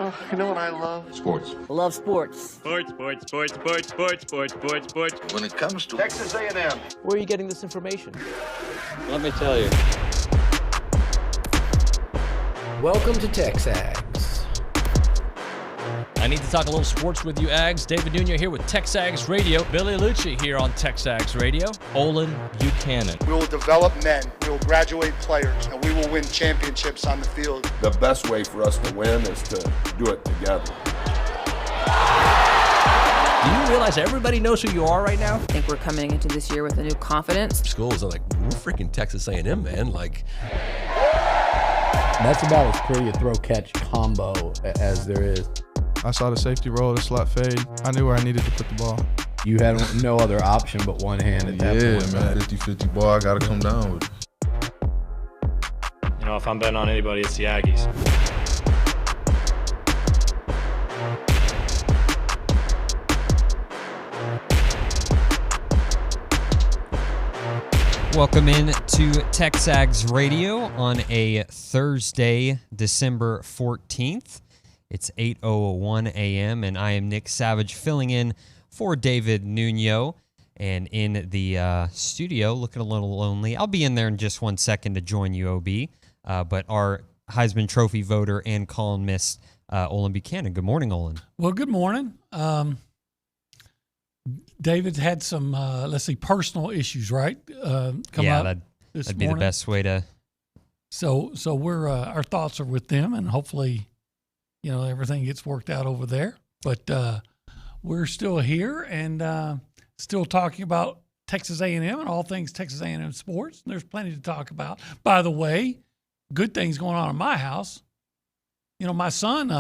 You know what I love? Sports. Love sports. Sports. When It comes to Texas A&M. Where are you getting this information? Let me tell you. Welcome to TexAgs. I need to talk a little sports with you, Ags. David Nuno here with TexAgs Radio. Billy Lucci here on TexAgs Radio. Olin Buchanan. We will develop men, we will graduate players, and we will win championships on the field. The best way for us to win is to do it together. Do you realize everybody knows who you are right now? I think we're coming into this year with a new confidence. Schools are like, we're freaking Texas A&M, man. Like, That's about as pretty a throw-catch combo as there is. I saw the safety roll, the slot fade. I knew where I needed to put the ball. You had no other option but one hand at that point. Yeah, man, 50-50 ball, I got to come down with it. You know, if I'm betting on anybody, it's the Aggies. Welcome in to TexAgs Radio on a Thursday, December 14th. It's 8:01 a.m., and I am Nick Savage filling in for David Nuno. And in the studio, looking a little lonely. I'll be in there in just 1 second to join you, OB. But our Heisman Trophy voter and columnist, Olin Buchanan. Good morning, Olin. Well, good morning. David's had some, personal issues, right? Come up that'd be the best way to. So we're our thoughts are with them, and hopefully, everything gets worked out over there. But we're still here and still talking about Texas A&M and all things Texas A&M sports. And there's plenty to talk about. By the way, good things going on in my house. My son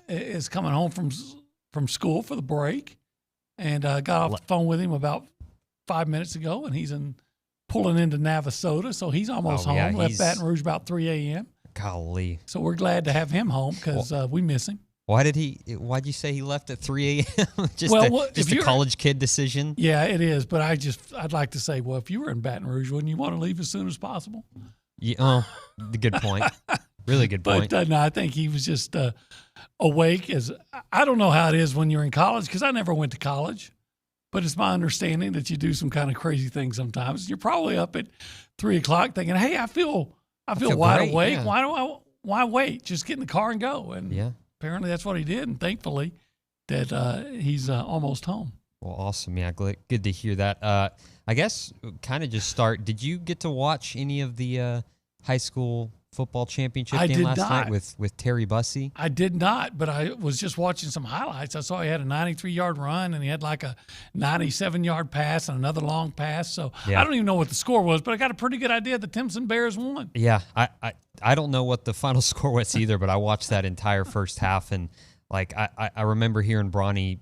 is coming home from school for the break. And got off the phone with him about 5 minutes ago, and he's pulling into Navasota, so he's almost home. Yeah, Left Baton Rouge about 3 a.m. Golly. So we're glad to have him home because we miss him. Why'd you say he left at 3 a.m.? just a college kid decision? Yeah, it is. But I'd like to say, well, if you were in Baton Rouge, wouldn't you want to leave as soon as possible? Yeah, good point. Really good point. But no, I think he was just awake. I don't know how it is when you're in college because I never went to college, but it's my understanding that you do some kind of crazy things sometimes. You're probably up at 3 o'clock thinking, "Hey, I feel wide great, awake. yeah. Why wait? Just get in the car and go." And yeah, apparently that's what he did. And thankfully that he's almost home. Well, awesome. Yeah, good to hear that. I guess kind of just start. Did you get to watch any of the high school football championship game last night with Terry Bussey? I did not, but I was just watching some highlights. I saw he had a 93-yard run, and he had like a 97-yard pass and another long pass. So yeah. I don't even know what the score was, but I got a pretty good idea the Timpson Bears won. Yeah, I don't know what the final score was either, but I watched that entire first half, and like I remember hearing Bronny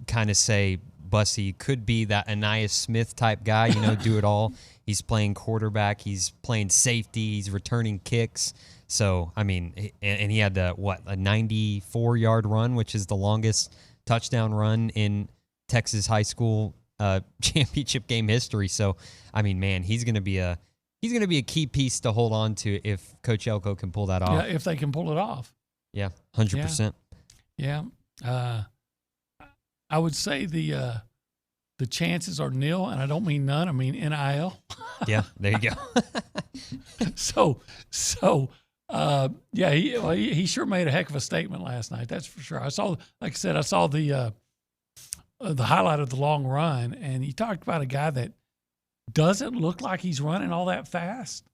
kind of say Bussey could be that Anais Smith type guy, do it all. He's playing quarterback. He's playing safety. He's returning kicks. So, I mean, and he had a 94-yard run, which is the longest touchdown run in Texas high school championship game history. So, I mean, man, he's going to be a key piece to hold on to if Coach Elko can pull that off. Yeah, if they can pull it off. Yeah, 100%. Yeah. I would say the chances are nil, and I don't mean none. I mean NIL. Yeah, there you go. He sure made a heck of a statement last night. That's for sure. I saw the highlight of the long run, and he talked about a guy that doesn't look like he's running all that fast,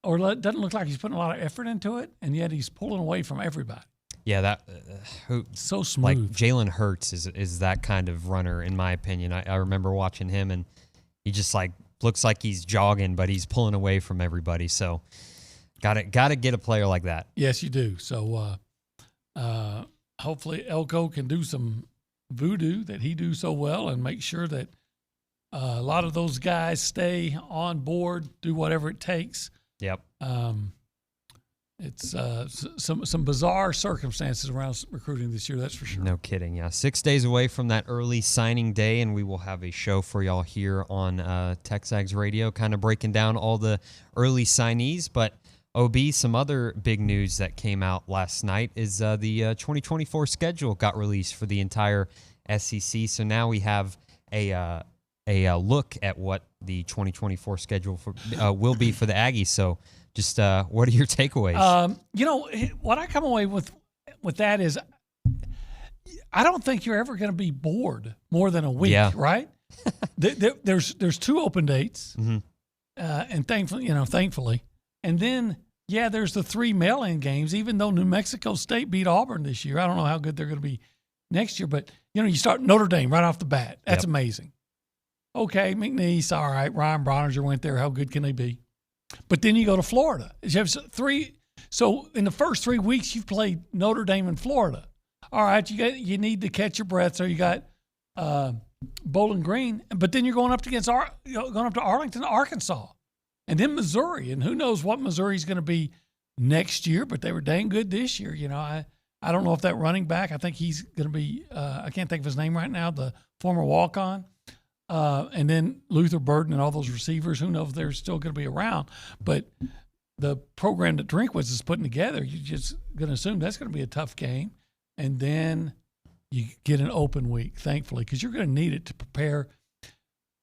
or doesn't look like he's putting a lot of effort into it, and yet he's pulling away from everybody. Yeah, that so smooth. Like Jalen Hurts is that kind of runner, in my opinion. I remember watching him, and he just looks like he's jogging, but he's pulling away from everybody. So, gotta get a player like that. Yes, you do. So, hopefully Elko can do some voodoo that he do so well, and make sure that a lot of those guys stay on board, do whatever it takes. Yep. It's some bizarre circumstances around recruiting this year, that's for sure. No kidding, yeah. 6 days away from that early signing day, and we will have a show for y'all here on TexAgs Radio, kind of breaking down all the early signees. But OB, some other big news that came out last night is the 2024 schedule got released for the entire SEC. So now we have a look at what the 2024 schedule will be for the Aggies. So just what are your takeaways? What I come away with that is I don't think you're ever going to be bored more than a week, right? There's 2 open dates, and thankfully. And then, there's the 3 mail-in games, even though New Mexico State beat Auburn this year. I don't know how good they're going to be next year, but, you start Notre Dame right off the bat. That's amazing. Okay, McNeese, all right. Ryan Broniger went there. How good can they be? But then you go to Florida. You have 3. So in the first 3 weeks, you've played Notre Dame and Florida. All right, you need to catch your breath. So you got Bowling Green, but then you're going up to Arlington, Arkansas. And then Missouri, and who knows what Missouri's going to be next year, but they were dang good this year. I don't know if that running back, I think he's going to be, I can't think of his name right now, the former walk-on. And then Luther Burden and all those receivers, who knows if they're still going to be around. But the program that Drinkwitz is putting together, you're just going to assume that's going to be a tough game. And then you get an open week, thankfully, because you're going to need it to prepare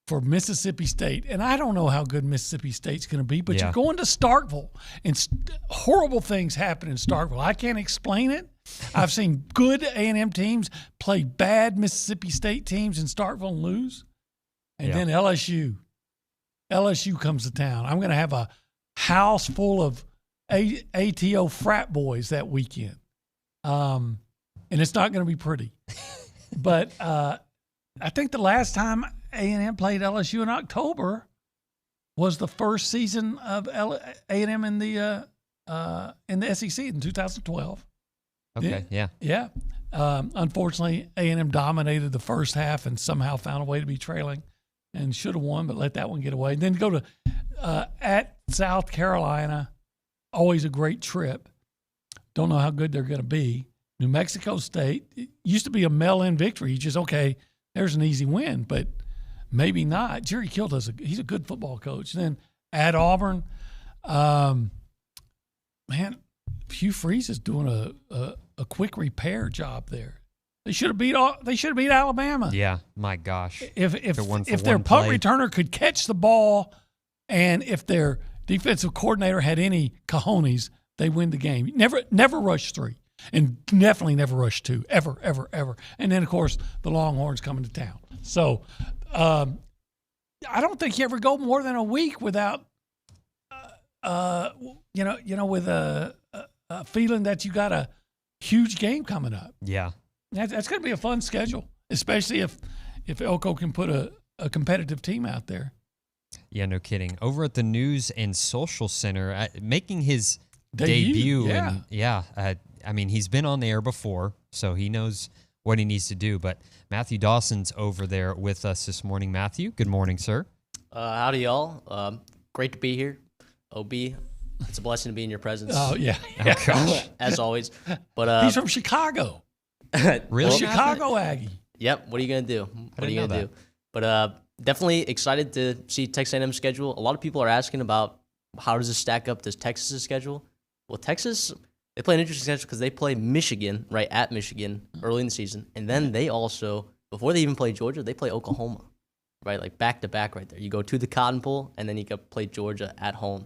for Mississippi State. And I don't know how good Mississippi State's going to be, but you're going to Starkville, and horrible things happen in Starkville. I can't explain it. I've seen good A&M teams play bad Mississippi State teams in Starkville and lose. And then LSU comes to town. I'm going to have a house full of ATO frat boys that weekend. And it's not going to be pretty. But I think the last time A&M played LSU in October was the first season of A&M in the SEC in 2012. Okay, yeah. Unfortunately, A&M dominated the first half and somehow found a way to be trailing and should have won, but let that one get away. And then go to at South Carolina, always a great trip. Don't know how good they're going to be. New Mexico State, it used to be a mail-in victory. You just, okay, there's an easy win, but maybe not. Jerry Kill he's a good football coach. Then at Auburn, Hugh Freeze is doing a quick repair job there. They should have beat Alabama. Yeah, my gosh. If their punt returner could catch the ball, and if their defensive coordinator had any cojones, they win the game. Never rush 3. And definitely never rush 2, ever, ever, ever. And then, of course, the Longhorns coming to town. So I don't think you ever go more than a week without, with a feeling that you got a huge game coming up. Yeah. That's going to be a fun schedule, especially if Elko can put a competitive team out there. Yeah, no kidding. Over at the News and Social Center, making his debut. And he's been on the air before, so he knows what he needs to do. But Matthew Dawson's over there with us this morning. Matthew, good morning, sir. Howdy, y'all. Great to be here. OB, it's a blessing to be in your presence. Oh, yeah. Oh, gosh. As always. But he's from Chicago. Really? Chicago Aggie. Yep. What are you going to do? What are you going to do? But definitely excited to see Texas A&M's schedule. A lot of people are asking about how does this stack up to Texas's schedule. Well, Texas, they play an interesting schedule because they play Michigan, right at Michigan, early in the season. And then they also, before they even play Georgia, they play Oklahoma, right? Like back-to-back right there. You go to the Cotton Bowl, and then you got play Georgia at home.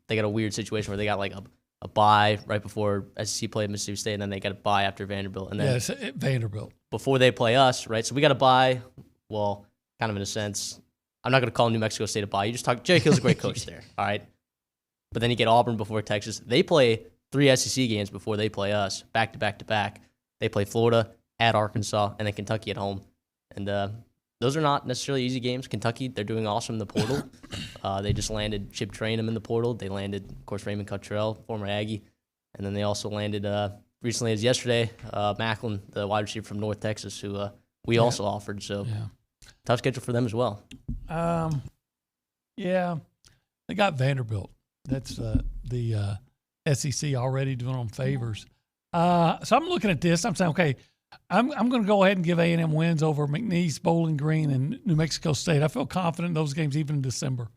They got a weird situation where they got like a bye right before SEC played Mississippi State, and then they got a bye after Vanderbilt. And then Vanderbilt. Before they play us, right? So we got a bye, well, kind of in a sense. I'm not going to call New Mexico State a bye. You just talk. Jerry Kill's a great coach there, all right? But then you get Auburn before Texas. They play 3 SEC games before they play us, back-to-back-to-back. They play Florida, at Arkansas, and then Kentucky at home. And those are not necessarily easy games. Kentucky, they're doing awesome in the portal. They just landed Chip Trayanum in the portal. They landed, of course, Raymond Cottrell, former Aggie. And then they also landed, recently as yesterday, Macklin, the wide receiver from North Texas, who we also offered. So tough schedule for them as well. They got Vanderbilt. That's the SEC already doing them favors. So I'm looking at this. I'm saying, okay, I'm going to go ahead and give A&M wins over McNeese, Bowling Green, and New Mexico State. I feel confident in those games even in December.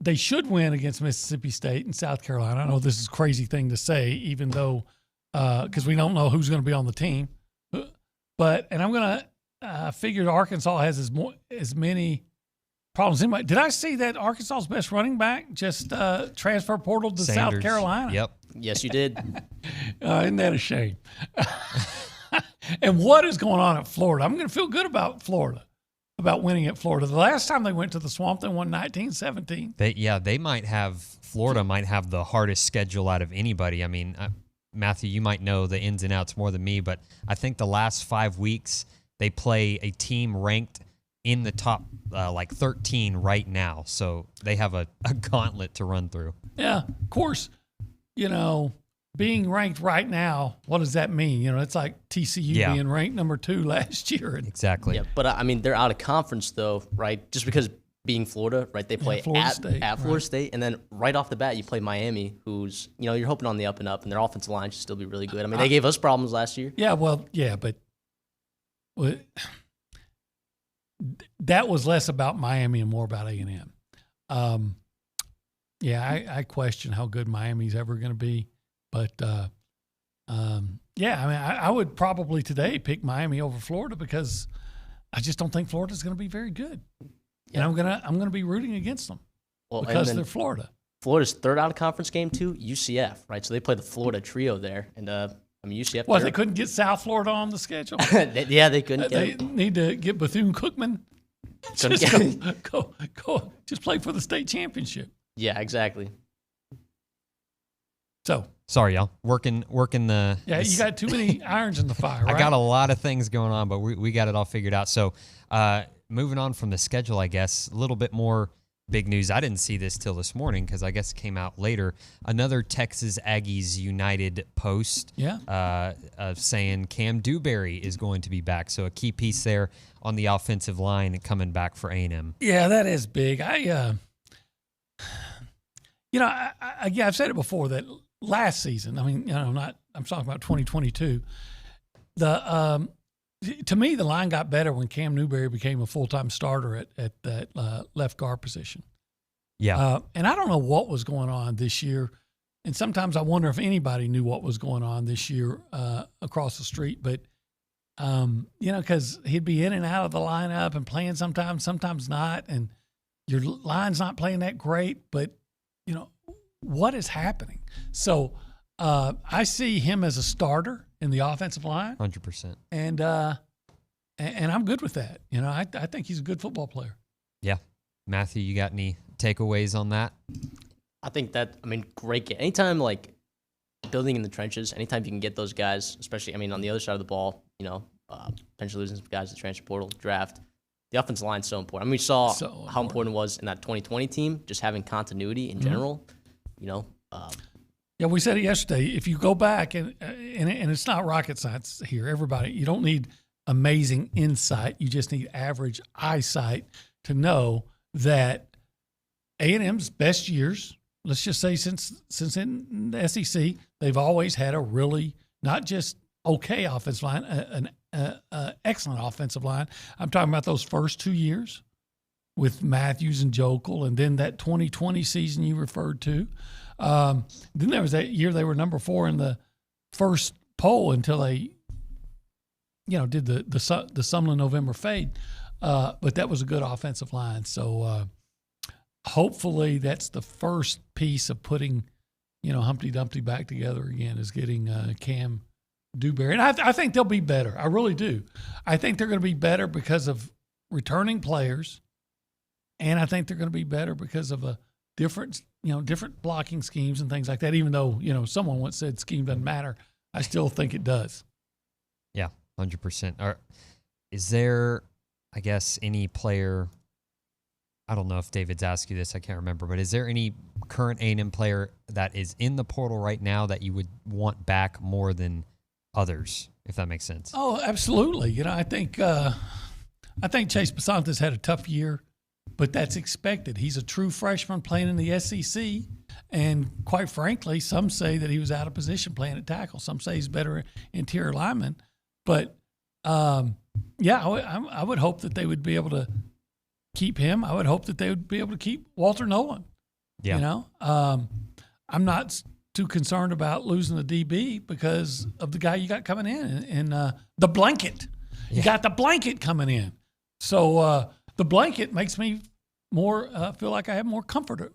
They should win against Mississippi State and South Carolina. I know this is a crazy thing to say, even though because we don't know who's going to be on the team. But I'm going to figure Arkansas has as many problems. Anyway, did I see that Arkansas's best running back just transfer portal to Sanders. South Carolina? Yep. Yes, you did. Isn't that a shame? And what is going on at Florida? I'm going to feel good about Florida, about winning at Florida. The last time they went to the Swamp, they won 19-17. Florida might have the hardest schedule out of anybody. I mean, Matthew, you might know the ins and outs more than me, but I think the last 5 weeks they play a team ranked in the top 13 right now. So they have a gauntlet to run through. Yeah, of course, being ranked right now, what does that mean? It's like TCU being ranked number 2 last year. Exactly. Yeah, but I mean, they're out of conference though, right? Just because being Florida, right? They play at Florida State, and then right off the bat, you play Miami, who's you're hoping on the up and up, and their offensive line should still be really good. I mean, they gave us problems last year. Yeah, but that was less about Miami and more about A&M. I question how good Miami's ever going to be. But, I would probably today pick Miami over Florida because I just don't think Florida's going to be very good. Yeah. And I'm gonna be rooting against them because they're Florida. Florida's third out of conference game too, UCF, right? So they play the Florida trio there, and UCF. Well, they couldn't get South Florida on the schedule. They couldn't. They need to get Bethune-Cookman. Just play for the state championship. Yeah, exactly. So sorry, y'all. Working the. Yeah, you got too many irons in the fire. Right? I got a lot of things going on, but we got it all figured out. So, moving on from the schedule, I guess a little bit more big news. I didn't see this till this morning because I guess it came out later. Another Texas Aggies United post. Saying Cam Dewberry is going to be back. So a key piece there on the offensive line coming back for A&M. Yeah, that is big. I've said it before that last season, I'm talking about 2022. To me, the line got better when Cam Newberry became a full-time starter at that left guard position. Yeah. And I don't know what was going on this year. And sometimes I wonder if anybody knew what was going on this year across the street. But, because he'd be in and out of the lineup and playing sometimes not. And your line's not playing that great. But, what is happening? So I see him as a starter in the offensive line. 100%. And I'm good with that. I think he's a good football player. Yeah. Matthew, you got any takeaways on that? I think great game. Anytime, building in the trenches, anytime you can get those guys, especially, on the other side of the ball, potentially losing some guys to the transfer portal, draft, the offensive line is so important. We saw how important it was in that 2020 team, just having continuity in general, Yeah, we said it yesterday. If you go back, and it's not rocket science here, everybody, you don't need amazing insight. You just need average eyesight to know that A&M's best years, let's just say since in the SEC, they've always had a really not just okay offensive line, an excellent offensive line. I'm talking about those first 2 years with Matthews and Jokel, and then that 2020 season you referred to. Then there was that year they were number 4 in the first poll until they, did the Sumlin November fade. But that was a good offensive line. So hopefully that's the first piece of putting, Humpty Dumpty back together again, is getting Cam Dewberry. And I think they'll be better. I really do. I think they're going to be better because of returning players. And I think they're going to be better because of a different blocking schemes and things like that. Even though, someone once said scheme doesn't matter, I still think it does. Yeah, 100%. Is there, I guess, any player, I don't know if David's asked you this, I can't remember, but is there any current A&M player that is in the portal right now that you would want back more than others, if that makes sense? Oh, absolutely. I think Chase Basanta's had a tough year. But that's expected. He's a true freshman playing in the SEC. And quite frankly, some say that he was out of position playing at tackle. Some say he's better interior lineman. But, I would hope that they would be able to keep him, I would hope that they would be able to keep Walter Nolan. Yeah. You know, I'm not too concerned about losing the DB because of the guy you got coming in and the blanket. You got the blanket coming in. So the blanket makes me more feel like I have more comforter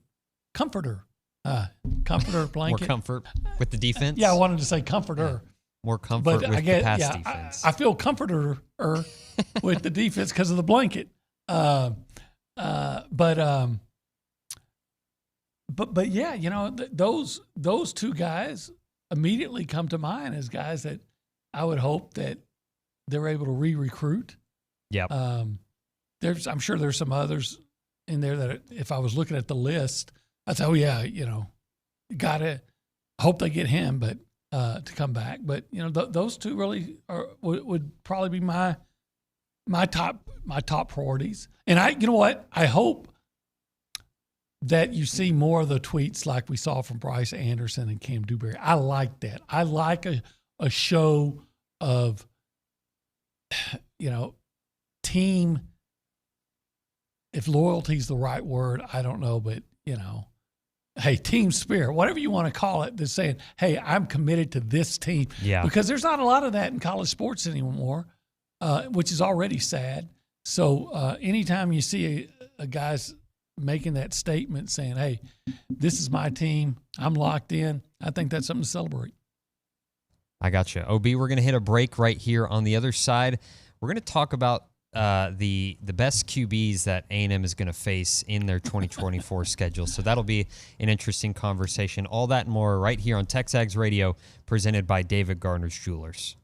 blanket. More comfort with the defense? Yeah, I wanted to say comforter. Yeah. More comfort with the pass defense. I feel comforter with the defense because of the blanket. But yeah, you know, those two guys immediately come to mind as guys that I would hope that they're able to re-recruit. Yep. I'm sure there's some others in there that if I was looking at the list, I'd say, oh yeah, you know, gotta hope they get him, but to come back. But you know, those two really would probably be my top priorities. And you know what? I hope that you see more of the tweets like we saw from Bryce Anderson and Cam Dewberry. I like that. I like a show of, you know, team. If loyalty is the right word, I don't know, but you know, hey, team spirit, whatever you want to call it, that's saying, hey, I'm committed to this team. Yeah. Because there's not a lot of that in college sports anymore, which is already sad. So anytime you see a guy's making that statement saying, hey, this is my team, I'm locked in, I think that's something to celebrate. I got you. OB, we're going to hit a break right here. On the other side, we're going to talk about the best QBs that A&M is going to face in their 2024 schedule. So that'll be an interesting conversation. All that and more right here on TexAgs Radio, presented by David Gardner's Jewelers.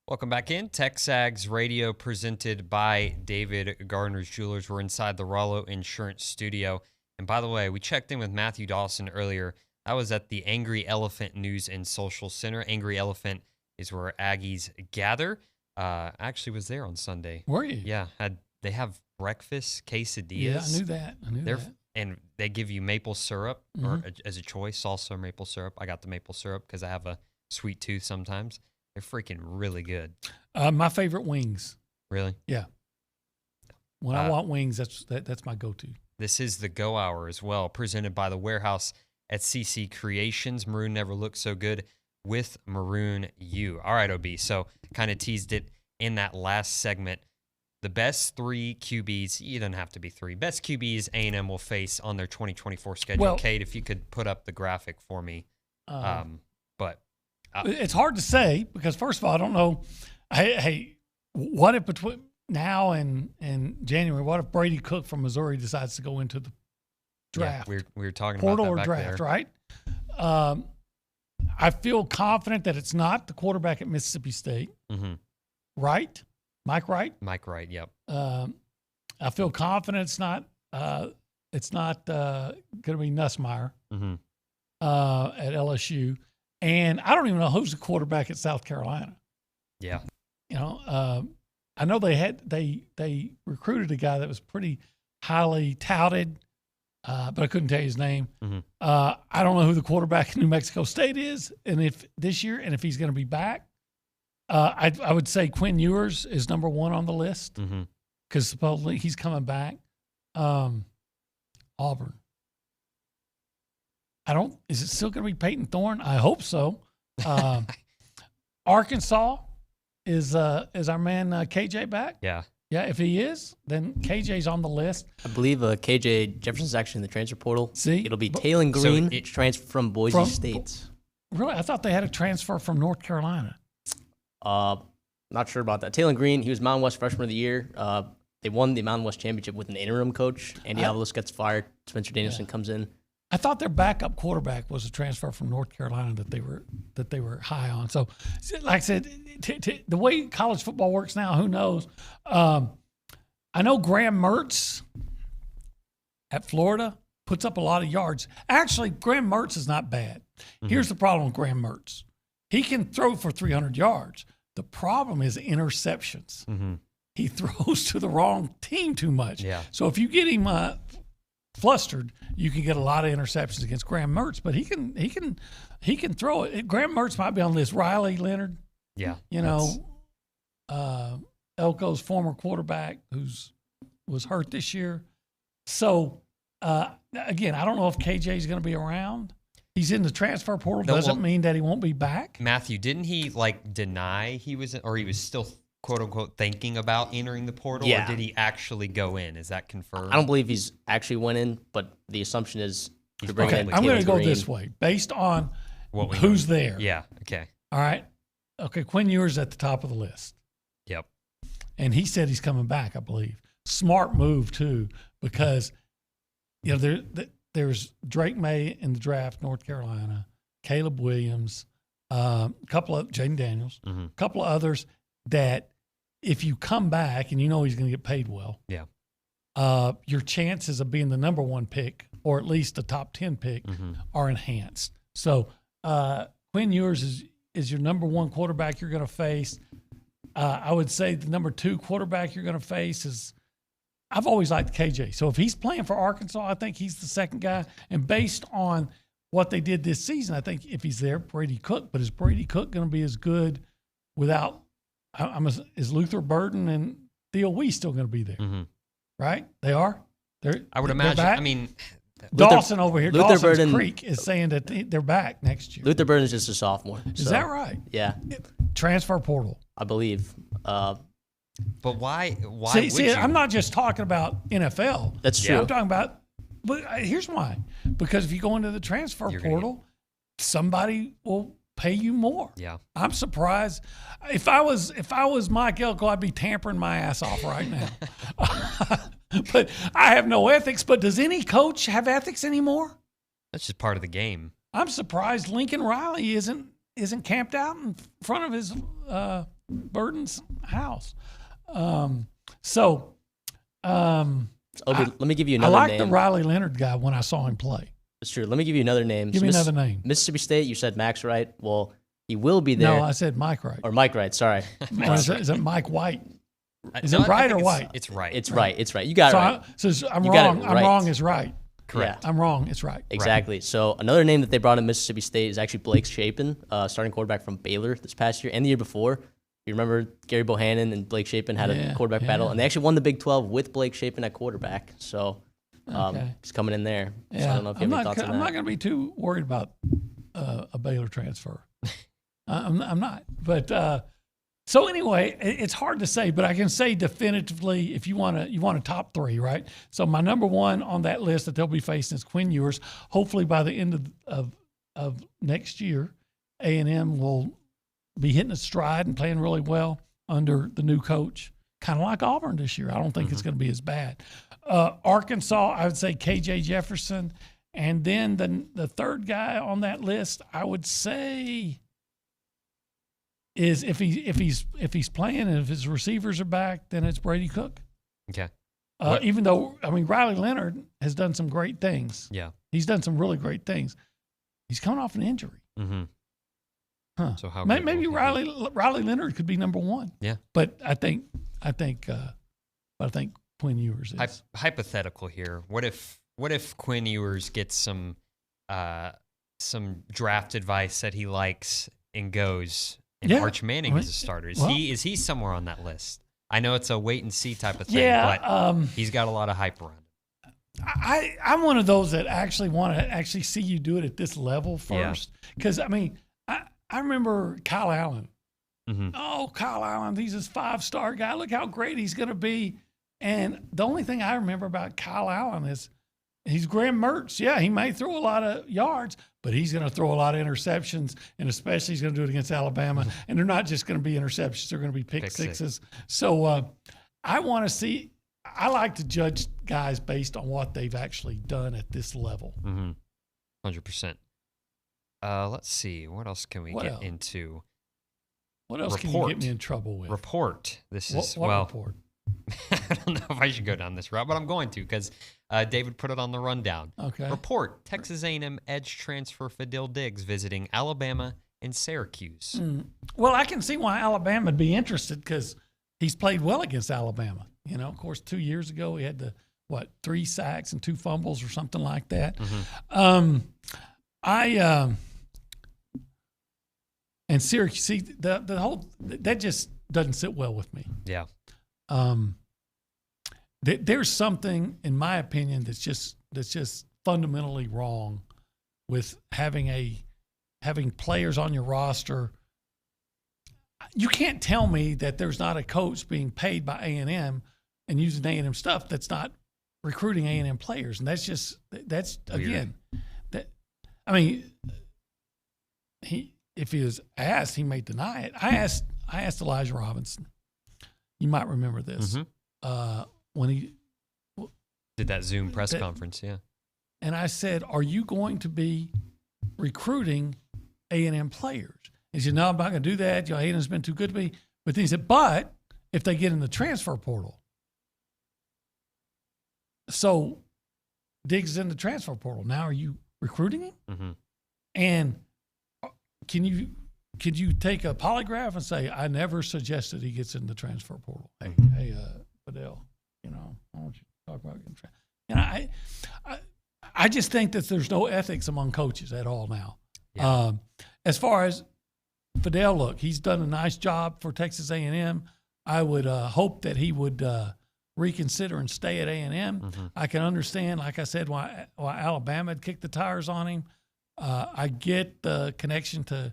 Welcome back in. TexAgs Radio presented by David Gardner's Jewelers. We're inside the Rollo Insurance Studio. And by the way, we checked in with Matthew Dawson earlier. I was at the Angry Elephant News and Social Center. Angry Elephant is where Aggies gather. I actually was there on Sunday. Were you? Yeah. They have breakfast quesadillas. Yeah, I knew that. And they give you maple syrup or as a choice, salsa or maple syrup. I got the maple syrup because I have a sweet tooth sometimes. They're freaking really good. My favorite wings. Really? Yeah. When I want wings, that's my go-to. This is the Go Hour as well, presented by the Warehouse at CC Creations. Maroon never looked so good with Maroon U. All right, OB. So kind of teased it in that last segment. The best 3 QBs, you don't have to be 3, best QBs A&M will face on their 2024 schedule. Well, Kate, if you could put up the graphic for me. It's hard to say because, first of all, I don't know. Hey, what if between now and January, what if Brady Cook from Missouri decides to go into the draft? Yeah, we were talking portal about that or back draft, there. right? I feel confident that it's not the quarterback at Mississippi State, right? Mike Wright. Mike Wright, yep. I feel confident it's not going to be Nussmeier at LSU. And I don't even know who's the quarterback at South Carolina. Yeah. I know they recruited a guy that was pretty highly touted, but I couldn't tell you his name. I don't know who the quarterback in New Mexico State is, and if this year, and if he's going to be back. I would say Quinn Ewers is number 1 on the list because supposedly he's coming back. Auburn. Is it still going to be Peyton Thorne? I hope so. Arkansas is our man KJ back? Yeah. Yeah, if he is, then KJ's on the list. I believe KJ Jefferson's actually in the transfer portal. See? It'll be Taylon Green, transfer from Boise State. Really? I thought they had a transfer from North Carolina. Not sure about that. Taylon Green, he was Mountain West Freshman of the Year. They won the Mountain West Championship with an interim coach. Andy Avalos gets fired. Spencer Danielson comes in. I thought their backup quarterback was a transfer from North Carolina that they were high on. So, like I said, the way college football works now, who knows? I know Graham Mertz at Florida puts up a lot of yards. Actually, Graham Mertz is not bad. Here's the problem with Graham Mertz. He can throw for 300 yards. The problem is interceptions. He throws to the wrong team too much. Yeah. So if you get him flustered, you can get a lot of interceptions against Graham Mertz. But he can throw it. Graham Mertz might be on this. Riley Leonard. Yeah. Elko's former quarterback was hurt this year. So again, I don't know if KJ is going to be around. He's in the transfer portal. Doesn't mean that he won't be back. Matthew, didn't he deny he was still quote unquote thinking about entering the portal? Yeah. Or did he actually go in? Is that confirmed? I don't believe he's actually went in, but the assumption is I'm going to go this way based on who's there. Yeah. Okay. All right. Okay. Quinn Ewers at the top of the list. Yep. And he said he's coming back, I believe. Smart move too, because there's Drake May in the draft, North Carolina, Caleb Williams, a couple of Jaden Daniels, a couple of others that if you come back and he's going to get paid well, your chances of being the number 1 pick or at least the top 10 pick are enhanced. So Quinn Ewers is your number 1 quarterback you're going to face. I would say the number 2 quarterback you're going to face is I've always liked KJ. So if he's playing for Arkansas, I think he's the second guy. And based on what they did this season, I think if he's there, Brady Cook. But is Brady Cook going to be as good without is Luther Burden and Theo Wee still going to be there? Right? They are? I would imagine. Back? I mean, Dawson over here, Dawson's Burden, Creek, is saying that they're back next year. Luther Burden is just a sophomore. Is that right? Yeah. Transfer portal. I believe. But why See, I'm not just talking about NFL. That's true. I'm talking about, but here's why. Because if you go into the transfer portal, somebody will pay you more. Yeah. I'm surprised. If I was Mike Elko, I'd be tampering my ass off right now. But I have no ethics. But does any coach have ethics anymore? That's just part of the game. I'm surprised Lincoln Riley isn't camped out in front of his Burton's house. Obi, let me give you I another like name. the Riley Leonard guy when I saw him play. It's true. Let me give you another name. Give me another name. Mississippi State, you said Max Wright. Well, he will be there. No, I said Mike Wright. Or Mike Wright, sorry. Or is it Mike White? Is No, it Wright or it's, White? It's right. It's right. It's right. You got it right. I'm You got wrong. it I'm right. wrong is right. Correct. I'm wrong. It's right. Exactly. Right. So another name that they brought in Mississippi State is actually Blake Shapen, starting quarterback from Baylor this past year and the year before. You remember Gary Bohannon and Blake Shapen had a quarterback battle, and they actually won the Big 12 with Blake Shapen at quarterback. So he's coming in there. Yeah. So I don't know if you have any thoughts on that. I'm not going to be too worried about a Baylor transfer. I'm not. But so anyway, it's hard to say, but I can say definitively if you want a top three, right? So my number one on that list that they'll be facing is Quinn Ewers. Hopefully by the end of next year, A&M will be hitting a stride and playing really well under the new coach, kind of like Auburn this year. I don't think it's going to be as bad. Arkansas, I would say KJ Jefferson. And then the third guy on that list, I would say, is if he's playing and if his receivers are back, then it's Brady Cook. Okay. Even though, I mean, Riley Leonard has done some great things. Yeah. He's done some really great things. He's coming off an injury. Mm-hmm. Huh. So how maybe Riley Leonard could be number one. Yeah. But I think Quinn Ewers is. Hypothetical here. What if Quinn Ewers gets some draft advice that he likes and goes, and Arch Manning is a starter? Is he somewhere on that list? I know it's a wait and see type of thing, but he's got a lot of hype around him. I'm one of those that actually want to actually see you do it at this level first. Because, I mean, I remember Kyle Allen. Mm-hmm. Oh, Kyle Allen, he's this 5-star guy. Look how great he's going to be. And the only thing I remember about Kyle Allen is he's Graham Mertz. Yeah, he may throw a lot of yards, but he's going to throw a lot of interceptions, and especially he's going to do it against Alabama. And they're not just going to be interceptions. They're going to be pick sixes. So I want to see – I like to judge guys based on what they've actually done at this level. 100%. Let's see. What else can we get into? What else can you get me in trouble with? Report. This is what report? I don't know if I should go down this route, but I'm going to because David put it on the rundown. Okay. Report. Texas A&M edge transfer Fadil Diggs visiting Alabama and Syracuse. Well, I can see why Alabama would be interested because he's played well against Alabama. You know, of course, 2 years ago he had 3 sacks and 2 fumbles or something like that. And Syracuse, see, the whole that just doesn't sit well with me. Yeah. There's something, in my opinion, that's just fundamentally wrong with having players on your roster. You can't tell me that there's not a coach being paid by A&M and using A&M stuff that's not recruiting A&M players, and that's weird. Again, I mean, if he was asked, he may deny it. I asked Elijah Robinson. You might remember this when he did that Zoom press conference. Yeah, and I said, "Are you going to be recruiting A&M players?" He said, "No, I'm not going to do that. A&M's been too good to me." But then he said, "But if they get in the transfer portal, so Diggs is in the transfer portal. Now, are you recruiting him? And could you take a polygraph and say, I never suggested he gets in the transfer portal? Hey, Fidel, I want you to talk about getting I just think that there's no ethics among coaches at all now. Yeah. As far as Fidel, look, he's done a nice job for Texas A&M. I would hope that he would reconsider and stay at A&M. I can understand, like I said, why Alabama had kicked the tires on him. I get the connection to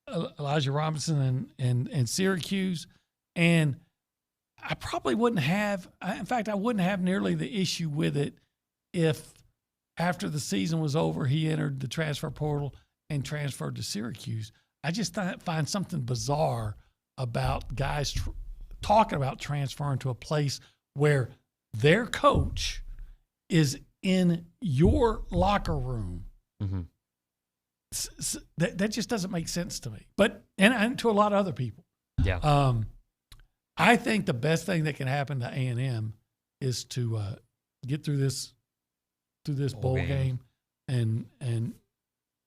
Elijah Robinson and Syracuse, and I probably wouldn't have. In fact, I wouldn't have nearly the issue with it if after the season was over, he entered the transfer portal and transferred to Syracuse. I just find something bizarre about guys talking about transferring to a place where their coach is in your locker room that just doesn't make sense to me. But and to a lot of other people. Yeah. I think the best thing that can happen to A&M is to get through this bowl game and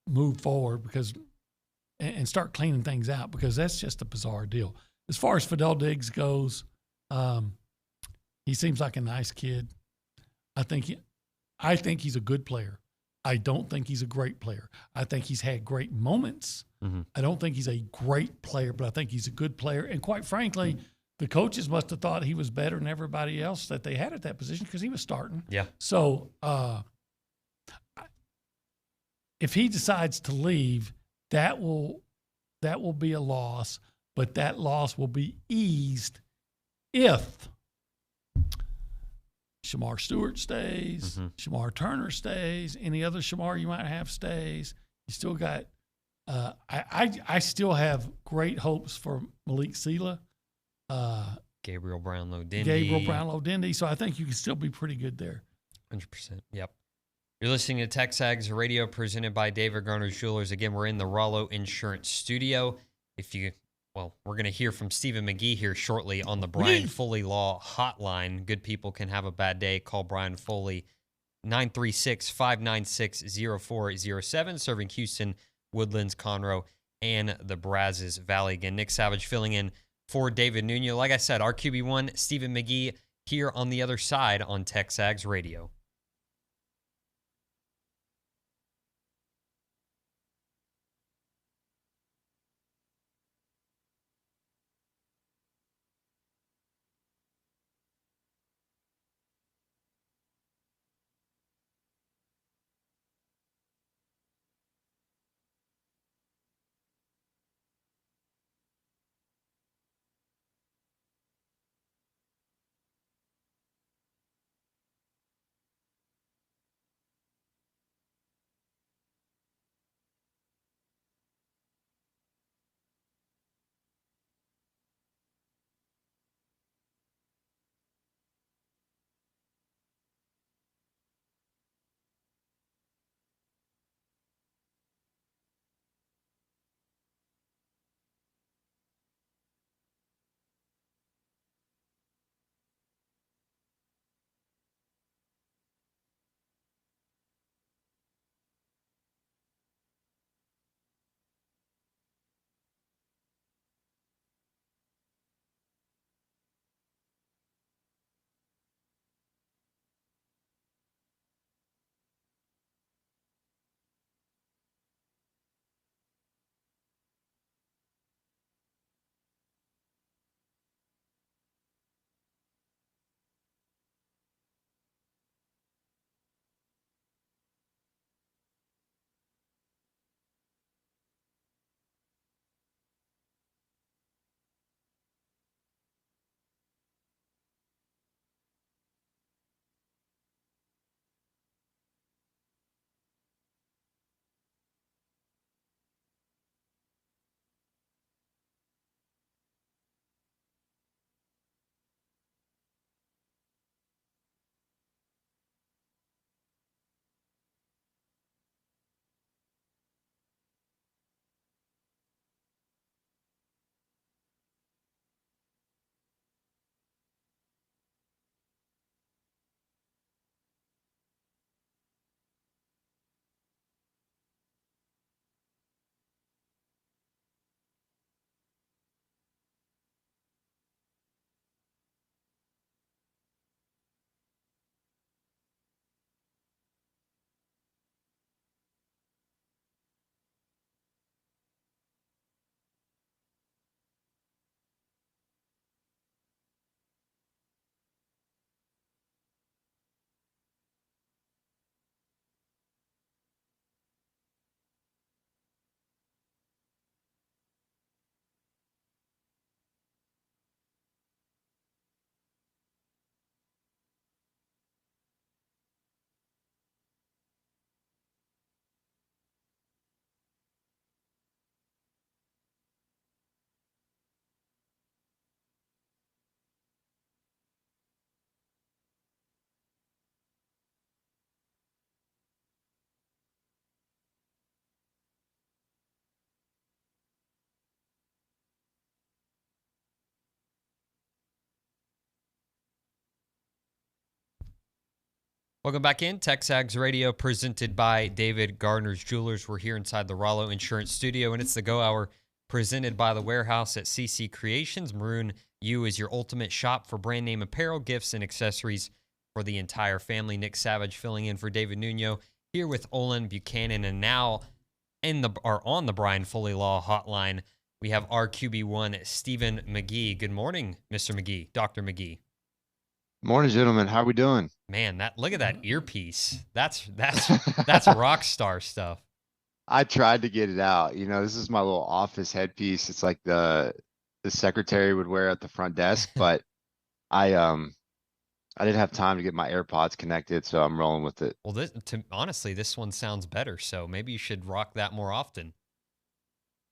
move forward and start cleaning things out, because that's just a bizarre deal. As far as Fidel Diggs goes, he seems like a nice kid. I think he's a good player. I don't think he's a great player. I think he's had great moments. Mm-hmm. I don't think he's a great player, but I think he's a good player. And quite frankly, the coaches must have thought he was better than everybody else that they had at that position because he was starting. Yeah. So if he decides to leave, that will be a loss, but that loss will be eased if Shamar Stewart stays, Shamar Turner stays, any other Shamar you might have stays. You still got I still have great hopes for Malik Sela. Gabriel Brownlow-Dindy. So I think you can still be pretty good there. 100%. Yep. You're listening to TexAgs Radio presented by David Garner's Jewelers. Again, we're in the Rollo Insurance Studio. We're going to hear from Stephen McGee here shortly on the Brian Foley Law Hotline. Good people can have a bad day. Call Brian Foley, 936-596-0407, serving Houston, Woodlands, Conroe, and the Brazos Valley. Again, Nick Savage filling in for David Nuno. Like I said, our QB1, Stephen McGee, here on the other side on TexAgs Radio. Welcome back in. TexAgs Radio presented by David Gardner's Jewelers. We're here inside the Rollo Insurance Studio, and it's the Go Hour presented by The Warehouse at CC Creations. Maroon U is your ultimate shop for brand name apparel, gifts, and accessories for the entire family. Nick Savage filling in for David Nuno here with Olin Buchanan, and now on the Brian Foley Law Hotline, we have our QB1 Stephen McGee. Good morning, Mr. McGee, Dr. McGee. Morning, gentlemen. How are we doing? Man, look at that earpiece. That's rock star stuff. I tried to get it out. You know, this is my little office headpiece. It's like the secretary would wear at the front desk, but I didn't have time to get my AirPods connected, so I'm rolling with it. Well, honestly, this one sounds better, so maybe you should rock that more often.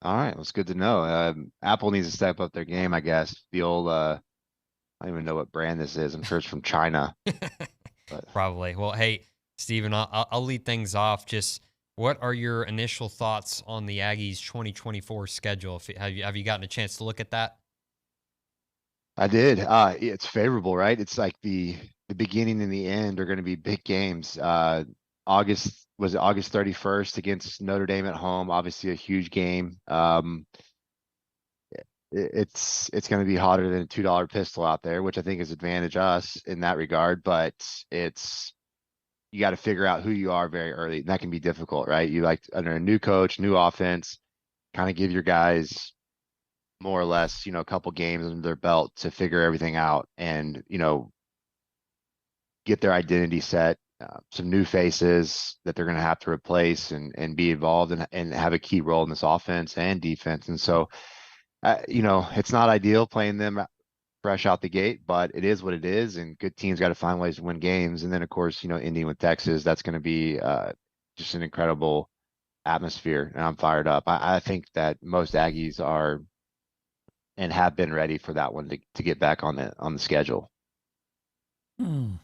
All right, well, it's good to know. Apple needs to step up their game, I guess. The old I don't even know what brand this is. I'm sure it's from China. But. Probably. Well, hey, Stephen, I'll lead things off. Just what are your initial thoughts on the Aggies 2024 schedule? Have you gotten a chance to look at that? I did. It's favorable, right? It's like the beginning and the end are going to be big games. August 31st against Notre Dame at home. Obviously a huge game. It's going to be hotter than a $2 pistol out there, which I think is advantage us in that regard. But you got to figure out who you are very early, and that can be difficult, right? You like under a new coach, new offense, kind of give your guys more or less, a couple games under their belt to figure everything out and, get their identity set, some new faces that they're going to have to replace and be involved and have a key role in this offense and defense. And so, it's not ideal playing them fresh out the gate, but it is what it is. And good teams got to find ways to win games. And then, of course, ending with Texas, that's going to be just an incredible atmosphere. And I'm fired up. I think that most Aggies are and have been ready for that one to get back on the schedule. I'm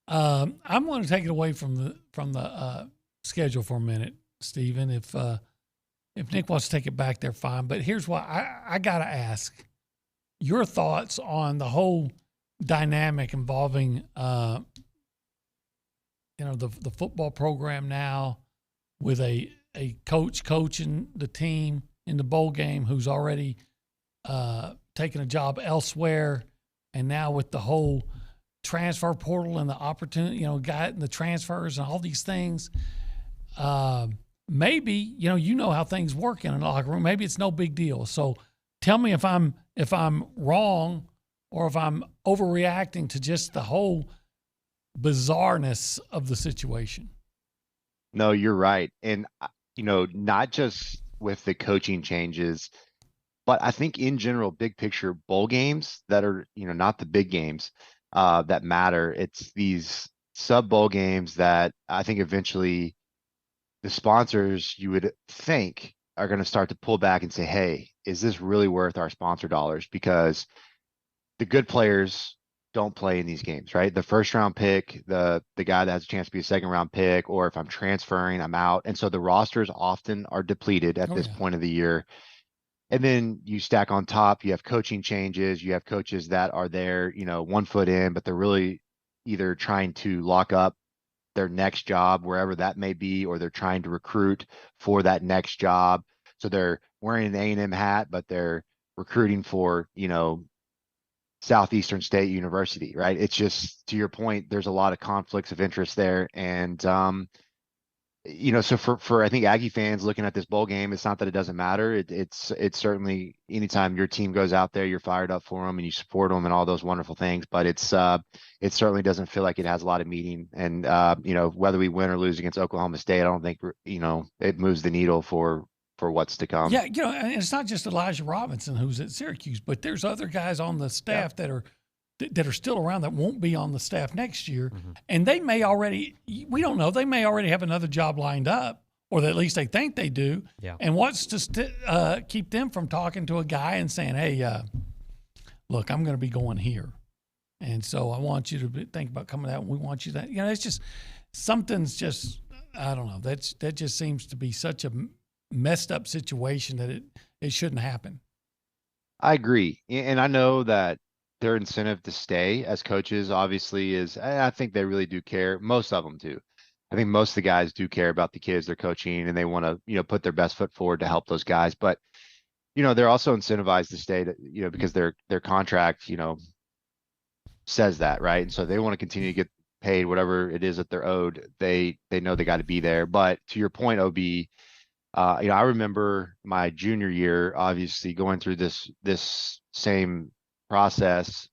going to take it away from the schedule for a minute, Stephen. If Nick wants to take it back there, fine. But here's why I got to ask your thoughts on the whole dynamic involving, the football program now with a coach coaching the team in the bowl game who's already taking a job elsewhere, and now with the whole transfer portal and the opportunity, got the transfers and all these things. Maybe, you know how things work in a locker room. Maybe it's no big deal. So tell me if I'm wrong or if I'm overreacting to just the whole bizarreness of the situation. No, you're right. And, not just with the coaching changes, but I think in general, big picture bowl games that are, not the big games that matter. It's these sub bowl games that I think eventually the sponsors, you would think, are going to start to pull back and say, hey, is this really worth our sponsor dollars? Because the good players don't play in these games, right? The first round pick, the guy that has a chance to be a second round pick, or if I'm transferring, I'm out. And so the rosters often are depleted at this point of the year. And then you stack on top, you have coaching changes, you have coaches that are there, 1 foot in, but they're really either trying to lock up their next job, wherever that may be, or they're trying to recruit for that next job. So they're wearing an A&M hat, but they're recruiting for, Southeastern State University, right? It's just, to your point, there's a lot of conflicts of interest there. And, so for I think Aggie fans looking at this bowl game, it's not that it doesn't matter. It's certainly anytime your team goes out there, you're fired up for them and you support them and all those wonderful things. But it certainly doesn't feel like it has a lot of meaning. And whether we win or lose against Oklahoma State, I don't think it moves the needle for what's to come. Yeah, and it's not just Elijah Robinson who's at Syracuse, but there's other guys on the staff that are still around that won't be on the staff next year. Mm-hmm. And they may already, we don't know, they may already have another job lined up, or at least they think they do. Yeah. And what's to keep them from talking to a guy and saying, hey, look, I'm going to be going here. And so I want you to think about coming out, and we want you that. It's just, something's just, I don't know. That just seems to be such a messed up situation that it shouldn't happen. I agree. And I know that their incentive to stay as coaches obviously is, I think they really do care. Most of them do. I think most of the guys do care about the kids they're coaching, and they want to, put their best foot forward to help those guys. But, they're also incentivized to stay, because their contract, says that, right? And so they want to continue to get paid whatever it is that they're owed. They know they got to be there. But to your point, OB, I remember my junior year, obviously going through this same process.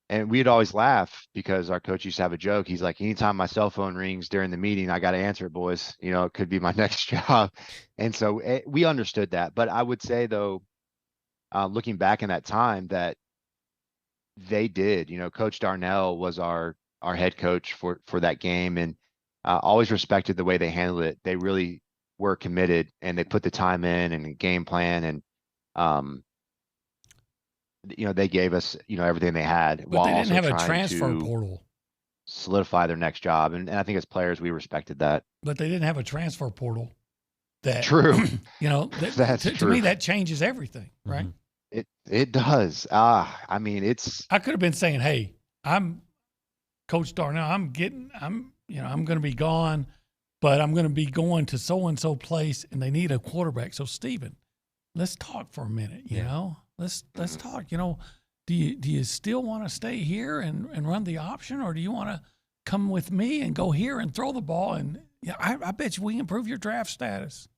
And we'd always laugh because our coach used to have a joke. He's like, anytime my cell phone rings during the meeting, I got to answer it, boys. It could be my next job. And so we understood that. But I would say, though, looking back in that time, that they did. Coach Darnell was our head coach for that game, and always respected the way they handled it. They really were committed, and they put the time in and the game plan, and they gave us, everything they had. But they didn't have a transfer portal. Solidify their next job. And I think as players, we respected that. But they didn't have a transfer portal. True. That's true. To me, that changes everything, right? Mm-hmm. It does. I mean, I could have been saying, hey, I'm Coach Darnell. I'm going to be gone, but I'm going to be going to so-and-so place, and they need a quarterback. So, Stephen, let's talk for a minute, Let's talk. Do you still want to stay here and run the option, or do you want to come with me and go here and throw the ball? And I bet you we improve your draft status.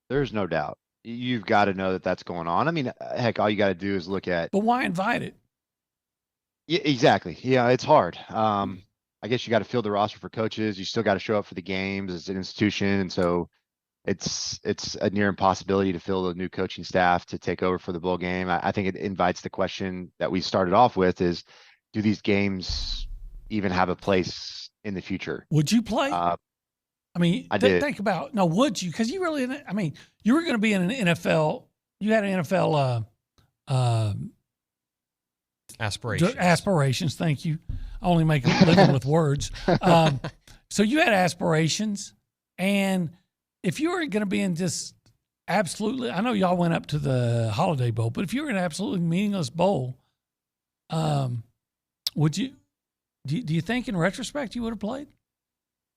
There's no doubt. You've got to know that that's going on. I mean, heck, all you got to do is look at. But why invite it? Yeah, exactly. Yeah, it's hard. I guess you got to fill the roster for coaches. You still got to show up for the games as an institution, and so. It's a near impossibility to fill the new coaching staff to take over for the bowl game. I think it invites the question that we started off with is, do these games even have a place in the future? Would you play? I did. Think about, no, would you? Because you really, you were going to be in an NFL, you had an NFL aspirations. Thank you. I only make a living with words. So you had aspirations, and if you were going to be in just absolutely, I know y'all went up to the Holiday Bowl, but if you were in an absolutely meaningless bowl, would you? Do you think in retrospect you would have played?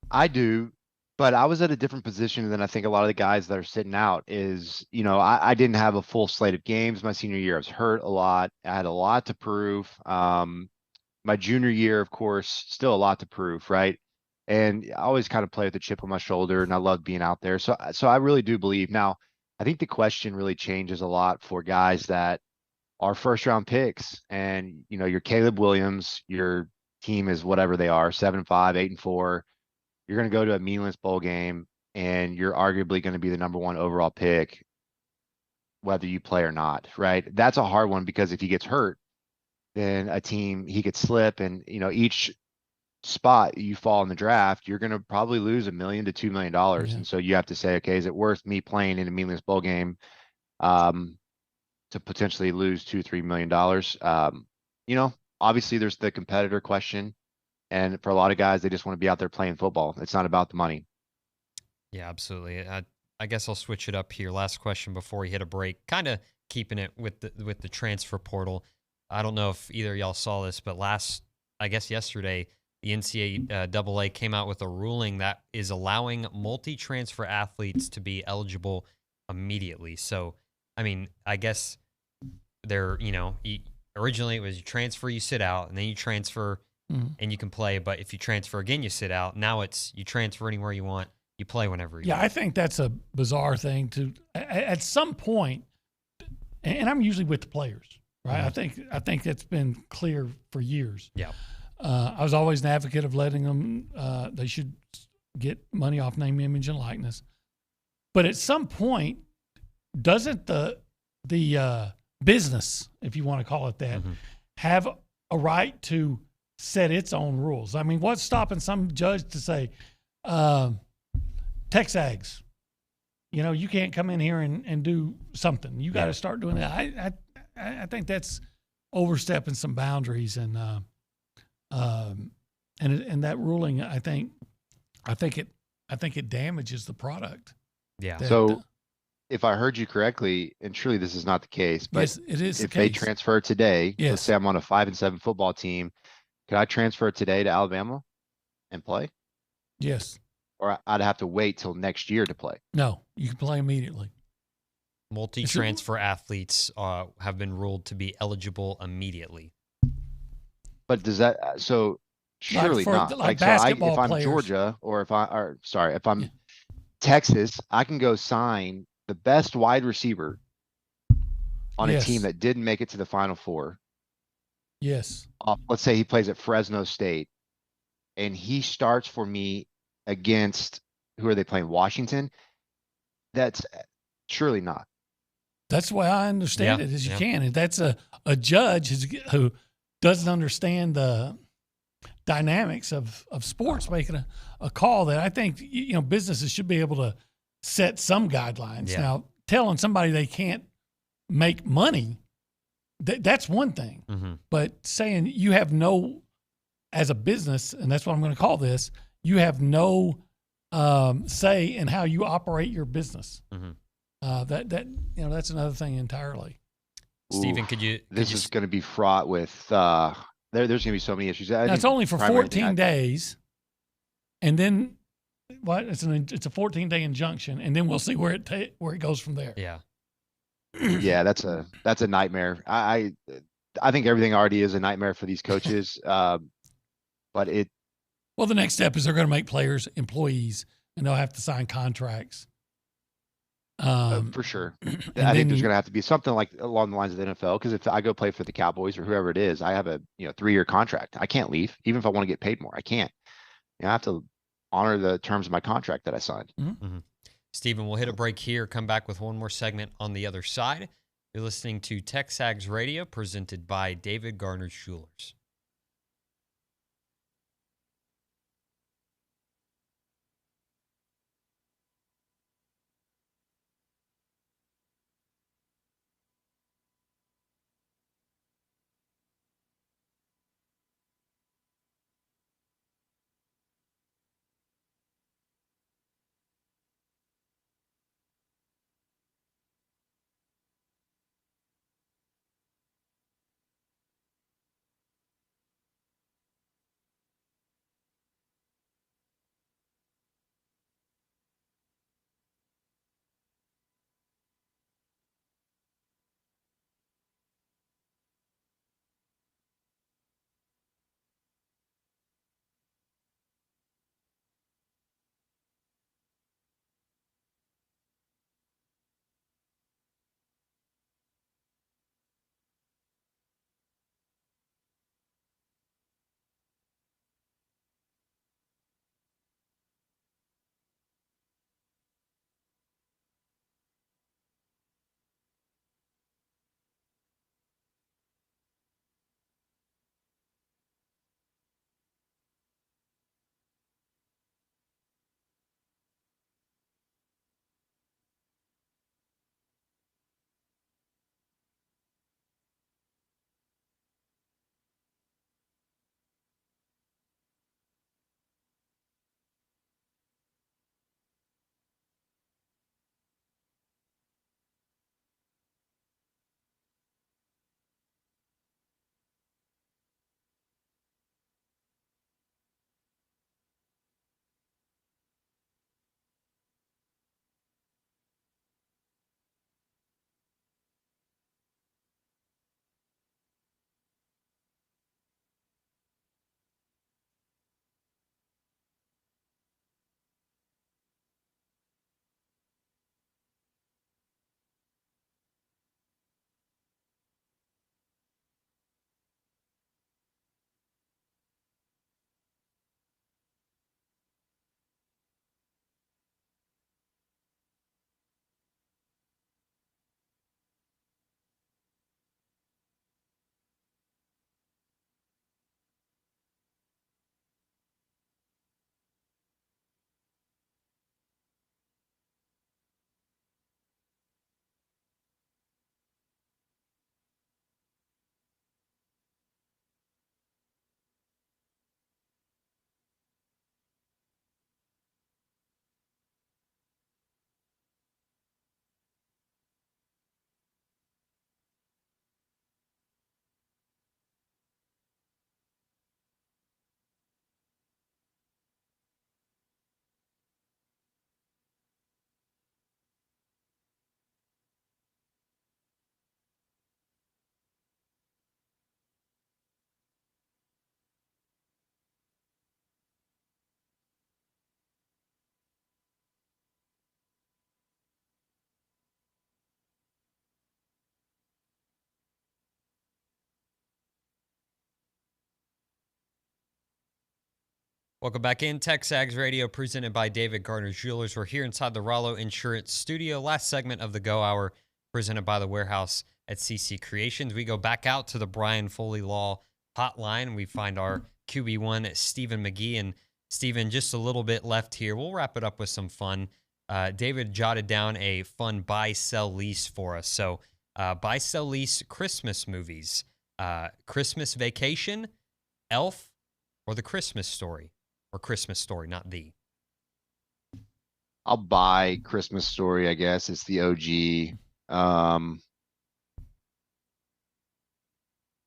I do, but I was at a different position than I think a lot of the guys that are sitting out. I didn't have a full slate of games my senior year. I was hurt a lot. I had a lot to prove. My junior year, of course, still a lot to prove, right? And I always kind of play with a chip on my shoulder, and I love being out there. So I really do believe. Now, I think the question really changes a lot for guys that are first-round picks. And, your Caleb Williams, your team is whatever they are, 7-5, 8-4. You're going to go to a meaningless bowl game, and you're arguably going to be the number one overall pick, whether you play or not, right? That's a hard one because if he gets hurt, then he could slip, and, each spot you fall in the draft, you're going to probably lose $1 million to $2 million. Yeah. And so you have to say, okay, is it worth me playing in a meaningless bowl game to potentially lose $2-3 million? Obviously there's the competitor question. And for a lot of guys, they just want to be out there playing football. It's not about the money. Yeah, absolutely. I guess I'll switch it up here. Last question before we hit a break, kind of keeping it with the transfer portal. I don't know if either of y'all saw this, but yesterday, the NCAA came out with a ruling that is allowing multi-transfer athletes to be eligible immediately. So, I guess originally it was you transfer, you sit out, and then you transfer and you can play. But if you transfer again, you sit out. Now it's you transfer anywhere you want, you play whenever you want. I think that's a bizarre thing at some point, and I'm usually with the players, right? Mm-hmm. I think that's been clear for years. Yeah. I was always an advocate of letting them, they should get money off name, image, and likeness. But at some point, doesn't the business, if you want to call it that, have a right to set its own rules? What's stopping some judge to say, TexAgs, you can't come in here and do something. You got to start doing that. I think that's overstepping some boundaries, and that ruling, I think it damages the product. Yeah. So if I heard you correctly, and surely this is not the case, but Yes, it is the if they case. transfer today, Yes. let's say I'm on a 5-7 football team, could I transfer today to Alabama and play? Yes. Or I'd have to wait till next year to play? No, you can play immediately. Multi-transfer athletes have been ruled to be eligible immediately. But does that, so surely not. like So basketball if I'm players. Georgia, or if I'm Texas, I can go sign the best wide receiver on a Yes. team that didn't make it to the Final Four. Yes. Let's say he plays at Fresno State and he starts for me against, who are they playing? Washington? That's surely not. That's the way I understand it, is you can. And that's a judge who doesn't understand the dynamics of sports making a call that I think, businesses should be able to set some guidelines. Yeah. Now, telling somebody they can't make money, that's one thing. Mm-hmm. But saying you have no, as a business, and that's what I'm going to call this, you have no say in how you operate your business. Mm-hmm. That's another thing entirely. Stephen, This is going to be fraught with, there's going to be so many issues. Now, it's only for 14 days. And then it's a 14-day injunction, and then we'll see where it goes from there. Yeah. Yeah, that's a nightmare. I think everything already is a nightmare for these coaches. But the next step is they're going to make players employees, and they'll have to sign contracts. For sure. I think there's going to have to be something like along the lines of the NFL, because if I go play for the Cowboys or whoever it is, I have a 3-year contract. I can't leave, even if I want to get paid more. I can't. I have to honor the terms of my contract that I signed. Mm-hmm. Stephen, we'll hit a break here, come back with one more segment on the other side. You're listening to TexAgs Radio, presented by David Garner Schulers. Welcome back in. TexAgs Radio presented by David Gardner's Jewelers. We're here inside the Rollo Insurance Studio. Last segment of the Go Hour presented by the Warehouse at CC Creations. We go back out to the Brian Foley Law hotline. We find our QB1 Stephen McGee. And Stephen, just a little bit left here. We'll wrap it up with some fun. David jotted down a fun buy, sell, lease for us. So buy, sell, lease Christmas movies. Christmas Vacation, Elf, or The Christmas Story. Or Christmas Story, not the. I'll buy Christmas Story, I guess. It's the OG. Did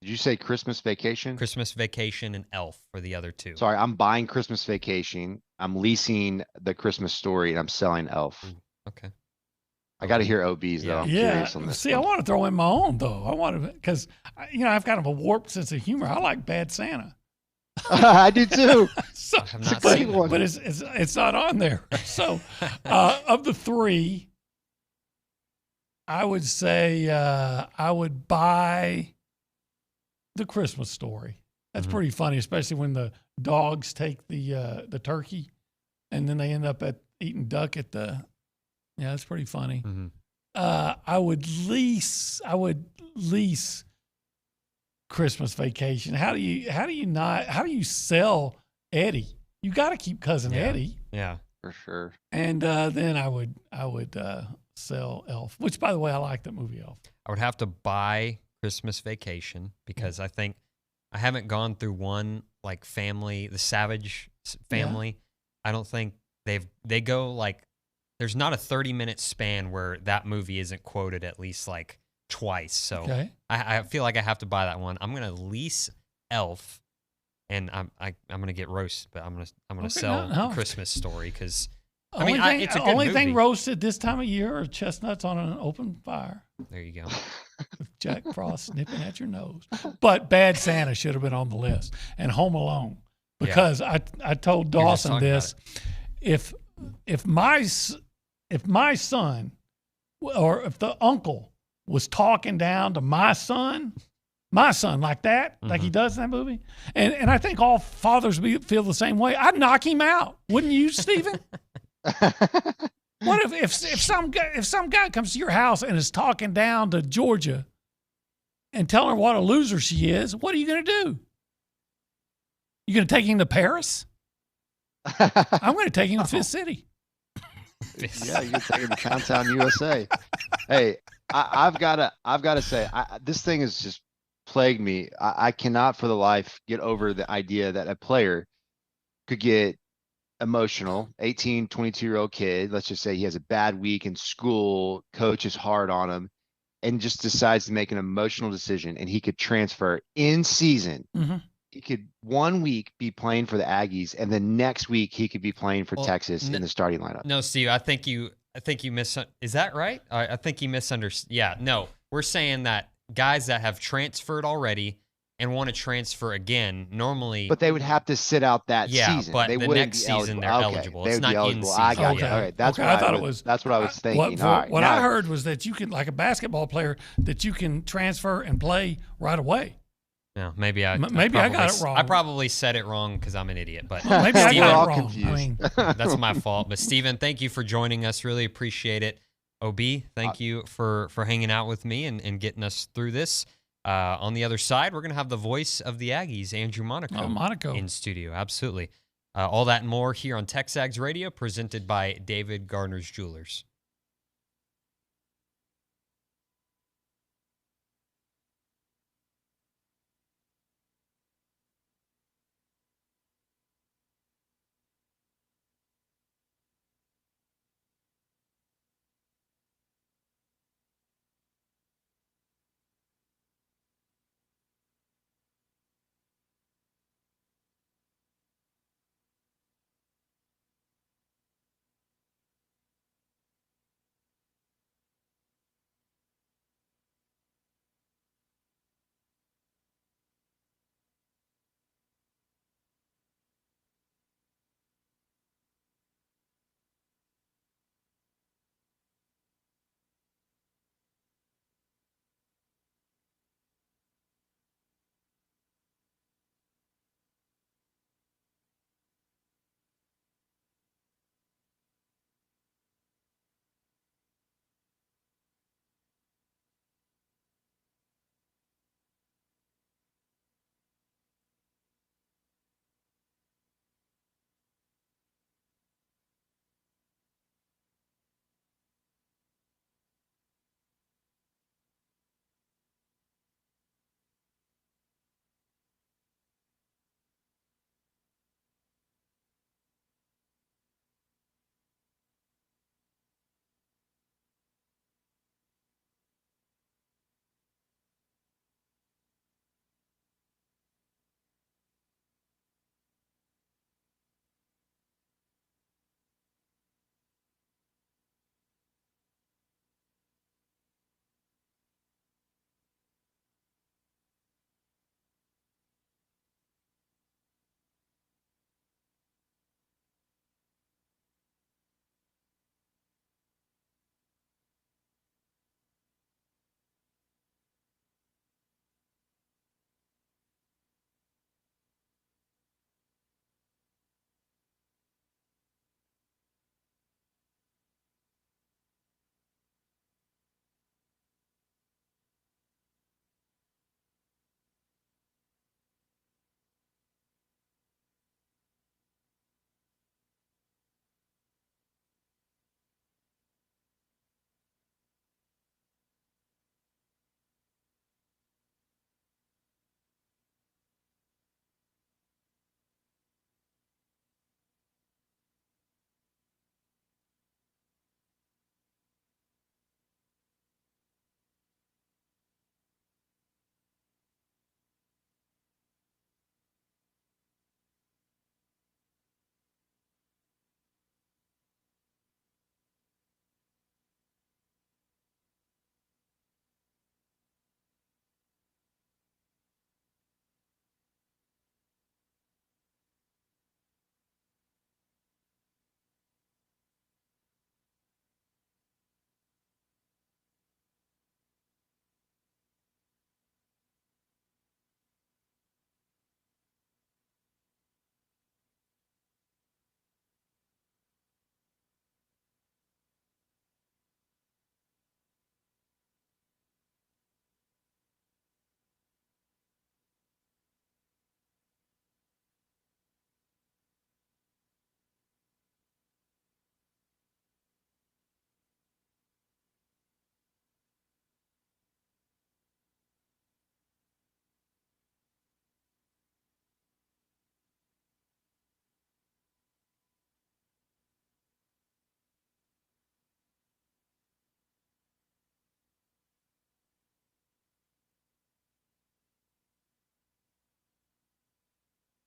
you say Christmas Vacation? Christmas Vacation and Elf for the other two. Sorry, I'm buying Christmas Vacation. I'm leasing the Christmas Story, and I'm selling Elf. Okay. I got to hear OBs, though. I'm curious on this See, one. I want to throw in my own, though. I want to, because, I've kind of a warped sense of humor. I like Bad Santa. I do too. So, I have not seen one. but it's not on there. So, of the three, I would say I would buy The Christmas Story. That's pretty funny, especially when the dogs take the turkey, and then they end up eating duck at the. Yeah, that's pretty funny. I would lease Christmas Vacation. How do you sell Eddie? You got to keep cousin Eddie. Yeah, for sure. And then I would sell Elf, which, by the way, I like that movie Elf. I would have to buy Christmas Vacation because I think I haven't gone through one like family, the Savage family. Yeah. I don't think they go like. There's not a 30-minute span where that movie isn't quoted at least like twice. So I feel like I have to buy that one. I'm gonna lease Elf, and I'm gonna get roast, but I'm gonna sell Christmas Story because it's a good only movie. thing roasted this time of year are chestnuts on an open fire. There you go. With Jack Frost nipping at your nose. But Bad Santa should have been on the list, and Home Alone, because I told Dawson this: if my son, or if the uncle was talking down to my son like that, like he does in that movie, and I think all fathers feel the same way, I'd knock him out. Wouldn't you, Stephen? What if some guy comes to your house and is talking down to Georgia and telling her what a loser she is? What are you going to do? You going to take him to Paris? I'm going to take him to Fifth City. Yeah, you can take him to Downtown USA. Hey, I've got to say, this thing has just plagued me. I cannot for the life get over the idea that a player could get emotional, 18, 22-year-old kid, let's just say he has a bad week in school, coach is hard on him, and just decides to make an emotional decision, and he could transfer in season. He could 1 week be playing for the Aggies, and the next week he could be playing for Texas in the starting lineup. No, Steve, I think you is that right? I think you misunderstood. Yeah, no, we're saying that guys that have transferred already and want to transfer again, normally. But they would have to sit out that season. But they the wouldn't next be season they're eligible. They It's would not be in eligible. season. I got Okay. you. All right, that's Okay, what I thought it was. That's what I was thinking. What I heard was that you can, like a basketball player, that you can transfer and play right away. No, maybe I got it wrong. I probably said it wrong because I'm an idiot. But Maybe I got it wrong. Confused. That's my fault. But Stephen, thank you for joining us. Really appreciate it. OB, thank you for hanging out with me and getting us through this. On the other side, we're going to have the voice of the Aggies, Andrew Monaco, in studio. Absolutely. All that and more here on TexAgs Radio, presented by David Gardner's Jewelers.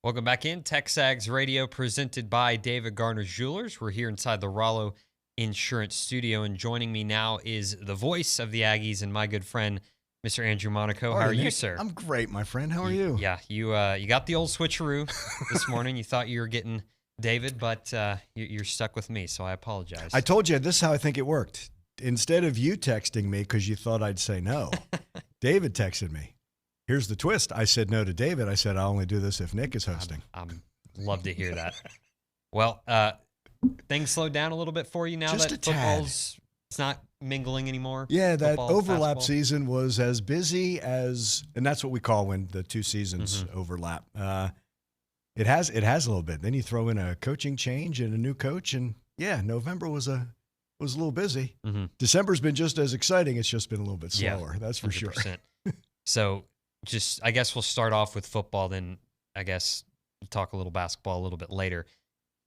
Welcome back in. TexAgs Radio presented by David Garner's Jewelers. We're here inside the Rollo Insurance Studio, and joining me now is the voice of the Aggies and my good friend, Mr. Andrew Monaco. How are you, sir? I'm great, my friend. How are you? Yeah, you got the old switcheroo this morning. You thought you were getting David, but you're stuck with me, so I apologize. I told you, this is how I think it worked. Instead of you texting me because you thought I'd say no, David texted me. Here's the twist. I said no to David. I said I'll only do this if Nick is hosting. I'm love to hear that. Well, things slowed down a little bit for you now Just that a tad. it's not mingling anymore. Yeah, that Football, overlap basketball. season was as busy as, and that's what we call when the two seasons Mm-hmm. overlap. It has a little bit. Then you throw in a coaching change and a new coach, and yeah, November was a little busy. Mm-hmm. December's been just as exciting. It's just been a little bit Yeah, slower. That's for 100%. sure. So, I guess we'll start off with football. Then I guess we'll talk a little basketball a little bit later.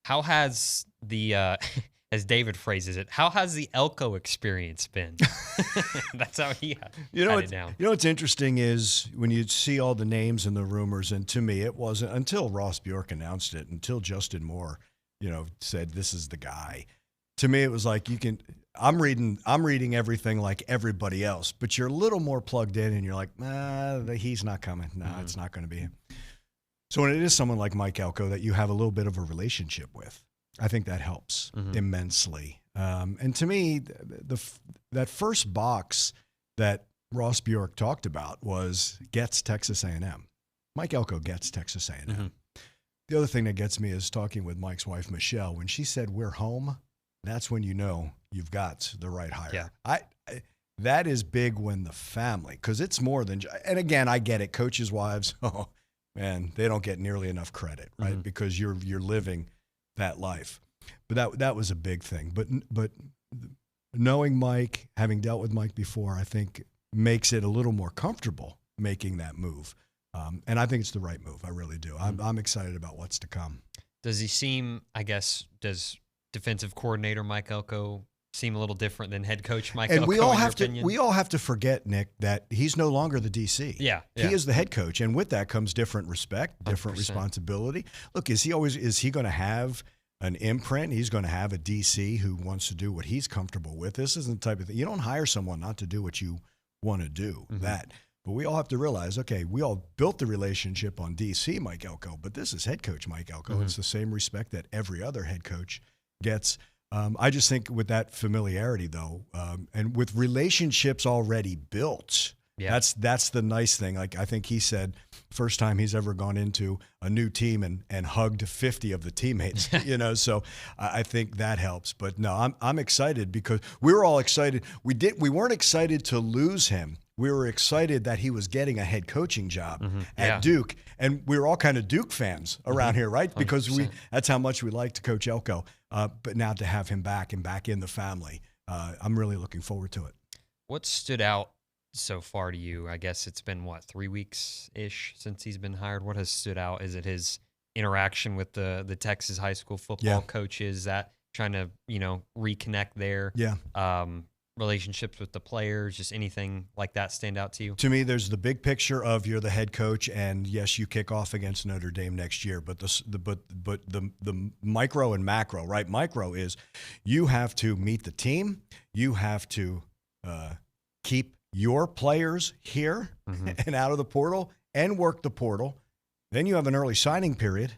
How has the as David phrases it, how has the Elko experience been? That's how he had it down. You know what's interesting is when you see all the names and the rumors, and to me, it wasn't until Ross Bjork announced it, until Justin Moore, said this is the guy. To me, it was like I'm reading everything like everybody else, but you're a little more plugged in, and you're like, he's not coming. No, it's not going to be him. So when it is someone like Mike Elko that you have a little bit of a relationship with, I think that helps immensely. And to me, that first box that Ross Bjork talked about gets Texas A&M. Mike Elko gets Texas A&M. The other thing that gets me is talking with Mike's wife, Michelle. When she said, we're home, that's when you know you've got the right hire. Yeah. That is big when the family, because it's more than, and again, I get it, coaches' wives, oh, man, they don't get nearly enough credit, right? Because you're living that life. But that was a big thing. But knowing Mike, having dealt with Mike before, I think makes it a little more comfortable making that move. And I think it's the right move. I really do. I'm excited about what's to come. Does he seem, does defensive coordinator Mike Elko seem a little different than head coach Mike Elko, And we all have to forget, Nick, that he's no longer the DC. Yeah. He is the head coach, and with that comes different respect, different 100%. responsibility. Look, is he going to have an imprint? He's going to have a DC who wants to do what he's comfortable with. This isn't the type of thing. You don't hire someone not to do what you want to do. But we all have to realize, okay, we all built the relationship on DC Mike Elko, but this is head coach Mike Elko. It's the same respect that every other head coach gets. I just think with that familiarity, though, and with relationships already built, that's the nice thing. Like I think he said, first time he's ever gone into a new team and hugged 50 of the teammates. So I think that helps. But no, I'm excited because we were all excited. We weren't excited to lose him. We were excited that he was getting a head coaching job at Duke, and we were all kind of Duke fans around here, right? 100%. Because that's how much we liked Coach Elko. But now to have him back and back in the family, I'm really looking forward to it. What stood out so far to you? I guess it's been, 3 weeks-ish since he's been hired. What has stood out? Is it his interaction with the Texas high school football coaches, that trying to, reconnect there? Yeah. Relationships with the players, just anything like that stand out to you? To me, there's the big picture of you're the head coach, and yes, you kick off against Notre Dame next year. But the micro and macro, right? Micro is you have to meet the team, you have to keep your players here and out of the portal, and work the portal. Then you have an early signing period.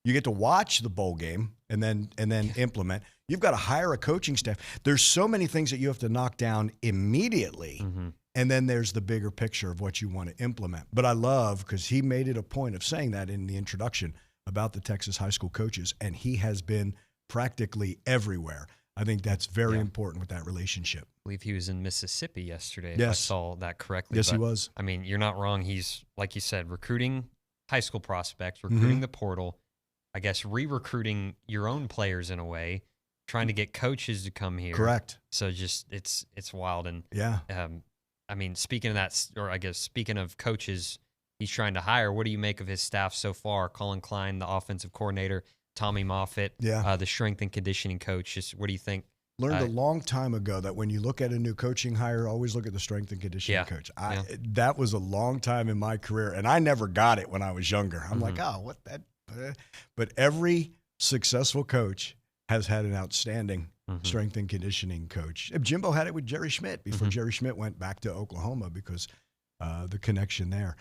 You get to watch the bowl game and then implement. You've got to hire a coaching staff. There's so many things that you have to knock down immediately. And then there's the bigger picture of what you want to implement. But I love, because he made it a point of saying that in the introduction about the Texas high school coaches, and he has been practically everywhere. I think that's very important with that relationship. I believe he was in Mississippi yesterday, Yes. if I saw that correctly. Yes, he But, was. I mean, you're not wrong. He's, like you said, recruiting high school prospects, recruiting the portal, I guess re-recruiting your own players in a way, trying to get coaches to come here. Correct. So just it's wild. And I mean, speaking of that, or I guess speaking of coaches he's trying to hire, what do you make of his staff so far? Colin Klein, the offensive coordinator, Tommy Moffitt, the strength and conditioning coach. Just what do you think? Learned a long time ago that when you look at a new coaching hire, always look at the strength and conditioning coach. That was a long time in my career, and I never got it when I was younger. I'm like, oh, what that? But every successful coach has had an outstanding strength and conditioning coach. Jimbo had it with Jerry Schmidt before Jerry Schmidt went back to Oklahoma because the connection there.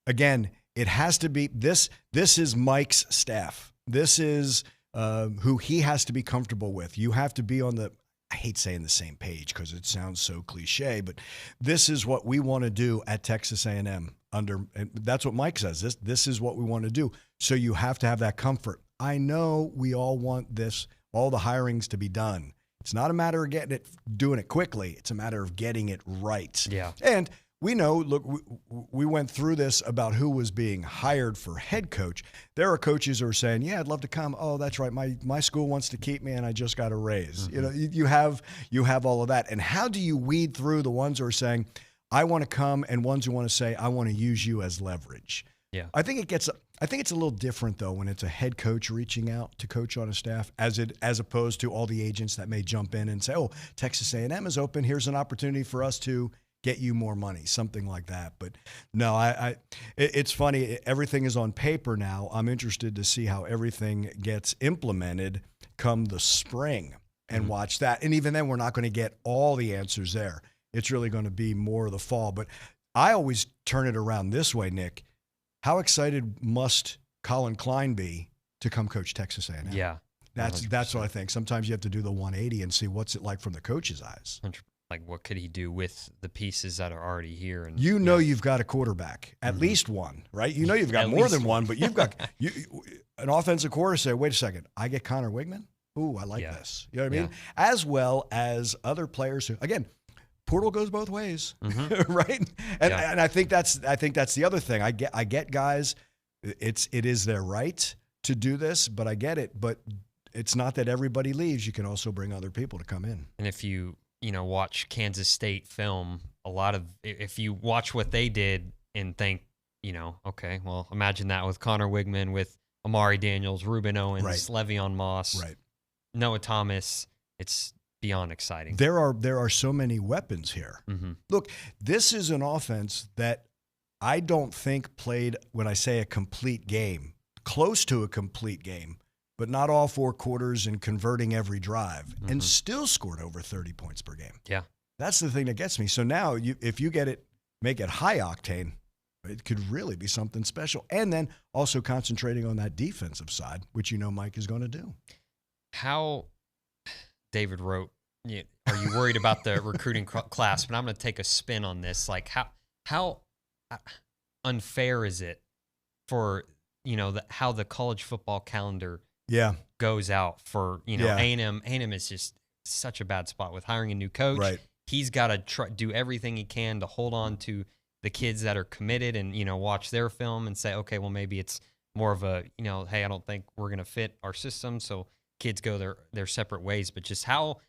Again, it has to be this is Mike's staff. This is who he has to be comfortable with. You have to be on the, I hate saying the same page because it sounds so cliche, but this is what we want to do at Texas A&M. And that's what Mike says. This is what we want to do. So you have to have that comfort. I know we all want this, all the hirings to be done. It's not a matter of doing it quickly. It's a matter of getting it right. Yeah. And we know, look, we went through this about who was being hired for head coach. There are coaches who are saying, yeah, I'd love to come. Oh, that's right. My school wants to keep me and I just got a raise. You know, you have all of that. And how do you weed through the ones who are saying, I want to come, and ones who want to say, I want to use you as leverage? Yeah. I think it's a little different though when it's a head coach reaching out to coach on a staff as opposed to all the agents that may jump in and say, oh, Texas A&M is open. Here's an opportunity for us to get you more money, something like that. But no, it's funny. Everything is on paper now. I'm interested to see how everything gets implemented come the spring and watch that. And even then, we're not going to get all the answers there. It's really going to be more of the fall. But I always turn it around this way, Nick. How excited must Colin Klein be to come coach Texas A&M? Yeah. That's what I think. Sometimes you have to do the 180 and see what's it like from the coach's eyes. Like, what could he do with the pieces that are already here? And you've got a quarterback, at least one, right? You know you've got more than one, but you've got an offensive coordinator say, wait a second, I get Connor Wigman? Ooh, I like this. You know what I mean? As well as other players who, again, portal goes both ways, right? And I think that's the other thing. I get guys, it is their right to do this, but I get it. But it's not that everybody leaves. You can also bring other people to come in. And if you watch Kansas State film, if you watch what they did and think, okay, well, imagine that with Connor Wigman, with Amari Daniels, Ruben Owens, Le'Veon Moss, Noah Thomas. It's beyond exciting. There are so many weapons here. Look, this is an offense that I don't think played, when I say a complete game, close to a complete game, but not all four quarters and converting every drive, and still scored over 30 points per game. Yeah. That's the thing that gets me. So now if you make it high octane, it could really be something special. And then also concentrating on that defensive side, which Mike is going to do. How, David wrote, are you worried about the recruiting class? But I'm going to take a spin on this. Like, how unfair is it for, how the college football calendar goes out for, A&M. A&M is just such a bad spot with hiring a new coach. Right. He's got to do everything he can to hold on to the kids that are committed and, watch their film and say, okay, well, maybe it's more of a, hey, I don't think we're going to fit our system. So kids go their separate ways. But just how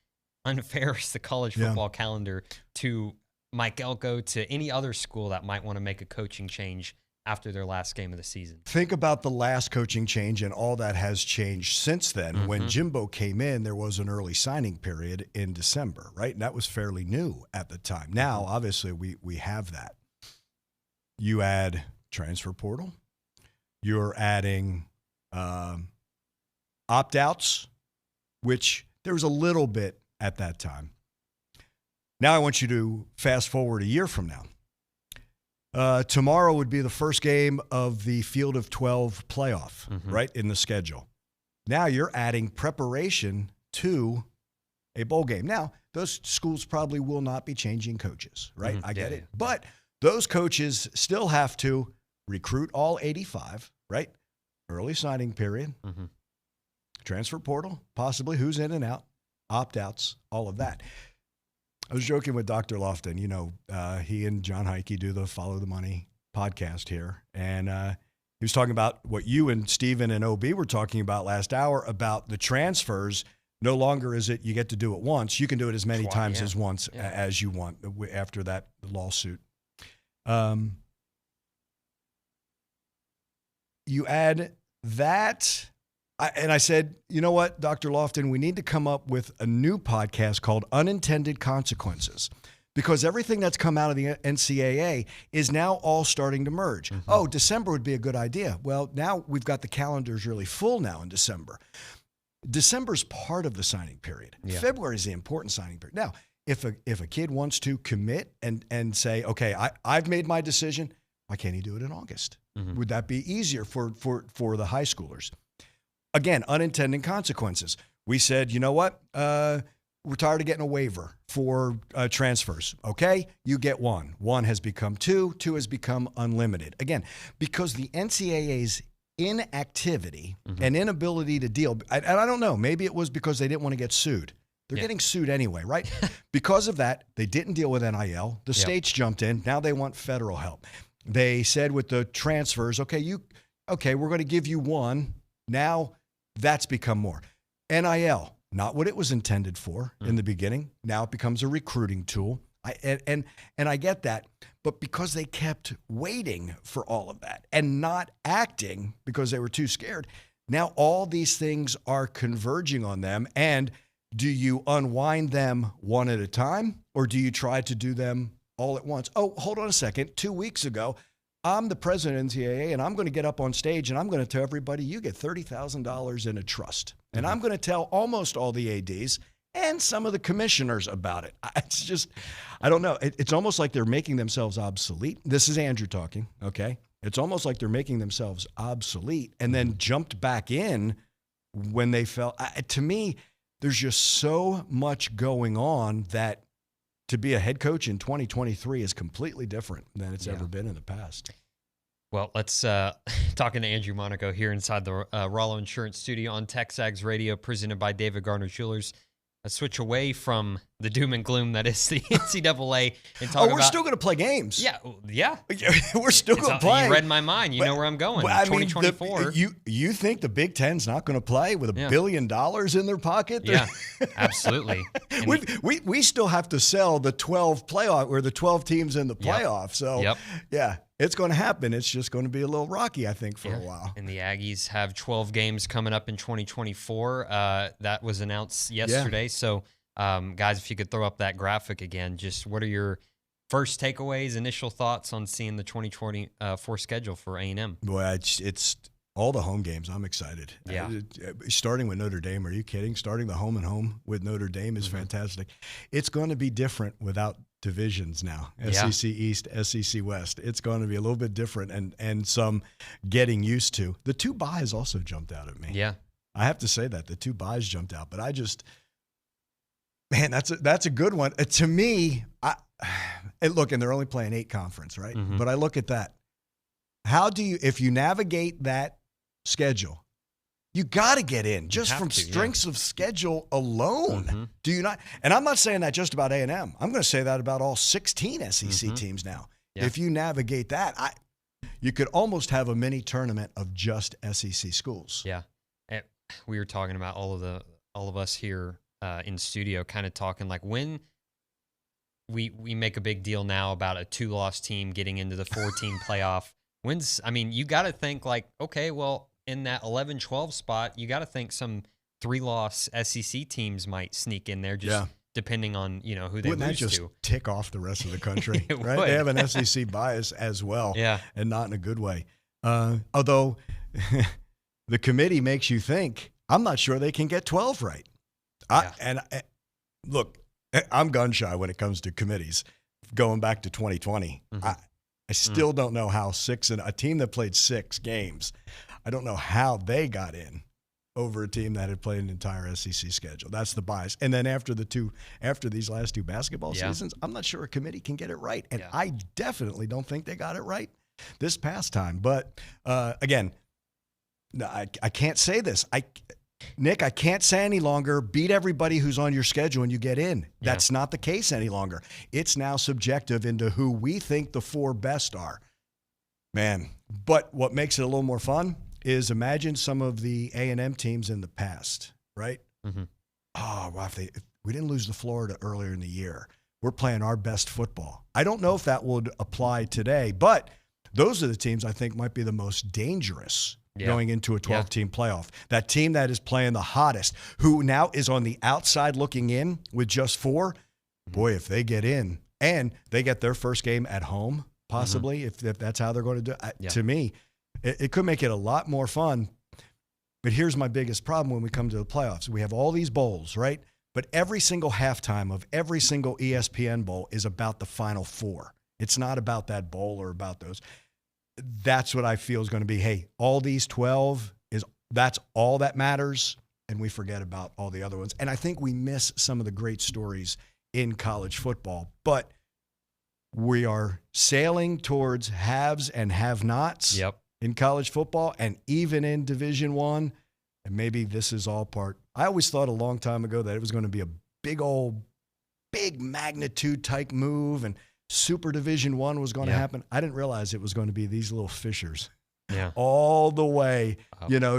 unfair is the college football calendar to Mike Elko, to any other school that might want to make a coaching change after their last game of the season? Think about the last coaching change, and all that has changed since then. When Jimbo came in, there was an early signing period in December, right? And that was fairly new at the time. Now, obviously, we have that. You add transfer portal. You're adding opt-outs, which there was a little bit at that time. Now I want you to fast forward a year from now. Tomorrow would be the first game of the Field of 12 playoff, right, in the schedule. Now you're adding preparation to a bowl game. Now, those schools probably will not be changing coaches, right? I get it. But those coaches still have to recruit all 85, right? Early signing period, transfer portal, possibly who's in and out, opt-outs, all of that. I was joking with Dr. Lofton. He and John Heike do the Follow the Money podcast here. And he was talking about what you and Stephen and OB were talking about last hour about the transfers. No longer is it you get to do it once. You can do it as many times as once as you want after that lawsuit. You add that. And I said, you know what, Dr. Lofton, we need to come up with a new podcast called Unintended Consequences. because everything that's come out of the NCAA is now all starting to merge. Oh, December would be a good idea. Well, now we've got the calendars really full now in December. December's part of the signing period. Yeah. February is the important signing period. Now, if a kid wants to commit and say, okay, I've made my decision, why can't he do it in August? Would that be easier for the high schoolers? Again, unintended consequences. We said, you know what? We're tired of getting a waiver for transfers. Okay, you get one. One has become two. Two has become unlimited. Again, because the NCAA's inactivity and inability to deal, and I don't know, maybe it was because they didn't want to get sued. They're getting sued anyway, right? Because of that, they didn't deal with NIL. The states jumped in. Now they want federal help. They said with the transfers, okay, we're going to give you one. Now that's become more. NIL. Not what it was intended for in the beginning. Now it becomes a recruiting tool. And I get that. But because they kept waiting for all of that and not acting because they were too scared, now all these things are converging on them. And do you unwind them one at a time, or do you try to do them all at once? Oh, hold on a second. 2 weeks ago, I'm the president of NCAA, and I'm going to get up on stage, and I'm going to tell everybody you get $30,000 in a trust. And I'm going to tell almost all the ADs and some of the commissioners about it. It's just, I don't know. It's almost like they're making themselves obsolete. This is Andrew talking, okay? It's almost like they're making themselves obsolete and then jumped back in when they felt, to me, there's just so much going on that to be a head coach in 2023 is completely different than it's ever been in the past. Well, let's talking to Andrew Monaco here inside the Rollo Insurance Studio on TexAgs Radio, presented by David Gardner Jewelers. A switch away from the doom and gloom that is the NCAA and talk about. We're still going to play games. Yeah. We're still going to play. You read my mind. You know where I'm going. 2024. You think the Big Ten's not going to play with $1 billion in their pocket? Yeah, absolutely. We still have to sell the 12 playoff or the 12 teams in the playoff. So yeah, it's going to happen. It's just going to be a little rocky, I think, for a while. And the Aggies have 12 games coming up in 2024. That was announced yesterday. So, guys, if you could throw up that graphic again, just what are your first takeaways, initial thoughts on seeing the 2024 schedule for A&M? Boy, it's all the home games. I'm excited. Yeah. Starting with Notre Dame. Are you kidding? Starting the home and home with Notre Dame is fantastic. It's going to be different without divisions now. SEC East, SEC West. It's going to be a little bit different and some getting used to. The two byes also jumped out at me. Yeah. I have to say that. The two byes jumped out. But I just, man, that's a good one. To me, look, and they're only playing 8 conference, right? But I look at that. How do you, if you navigate that schedule, you got to get in just from strengths of schedule alone. Do you not? And I'm not saying that just about A&M. I'm going to say that about all 16 SEC teams now. Yeah. If you navigate that, you could almost have a mini tournament of just SEC schools. Yeah. We were talking about all of us here in studio kind of talking like when we make a big deal now about a 2-loss team getting into the 4-team playoff. You got to think like, okay, well, in that 11-12 spot, you got to think some 3-loss SEC teams might sneak in there just depending on, who they lose to. Wouldn't that just tick off the rest of the country, right? They have an SEC bias as well, and not in a good way. Although the committee makes you think, I'm not sure they can get 12 right. Look, I'm gun shy when it comes to committees. Going back to 2020, I still don't know how a team that played 6 games, I don't know how they got in over a team that had played an entire SEC schedule. That's the bias. And then after these last 2 basketball seasons, I'm not sure a committee can get it right. And I definitely don't think they got it right this past time. But again, I can't say this. Nick, I can't say any longer, beat everybody who's on your schedule and you get in. That's not the case any longer. It's now subjective into who we think the 4 best are. Man, but what makes it a little more fun is imagine some of the A&M teams in the past, right? Oh, wow, if we didn't lose to Florida earlier in the year, we're playing our best football. I don't know if that would apply today, but those are the teams I think might be the most dangerous going into a 12-team playoff. That team that is playing the hottest, who now is on the outside looking in with just 4, boy, if they get in, And they get their first game at home, possibly, if that's how they're going to do it. To me, it could make it a lot more fun. But here's my biggest problem when we come to the playoffs. We have all these bowls, right? But every single halftime of every single ESPN bowl is about the Final Four. It's not about that bowl or about those. That's what I feel is going to be, hey, all these 12, that's all that matters, and we forget about all the other ones. And I think we miss some of the great stories in college football. But we are sailing towards haves and have-nots in college football, and even in Division I. And maybe this is all part. I always thought a long time ago that it was going to be a big magnitude type move, and Super Division I was going to happen. I didn't realize it was going to be these little fissures all the way,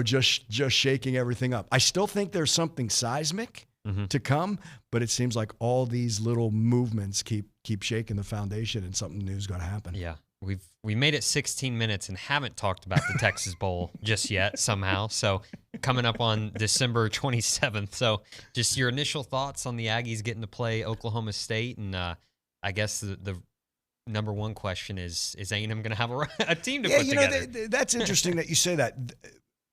just shaking everything up. I still think there's something seismic to come, but it seems like all these little movements keep shaking the foundation, and something new is going to happen. Yeah. We made it 16 minutes and haven't talked about the Texas Bowl just yet somehow. So coming up on December 27th. So just your initial thoughts on the Aggies getting to play Oklahoma State. And I guess the number one question is A&M going to have a team to put together? That's interesting that you say that.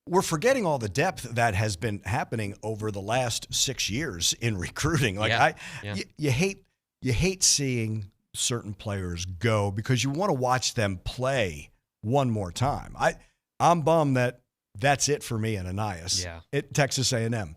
We're forgetting all the depth that has been happening over the last 6 years in recruiting. You hate seeing certain players go because you want to watch them play one more time. I'm bummed that's it for me and Ananias at Texas A&M.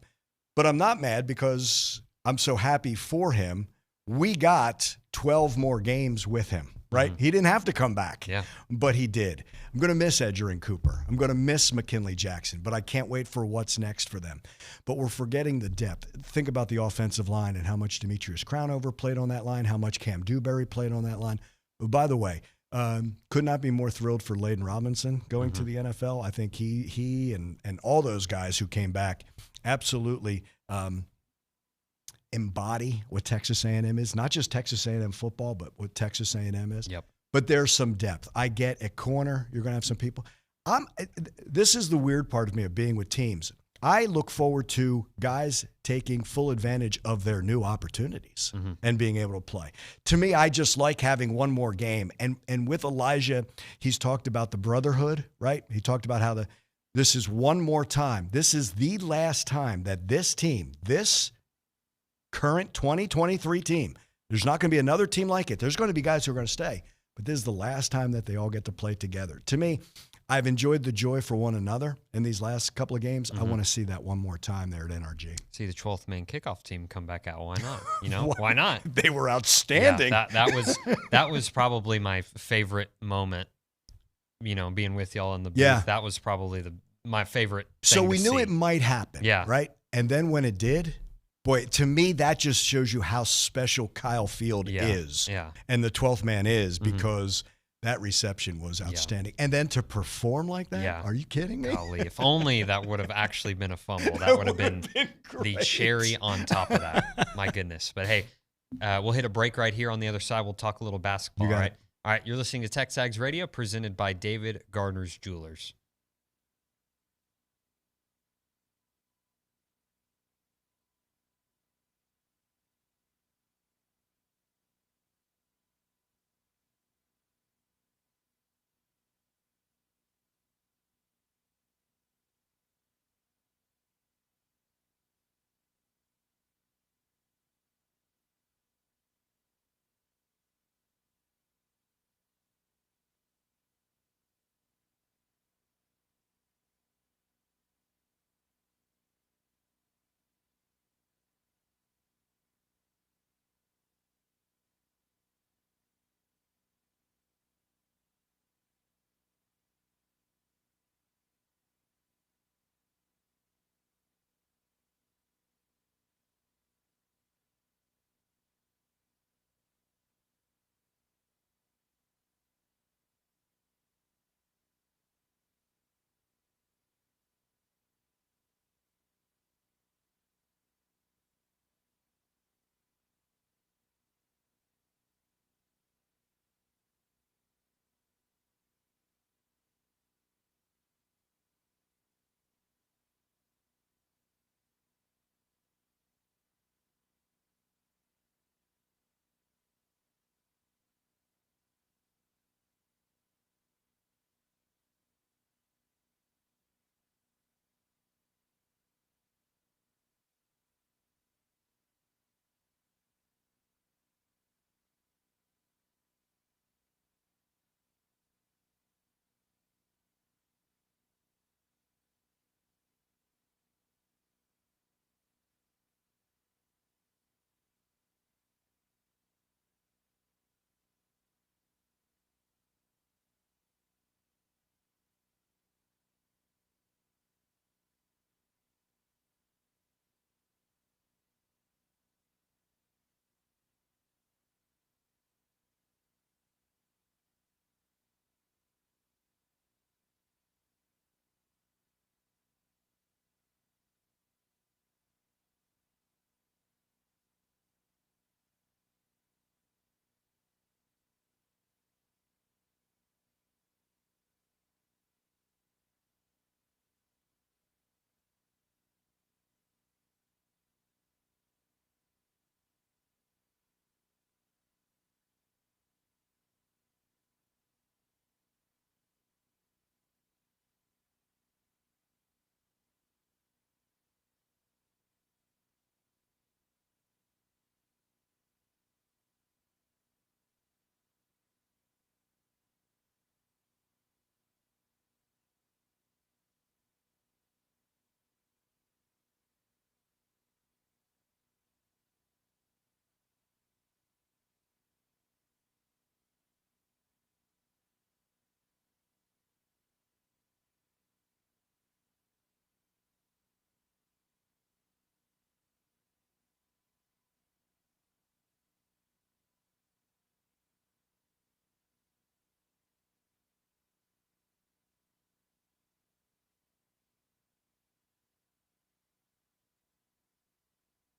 But I'm not mad because I'm so happy for him. We got 12 more games with him, right? He didn't have to come back, but he did. I'm going to miss Edgerrin Cooper. I'm going to miss McKinley Jackson, but I can't wait for what's next for them. But we're forgetting the depth. Think about the offensive line and how much Demetrius Crownover played on that line, how much Cam Dewberry played on that line. Oh, by the way, could not be more thrilled for Layden Robinson going to the NFL. I think he and all those guys who came back absolutely embody what Texas A&M is. Not just Texas A&M football, but what Texas A&M is. But there's some depth. I get at corner, you're going to have some people. This is the weird part of me of being with teams. I look forward to guys taking full advantage of their new opportunities and being able to play. To me, I just like having one more game. And with Elijah, he's talked about the brotherhood, right? He talked about how this is one more time. This is the last time that this team, this current 2023 team, there's not going to be another team like it. There's going to be guys who are going to stay. But this is the last time that they all get to play together. To me, I've enjoyed the joy for one another in these last couple of games. I want to see that one more time there at NRG. See the 12th man kickoff team come back out. Why not? Why not? They were outstanding. Yeah, that was probably my favorite moment. Being with y'all in the booth. Yeah. That was probably my favorite thing So we to knew see. it might happen. Yeah. Right? And then when it did, boy, to me, that just shows you how special Kyle Field is. Yeah. And the 12th man is because that reception was outstanding. And then to perform like that? Are you kidding me? Golly, if only that would have actually been a fumble. That would have been the cherry on top of that. My goodness. But hey, we'll hit a break right here. On the other side, we'll talk a little basketball. You got all right? it. All right, you're listening to TexAgs Radio, presented by David Gardner's Jewelers.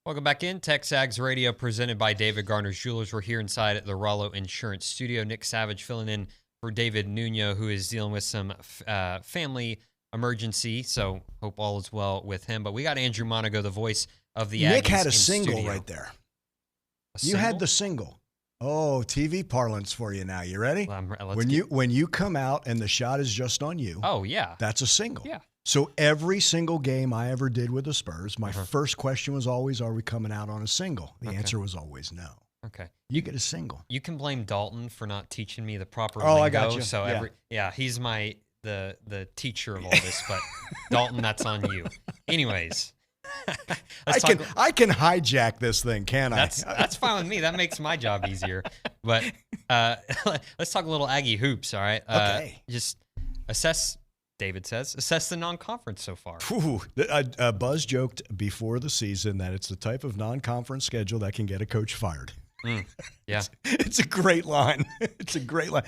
Welcome back in. TexAgs Radio presented by David Garner's Jewelers. We're here inside at the Rollo Insurance Studio. Nick Savage filling in for David Nuno, who is dealing with some family emergency. So hope all is well with him. But we got Andrew Monaco, the voice of the Aggies. Nick had a in single studio. right there. A You single? had the single. Oh, TV parlance for you now. You ready? Let's When you come out and the shot is just on you. Oh, yeah. That's a single. Yeah. So every single game I ever did with the Spurs, my first question was always, are we coming out on a single? The answer was always no. Okay. You get a single. You can blame Dalton for not teaching me the proper Oh, lingo. I got you. So he's the teacher of all this, but Dalton, that's on you. Anyways. I can hijack this thing, can I? That's fine with me. That makes my job easier. But let's talk a little Aggie hoops, all right? Okay. Just assess, David says, assess the non-conference so far. Buzz joked before the season that it's the type of non-conference schedule that can get a coach fired. Yeah. It's a great line. It's a great line.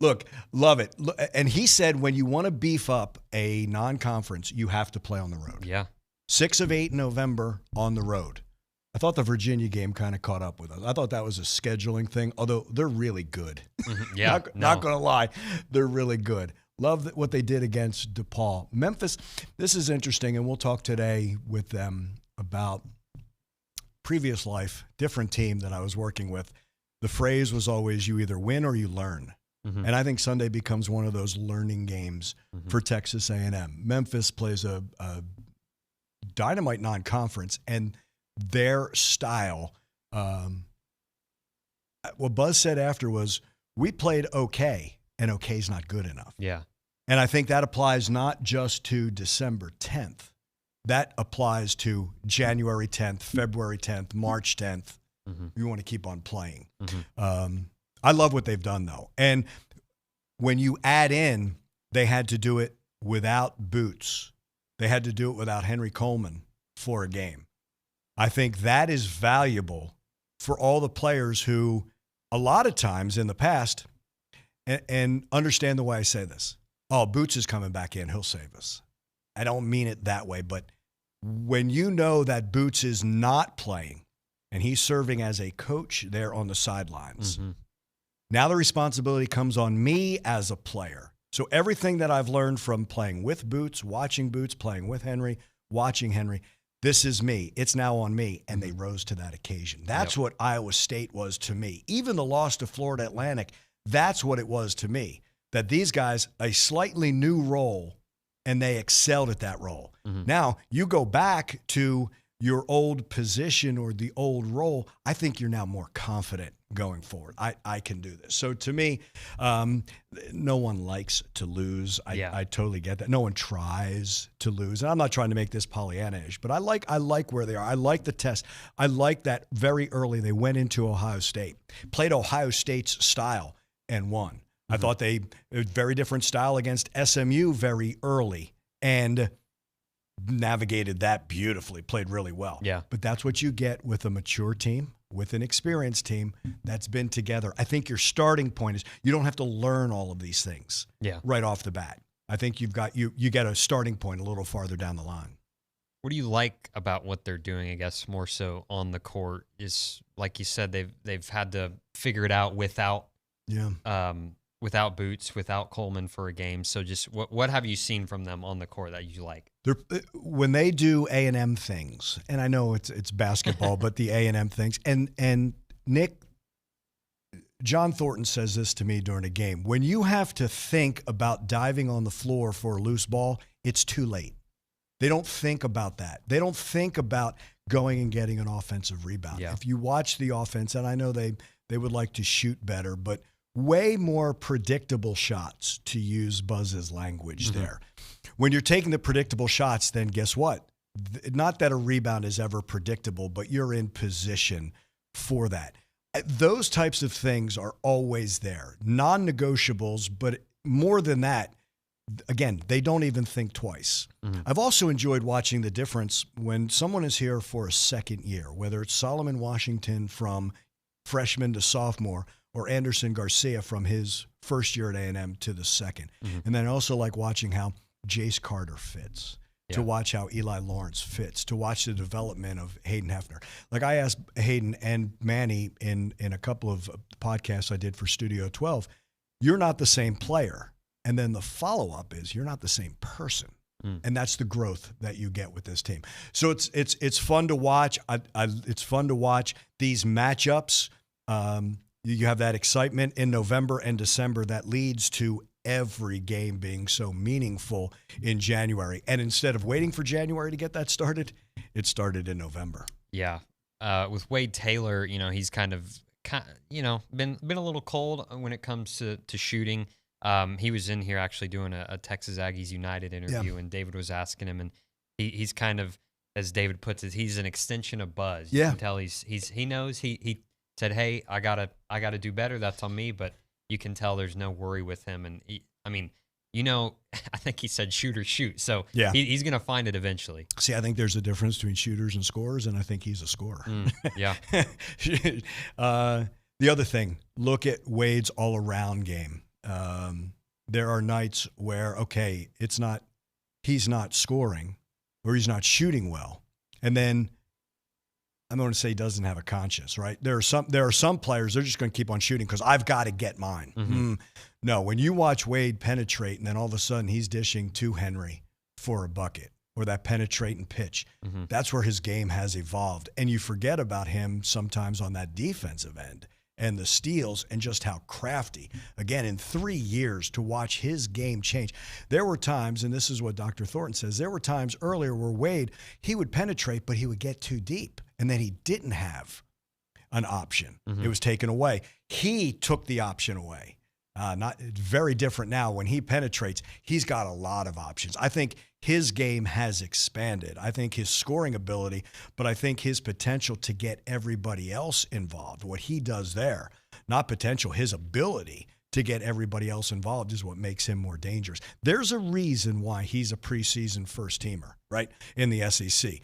Look, love it. And he said when you want to beef up a non-conference, you have to play on the road. Yeah. 6 of 8 in November on the road. I thought the Virginia game kind of caught up with us. I thought that was a scheduling thing, although they're really good. Yeah. Not going to lie. They're really good. Love what they did against DePaul. Memphis, this is interesting, and we'll talk today with them about previous life, different team that I was working with. The phrase was always, you either win or you learn. And I think Sunday becomes one of those learning games for Texas A&M. Memphis plays a dynamite non-conference, and their style, what Buzz said after was, we played okay, and okay's not good enough. Yeah. And I think that applies not just to December 10th. That applies to January 10th, February 10th, March 10th. You want to keep on playing. I love what they've done, though. And when you add in, they had to do it without Boots. They had to do it without Henry Coleman for a game. I think that is valuable for all the players who, a lot of times in the past, and understand the way I say this, oh, Boots is coming back in, he'll save us. I don't mean it that way, but when you know that Boots is not playing and he's serving as a coach there on the sidelines, now the responsibility comes on me as a player. So everything that I've learned from playing with Boots, watching Boots, playing with Henry, watching Henry, this is me. It's now on me, and they rose to that occasion. That's what Iowa State was to me. Even the loss to Florida Atlantic, that's what it was to me, that these guys, a slightly new role, and they excelled at that role. Now, you go back to your old position or the old role, I think you're now more confident going forward. I can do this. So to me, no one likes to lose. I totally get that. No one tries to lose. And I'm not trying to make this Pollyanna-ish, but I like where they are. I like the test. I like that very early they went into Ohio State, played Ohio State's style, and won. I thought a very different style against SMU very early and navigated that beautifully, played really well. Yeah. But that's what you get with a mature team, with an experienced team that's been together. I think your starting point is you don't have to learn all of these things right off the bat. I think you get a starting point a little farther down the line. What do you like about what they're doing, I guess, more so on the court? Is, like you said, they've had to figure it out without Boots, without Coleman for a game. So just what have you seen from them on the court that you like? When they do A&M things, and I know it's basketball, but the A&M things, and Nick, John Thornton says this to me during a game. When you have to think about diving on the floor for a loose ball, it's too late. They don't think about that. They don't think about going and getting an offensive rebound. Yeah. If you watch the offense, and I know they would like to shoot better, but way more predictable shots, to use Buzz's language there. When you're taking the predictable shots, then guess what? Not that a rebound is ever predictable, but you're in position for that. Those types of things are always there. Non-negotiables, but more than that, again, they don't even think twice. I've also enjoyed watching the difference when someone is here for a second year, whether it's Solomon Washington from freshman to sophomore, or Anderson Garcia from his first year at A&M to the second. And then I also like watching how Jace Carter fits. to watch how Eli Lawrence fits, to watch the development of Hayden Hefner. Like I asked Hayden and Manny in a couple of podcasts I did for Studio 12, you're not the same player. And then the follow-up is you're not the same person. And that's the growth that you get with this team. So it's fun to watch. It's fun to watch these matchups. You have that excitement in November and December that leads to every game being so meaningful in January. And instead of waiting for January to get that started, it started in November. Yeah. With Wade Taylor, he's kind of been a little cold when it comes to shooting. He was in here actually doing a Texas Aggies United interview, and David was asking him, and he's kind of, as David puts it, he's an extension of Buzz. You can tell he knows he said, hey, I gotta do better. That's on me, but you can tell there's no worry with him. And I think he said shoot or shoot. So he's gonna find it eventually. See, I think there's a difference between shooters and scorers, and I think he's a scorer. Yeah. The other thing, look at Wade's all-around game. There are nights where, he's not scoring or he's not shooting well. And then I'm going to say he doesn't have a conscience, right? There are some players, they're just going to keep on shooting because I've got to get mine. No, when you watch Wade penetrate and then all of a sudden he's dishing to Henry for a bucket or that penetrating pitch, that's where his game has evolved. And you forget about him sometimes on that defensive end. And the steals and just how crafty. Again, in 3 years to watch his game change. There were times, and this is what Dr. Thornton says, there were times earlier where Wade, he would penetrate, but he would get too deep. And then he didn't have an option. It was taken away. He took the option away. Not very different now. When he penetrates, he's got a lot of options. I think his game has expanded. I think his scoring ability, but I think his potential to get everybody else involved, what he does there, not potential, his ability to get everybody else involved is what makes him more dangerous. There's a reason why he's a preseason first teamer, right, in the SEC.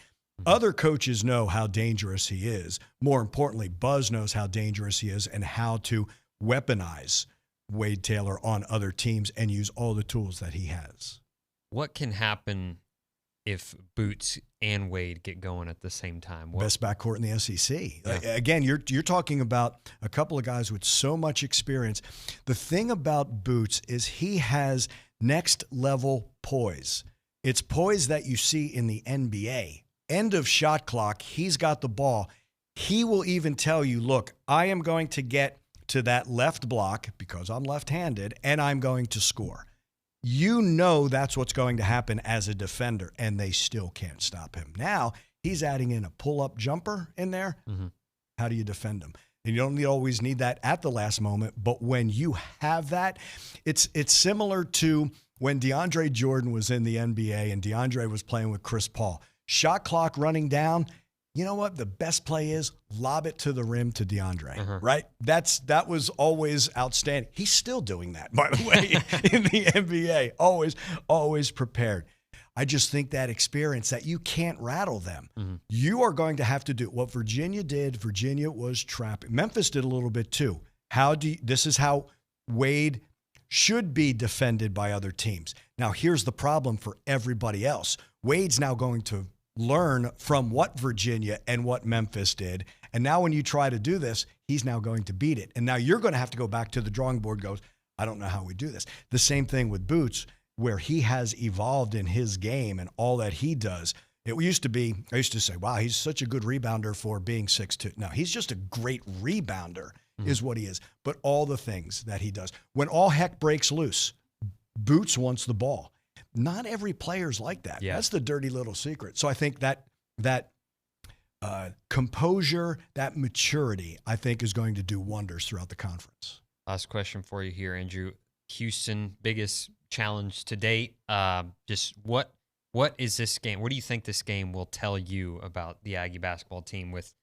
Other coaches know how dangerous he is. More importantly, Buzz knows how dangerous he is and how to weaponize Wade Taylor on other teams and use all the tools that he has. What can happen if Boots and Wade get going at the same time? Best backcourt in the SEC. Again, you're talking about a couple of guys with so much experience. The thing about Boots is he has next level poise. It's poise that you see in the NBA. End of shot clock, he's got the ball. He will even tell you, look, I am going to get to that left block because I'm left-handed and I'm going to score. You know that's what's going to happen as a defender, and they still can't stop him. Now, he's adding in a pull-up jumper in there. How do you defend him? And you don't always need that at the last moment, but when you have that, it's similar to when DeAndre Jordan was in the NBA and DeAndre was playing with Chris Paul. Shot clock running down. You know what? The best play is lob it to the rim to DeAndre, right? That was always outstanding. He's still doing that, by the way, in the NBA. Always prepared. I just think that experience that you can't rattle them. You are going to have to do what Virginia did. Virginia was trapping. Memphis did a little bit too. This is how Wade should be defended by other teams. Now, here's the problem for everybody else. Wade's now going to learn from what Virginia and what Memphis did. And now when you try to do this, he's now going to beat it. And now you're going to have to go back to the drawing board, goes, I don't know how we do this. The same thing with Boots, where he has evolved in his game and all that he does. I used to say, wow, he's such a good rebounder for being 6'2". No, he's just a great rebounder is what he is. But all the things that he does. When all heck breaks loose, Boots wants the ball. Not every player's like that. Yeah. That's the dirty little secret. So I think that composure, that maturity, I think is going to do wonders throughout the conference. Last question for you here, Andrew. Houston, biggest challenge to date. Just what is this game? What do you think this game will tell you about the Aggie basketball team with,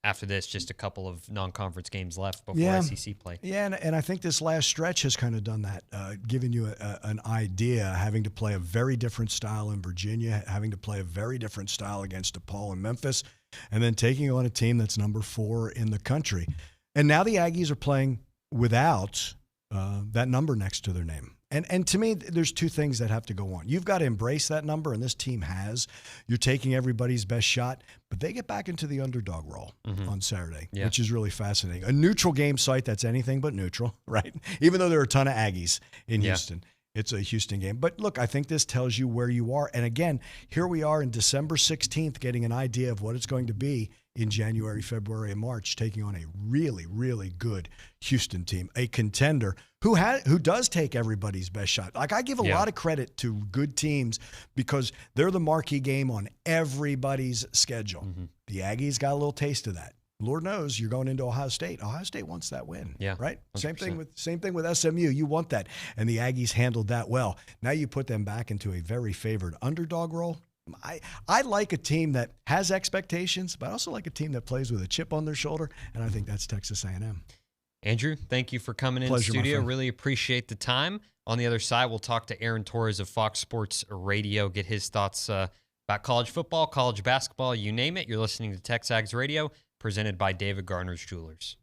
after this, just a couple of non-conference games left before SEC play? Yeah, and I think this last stretch has kind of done that, giving you an idea, having to play a very different style in Virginia, having to play a very different style against DePaul and Memphis, and then taking on a team that's number 4 in the country. And now the Aggies are playing without that number next to their name. And to me, there's two things that have to go on. You've got to embrace that number, and this team has. You're taking everybody's best shot, but they get back into the underdog role on Saturday, which is really fascinating. A neutral game site that's anything but neutral, right? Even though there are a ton of Aggies in Houston. It's a Houston game. But look, I think this tells you where you are. And again, here we are in December 16th getting an idea of what it's going to be in January, February, and March, taking on a really, really good Houston team, a contender who does take everybody's best shot. Like, I give a lot of credit to good teams because they're the marquee game on everybody's schedule. The Aggies got a little taste of that. Lord knows you're going into Ohio State. Ohio State wants that win, right? 100%. Same thing with SMU. You want that, and the Aggies handled that well. Now you put them back into a very favored underdog role. I like a team that has expectations, but I also like a team that plays with a chip on their shoulder, and I think that's Texas A&M. Andrew, thank you for coming in the studio. Really appreciate the time. On the other side, we'll talk to Aaron Torres of Fox Sports Radio, get his thoughts about college football, college basketball, you name it. You're listening to TexAgs Radio, presented by David Garner's Jewelers.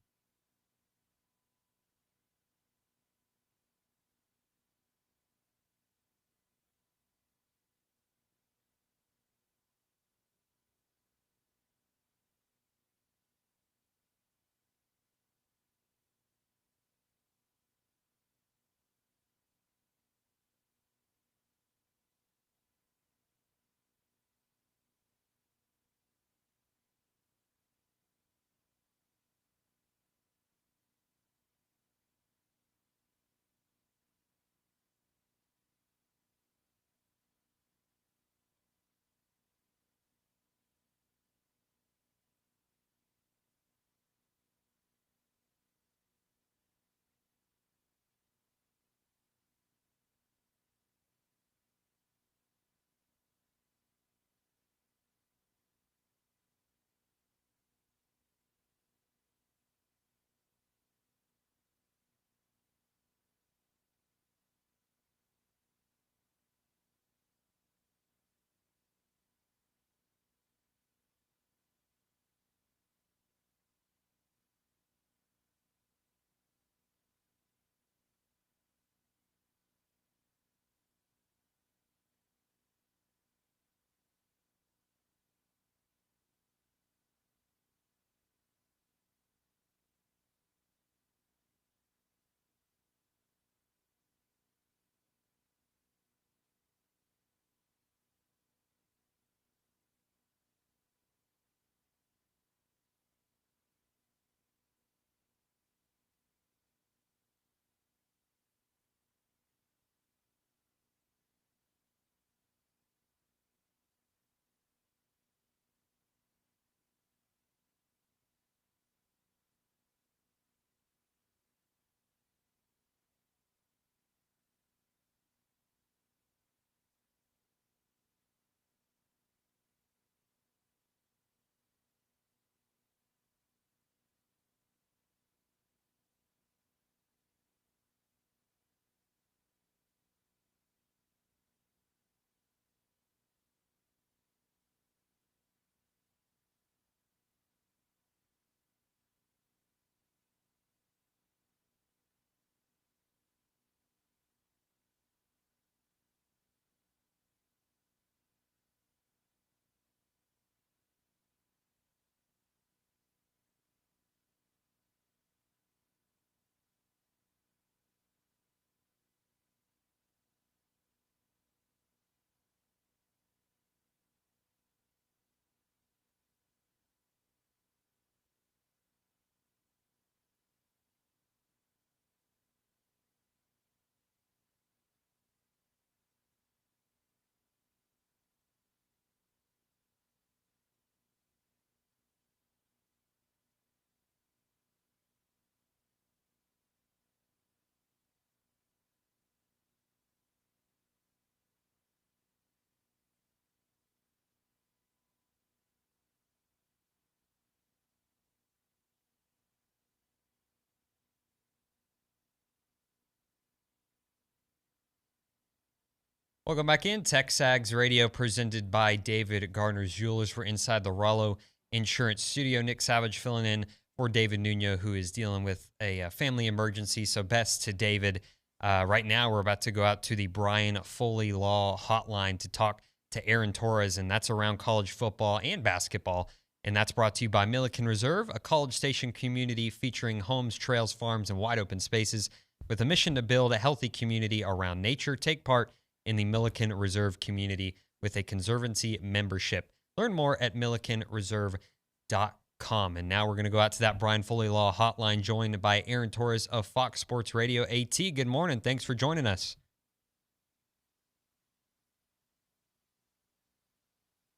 Welcome back in. TexAgs Radio presented by David Garner's Jewelers. We're inside the Rollo Insurance Studio. Nick Savage filling in for David Nuno, who is dealing with a family emergency. So best to David Right now, we're about to go out to the Brian Foley Law Hotline to talk to Aaron Torres, and that's around college football and basketball. And that's brought to you by Milliken Reserve, a College Station community featuring homes, trails, farms, and wide open spaces with a mission to build a healthy community around nature. Take part in the Milliken Reserve community with a Conservancy membership. Learn more at millikenreserve.com. And now we're going to go out to that Brian Foley Law Hotline, joined by Aaron Torres of Fox Sports Radio. AT, good morning. Thanks for joining us.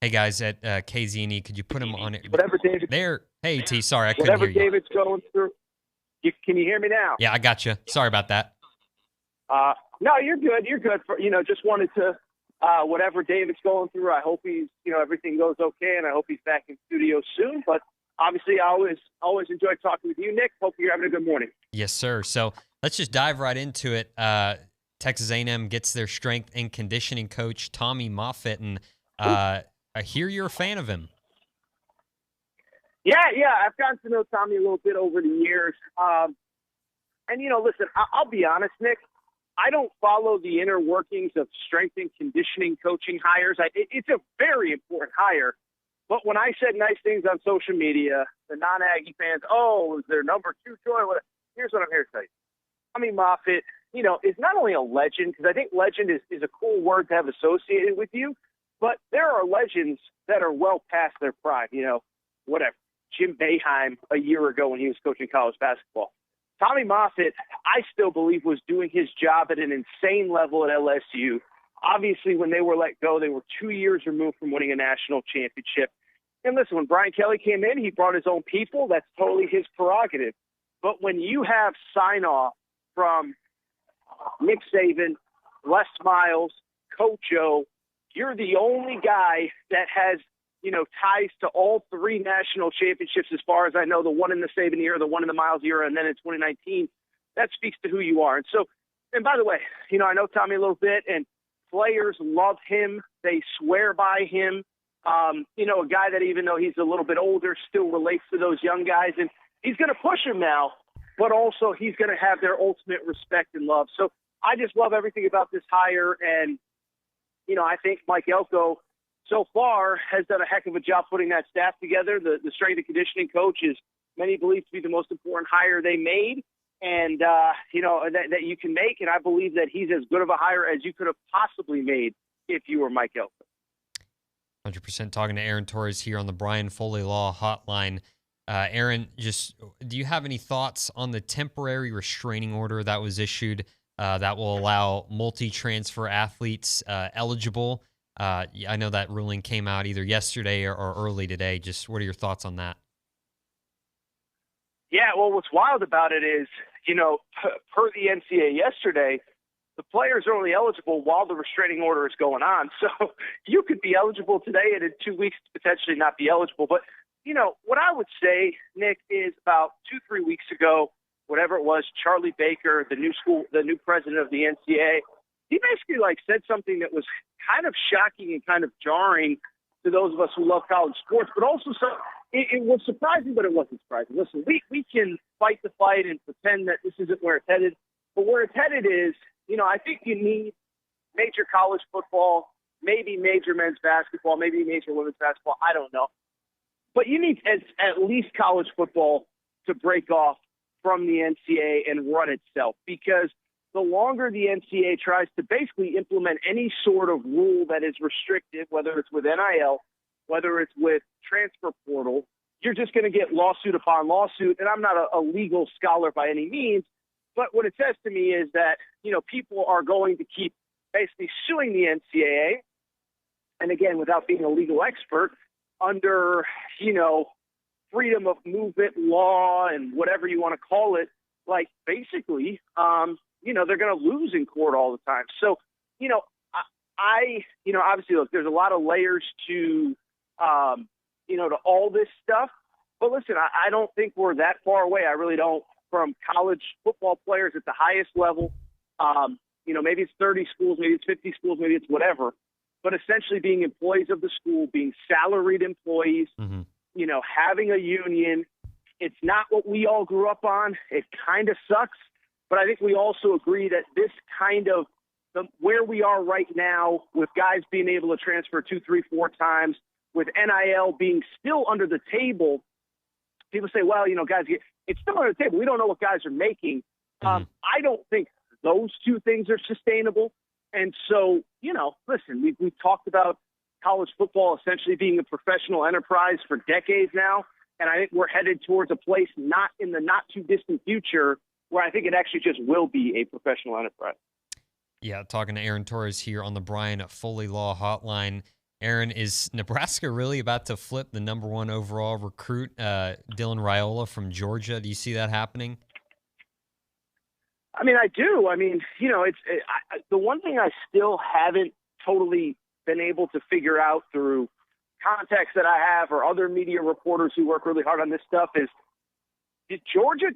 Hey, guys at KZNE, could you put him on it? Whatever David. There. Hey, T, sorry, I couldn't hear you. Whatever David's going through. Can you hear me now? Yeah, I got you. Sorry about that. No, you're good. You're good. Just wanted to, whatever David's going through, I hope he's, everything goes okay, and I hope he's back in studio soon. But obviously, I always enjoy talking with you, Nick. Hope you're having a good morning. Yes, sir. So let's just dive right into it. Texas A&M gets their strength and conditioning coach, Tommy Moffitt, and I hear you're a fan of him. Yeah, I've gotten to know Tommy a little bit over the years. And, listen, I'll be honest, Nick, I don't follow the inner workings of strength and conditioning coaching hires. It's a very important hire. But when I said nice things on social media, the non-Aggie fans, is their number 2 choice? Here's what I'm here to tell you. Tommy Moffitt, is not only a legend, because I think legend is a cool word to have associated with you, but there are legends that are well past their prime, whatever. Jim Boeheim a year ago when he was coaching college basketball. Tommy Moffitt, I still believe, was doing his job at an insane level at LSU. Obviously, when they were let go, they were 2 years removed from winning a national championship. And listen, when Brian Kelly came in, he brought his own people. That's totally his prerogative. But when you have sign-off from Nick Saban, Les Miles, Coach O, you're the only guy that has, ties to all 3 national championships as far as I know, the one in the Saban era, the one in the Miles era, and then in 2019. That speaks to who you are. And so, and by the way, I know Tommy a little bit, and players love him. They swear by him. A guy that even though he's a little bit older still relates to those young guys. And he's going to push them now, but also he's going to have their ultimate respect and love. So I just love everything about this hire. And, I think Mike Elko so far has done a heck of a job putting that staff together. The strength and conditioning coach is many believe to be the most important hire they made and, that you can make. And I believe that he's as good of a hire as you could have possibly made if you were Mike Elko. 100% talking to Aaron Torres here on the Brian Foley Law Hotline. Aaron, do you have any thoughts on the temporary restraining order that was issued that will allow multi-transfer athletes eligible? I know that ruling came out either yesterday or early today. Just what are your thoughts on that? Yeah, well, what's wild about it is, per the NCAA yesterday, the players are only eligible while the restraining order is going on. So you could be eligible today and in 2 weeks potentially not be eligible. But, what I would say, Nick, is about 2-3 weeks ago, whatever it was, Charlie Baker, the new president of the NCAA, he basically said something that was kind of shocking and kind of jarring to those of us who love college sports, but also it was surprising, but it wasn't surprising. Listen, we can fight the fight and pretend that this isn't where it's headed, but where it's headed is, I think you need major college football, maybe major men's basketball, maybe major women's basketball, I don't know. But you need at least college football to break off from the NCAA and run itself, because the longer the NCAA tries to basically implement any sort of rule that is restrictive, whether it's with NIL, whether it's with transfer portal, you're just going to get lawsuit upon lawsuit. And I'm not a legal scholar by any means, but what it says to me is that, people are going to keep basically suing the NCAA. And again, without being a legal expert, under, freedom of movement law and whatever you want to call it, basically, they're going to lose in court all the time. So, obviously, look, there's a lot of layers to, to all this stuff. But listen, I don't think we're that far away. I really don't, from college football players at the highest level. Maybe it's 30 schools, maybe it's 50 schools, maybe it's whatever. But essentially being employees of the school, being salaried employees, having a union. It's not what we all grew up on. It kind of sucks. But I think we also agree that this kind of where we are right now with guys being able to transfer 2, 3, 4 times, with NIL being still under the table, people say, well, guys, it's still under the table. We don't know what guys are making. I don't think those two things are sustainable. And so, listen, we've talked about college football essentially being a professional enterprise for decades now. And I think we're headed towards a place not in the not too distant future where I think it actually just will be a professional enterprise. Yeah, talking to Aaron Torres here on the Brian Foley Law Hotline. Aaron, is Nebraska really about to flip the number 1 overall recruit, Dylan Raiola from Georgia? Do you see that happening? I mean, I do. I mean, the one thing I still haven't totally been able to figure out through contacts that I have or other media reporters who work really hard on this stuff is, did Georgia,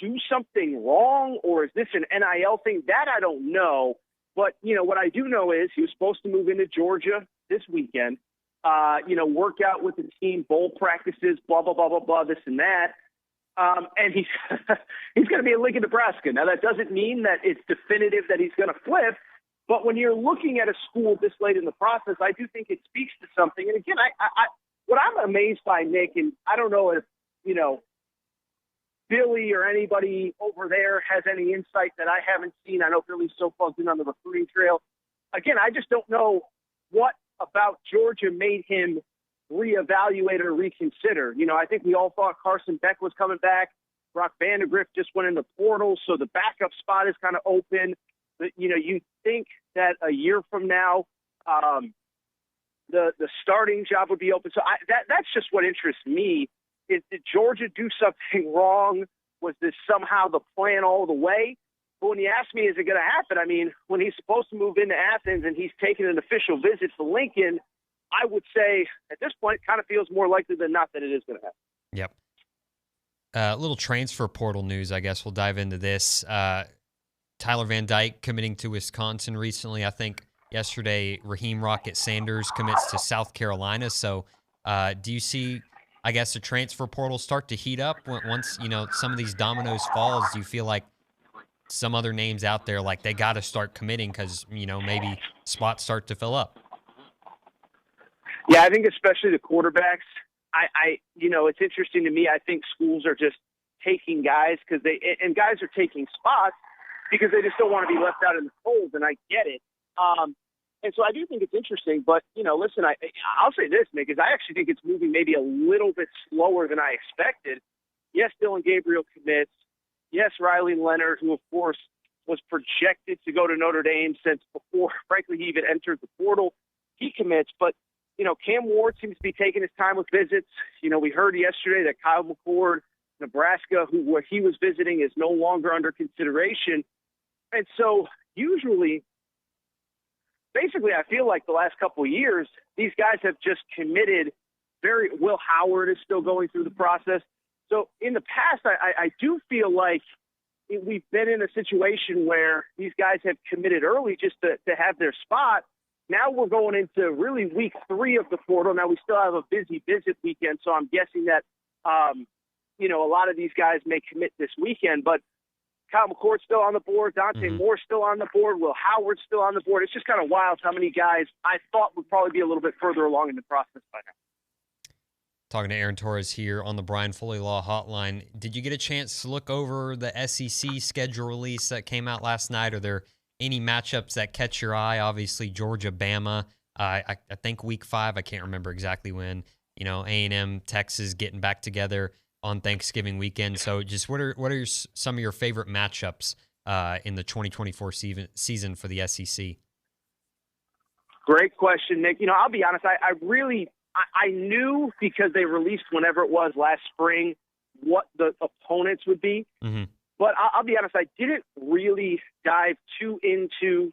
do something wrong, or is this an NIL thing? That I don't know. But, what I do know is he was supposed to move into Georgia this weekend, work out with the team, bowl practices, blah, blah, blah, blah, blah, this and that. And he's he's going to be in Lincoln, Nebraska. Now, that doesn't mean that it's definitive that he's going to flip. But when you're looking at a school this late in the process, I do think it speaks to something. And again, I what I'm amazed by, Nick, and I don't know if, Billy or anybody over there has any insight that I haven't seen. I know Billy's so plugged in on the recruiting trail. Again, I just don't know what about Georgia made him reevaluate or reconsider. I think we all thought Carson Beck was coming back. Brock Vandegrift just went in the portal, so the backup spot is kind of open. But, you think that a year from now, the starting job would be open. So that's just what interests me. Did Georgia do something wrong? Was this somehow the plan all the way? But when you ask me, is it going to happen? I mean, when he's supposed to move into Athens and he's taking an official visit to Lincoln, I would say at this point it kind of feels more likely than not that it is going to happen. Yep. A little transfer portal news, I guess we'll dive into this. Tyler Van Dyke committing to Wisconsin recently. I think yesterday Raheem Rocket Sanders commits to South Carolina. So do you see, I guess, the transfer portal start to heat up once, some of these dominoes falls? Do you feel like some other names out there, like they got to start committing because, maybe spots start to fill up? Yeah, I think especially the quarterbacks. It's interesting to me. I think schools are just taking guys and guys are taking spots because they just don't want to be left out in the cold, and I get it. And so I do think it's interesting, but, listen, I'll say this, Nick, is I actually think it's moving maybe a little bit slower than I expected. Yes, Dylan Gabriel commits. Yes, Riley Leonard, who, of course, was projected to go to Notre Dame since before, frankly, he even entered the portal. He commits, but, Cam Ward seems to be taking his time with visits. We heard yesterday that Kyle McCord, Nebraska, where he was visiting, is no longer under consideration. And so usually, basically, I feel like the last couple of years, these guys have just committed. Will Howard is still going through the process. So in the past, I do feel like we've been in a situation where these guys have committed early just to have their spot. Now we're going into really week 3 of the portal. Now we still have a busy visit weekend, so I'm guessing that, a lot of these guys may commit this weekend. But Kyle McCord's still on the board. Dante Moore's still on the board. Will Howard's still on the board. It's just kind of wild how many guys I thought would probably be a little bit further along in the process by now. Talking to Aaron Torres here on the Brian Foley Law Hotline. Did you get a chance to look over the SEC schedule release that came out last night? Are there any matchups that catch your eye? Obviously, Georgia, Bama. I think week 5. I can't remember exactly when. A&M, Texas getting back together on Thanksgiving weekend. So just what are some of your favorite matchups in the 2024 season for the SEC? Great question, Nick. I'll be honest. I knew because they released whenever it was last spring what the opponents would be. Mm-hmm. But I'll be honest, I didn't really dive too into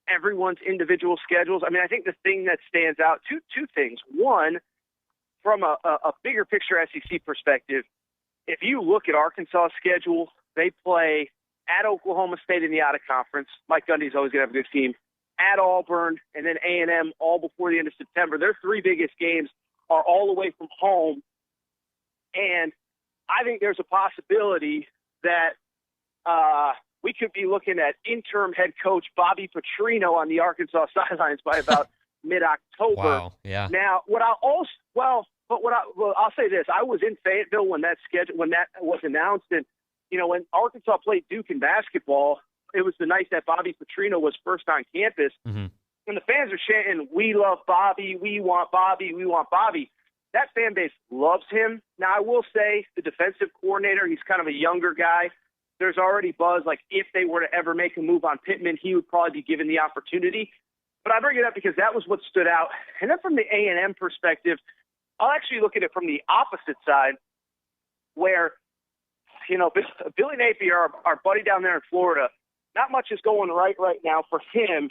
everyone's individual schedules. I mean, I think the thing that stands out, two things. One, from a bigger picture SEC perspective, if you look at Arkansas' schedule, they play at Oklahoma State in the out-of-conference. Mike Gundy's always going to have a good team. At Auburn, and then A&M all before the end of September. Their 3 biggest games are all away from home. And I think there's a possibility that we could be looking at interim head coach Bobby Petrino on the Arkansas sidelines by about mid-October. Wow, yeah. Now, I'll say this: I was in Fayetteville when that was announced, and when Arkansas played Duke in basketball, it was the night that Bobby Petrino was first on campus, and the fans are chanting, "We love Bobby, we want Bobby, we want Bobby." That fan base loves him. Now, I will say the defensive coordinator, he's kind of a younger guy. There's already buzz, like if they were to ever make a move on Pittman, he would probably be given the opportunity. But I bring it up because that was what stood out. And then from the A&M perspective, I'll actually look at it from the opposite side where, Billy Napier, our buddy down there in Florida, not much is going right now for him.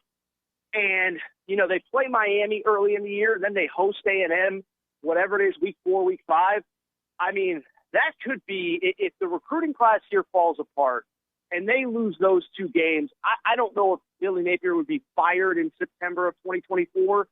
And, they play Miami early in the year, then they host A&M, whatever it is, week 4, week 5. I mean, that could be, if the recruiting class here falls apart and they lose those 2 games, I don't know if Billy Napier would be fired in September of 2024.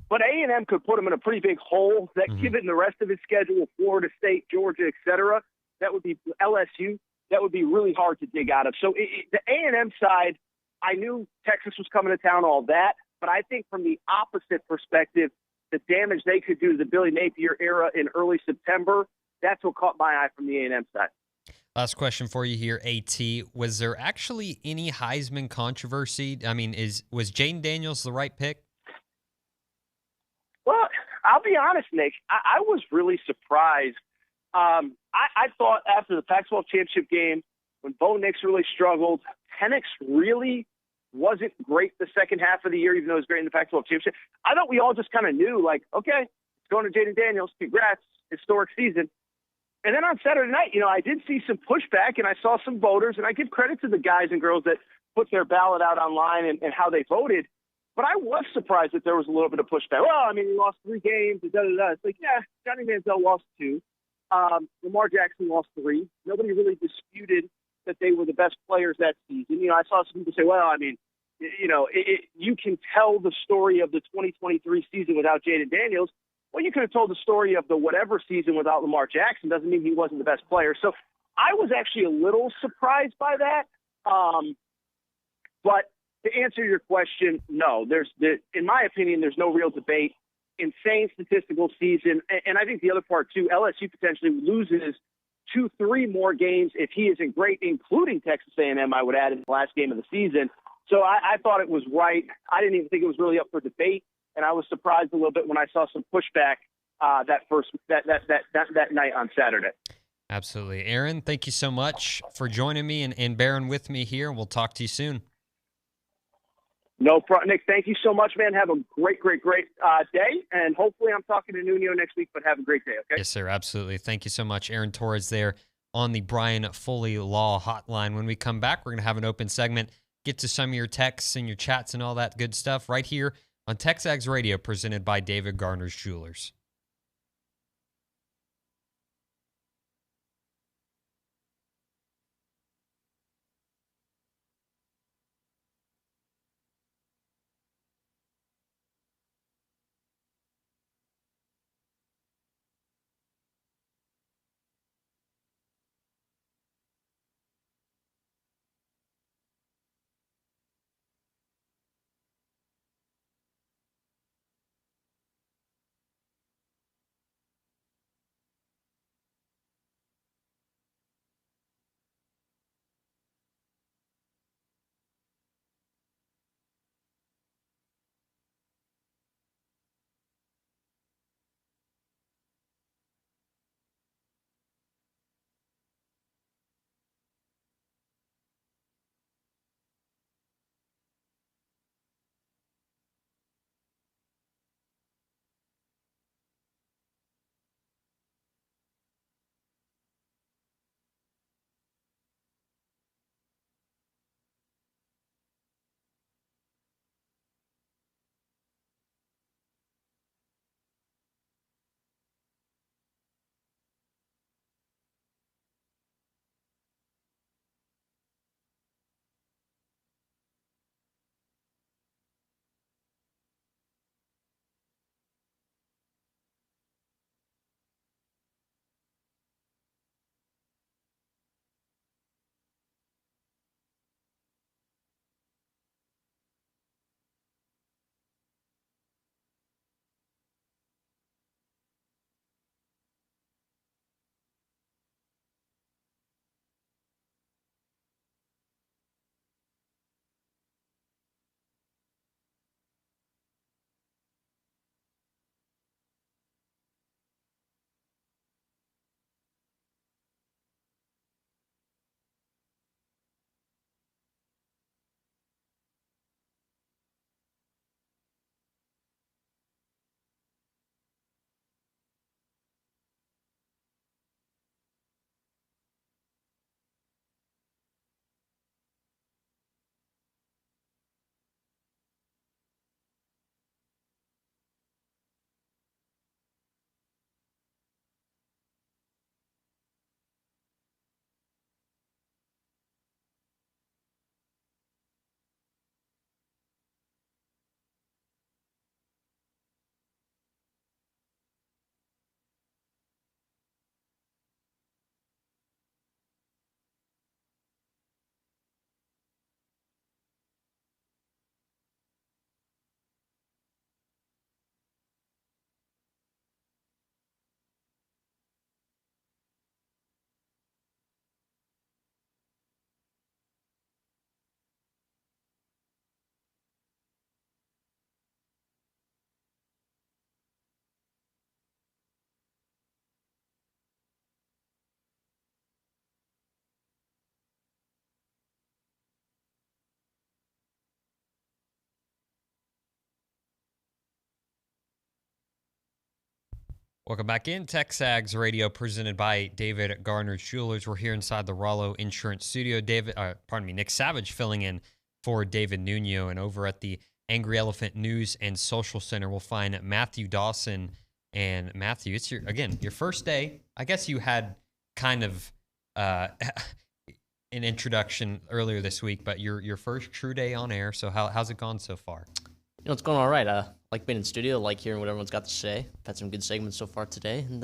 But A&M could put him in a pretty big hole that, given the rest of his schedule, Florida State, Georgia, et cetera, that would be LSU, that would be really hard to dig out of. So the A&M side, I knew Texas was coming to town, all that. But I think from the opposite perspective, the damage they could do to the Billy Napier era in early September, that's what caught my eye from the A&M side. Last question for you here, AT. Was there actually any Heisman controversy? I mean, was Jaden Daniels the right pick? Well, I'll be honest, Nick. I was really surprised. I thought after the Pac-12 championship game, when Bo Nix really struggled, Penix really wasn't great the second half of the year, even though he was great in the Pac-12 championship. I thought we all just kind of knew, like, okay, it's going to Jaden Daniels. Congrats, historic season. And then on Saturday night, I did see some pushback, and I saw some voters, and I give credit to the guys and girls that put their ballot out online and how they voted. But I was surprised that there was a little bit of pushback. Well, I mean, he lost 3 games. It's like, yeah, Johnny Manziel lost 2. Lamar Jackson lost 3. Nobody really disputed that they were the best players that season. I saw some people say, well, I mean, you can tell the story of the 2023 season without Jaden Daniels. Well, you could have told the story of the whatever season without Lamar Jackson. Doesn't mean he wasn't the best player. So I was actually a little surprised by that. But to answer your question, no. In my opinion, there's no real debate. Insane statistical season. And I think the other part, too, LSU potentially loses 2-3 more games if he isn't great, including Texas A&M, I would add, in the last game of the season. So I thought it was right. I didn't even think it was really up for debate. And I was surprised a little bit when I saw some pushback that night on Saturday. Absolutely. Aaron, thank you so much for joining me and bearing with me here. We'll talk to you soon. No problem, Nick. Thank you so much, man. Have a great day. And hopefully I'm talking to Nuno next week, but have a great day, okay? Yes, sir. Absolutely. Thank you so much. Aaron Torres there on the Brian Foley Law Hotline. When we come back, we're going to have an open segment, get to some of your texts and your chats and all that good stuff right here on TexAgs Radio, presented by David Garner's Jewelers. Welcome back in. TexAgs Radio presented by David Garner's Jewelers. We're here inside the Rollo Insurance Studio. Nick Savage filling in for David Nuno. And over at the Angry Elephant News and Social Center, we'll find Matthew Dawson. And Matthew, it's your first day. I guess you had kind of an introduction earlier this week, but your first true day on air. So how's it gone so far? It's going all right. Like being in studio, like hearing what everyone's got to say. I've had some good segments so far today, and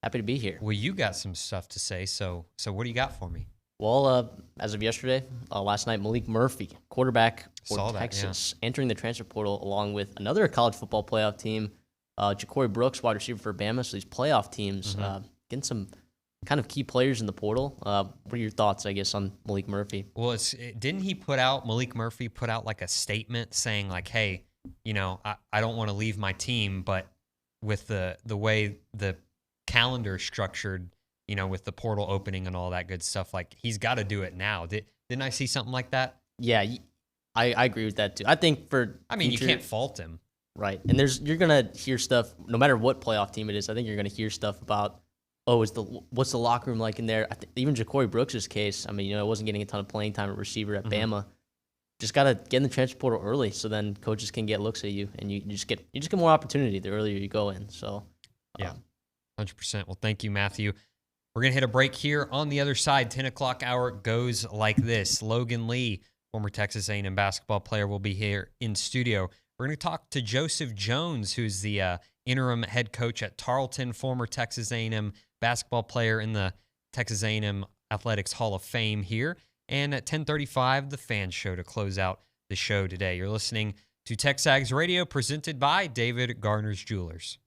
happy to be here. Well, you got some stuff to say, so what do you got for me? Well, as of yesterday, last night, Malik Murphy, quarterback for Texas, entering the transfer portal along with another college football playoff team, Ja'Cory Brooks, wide receiver for Bama. So these playoff teams getting some kind of key players in the portal. What are your thoughts, I guess, on Malik Murphy? Well, didn't Malik Murphy put out like a statement saying like, hey, I don't want to leave my team, but with the way the calendar is structured, with the portal opening and all that good stuff, like he's got to do it now. Didn't I see something like that? Yeah, I agree with that too. I think you can't fault him. Right. And you're going to hear stuff, no matter what playoff team it is, I think you're going to hear stuff about, what's the locker room like in there? Even Ja'Cory Brooks' case, it wasn't getting a ton of playing time at receiver at Bama. Just got to get in the transfer portal early so then coaches can get looks at you, and you just get more opportunity the earlier you go in. So, yeah, 100%. Well, thank you, Matthew. We're going to hit a break here. On the other side, 10 o'clock hour goes like this. Logan Lee, former Texas A&M basketball player, will be here in studio. We're going to talk to Joseph Jones, who's the interim head coach at Tarleton, former Texas A&M basketball player in the Texas A&M Athletics Hall of Fame here. And at 10:35, the Fan Show to close out the show today. You're listening to TexAgs Radio, presented by David Garner's Jewelers.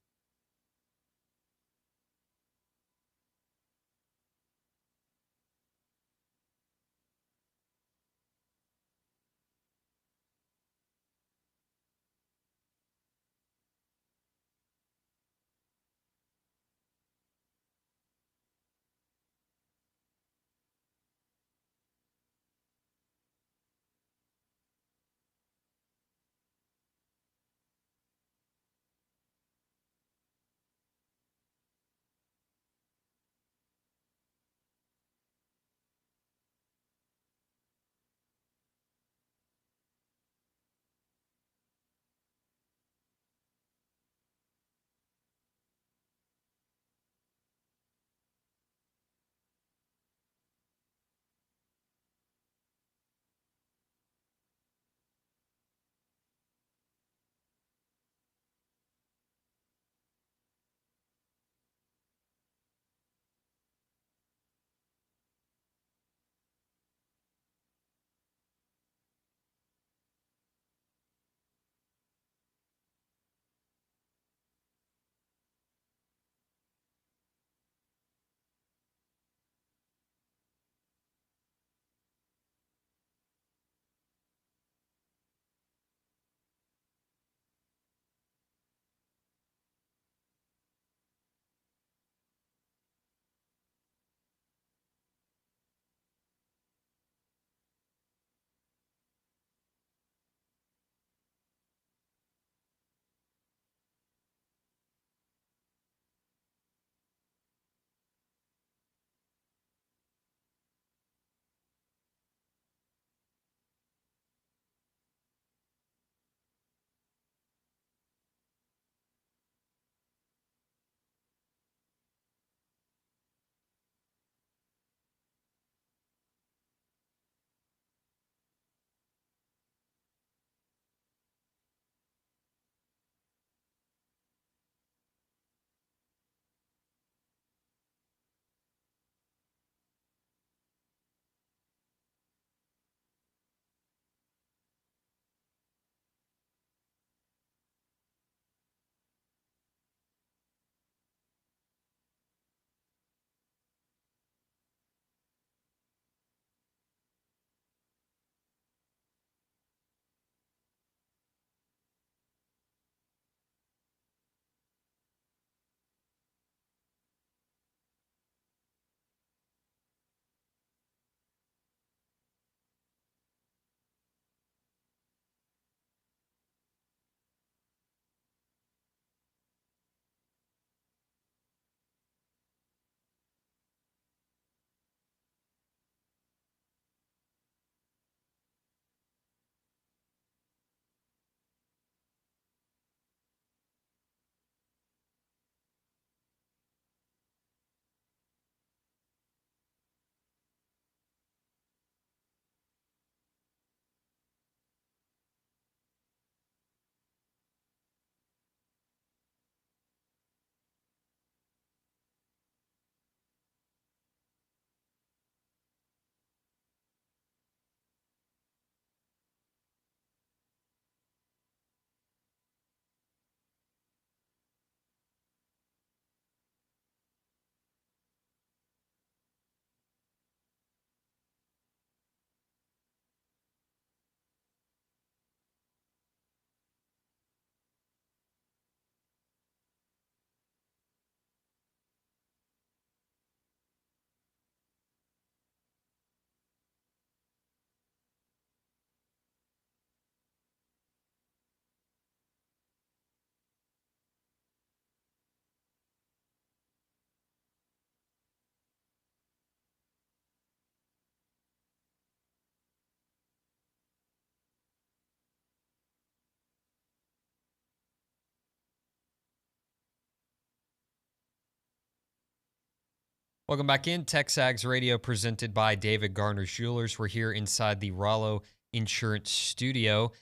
Welcome back in. TexAgs Radio presented by David Garner's Jewelers. We're here inside the Rollo Insurance Studio.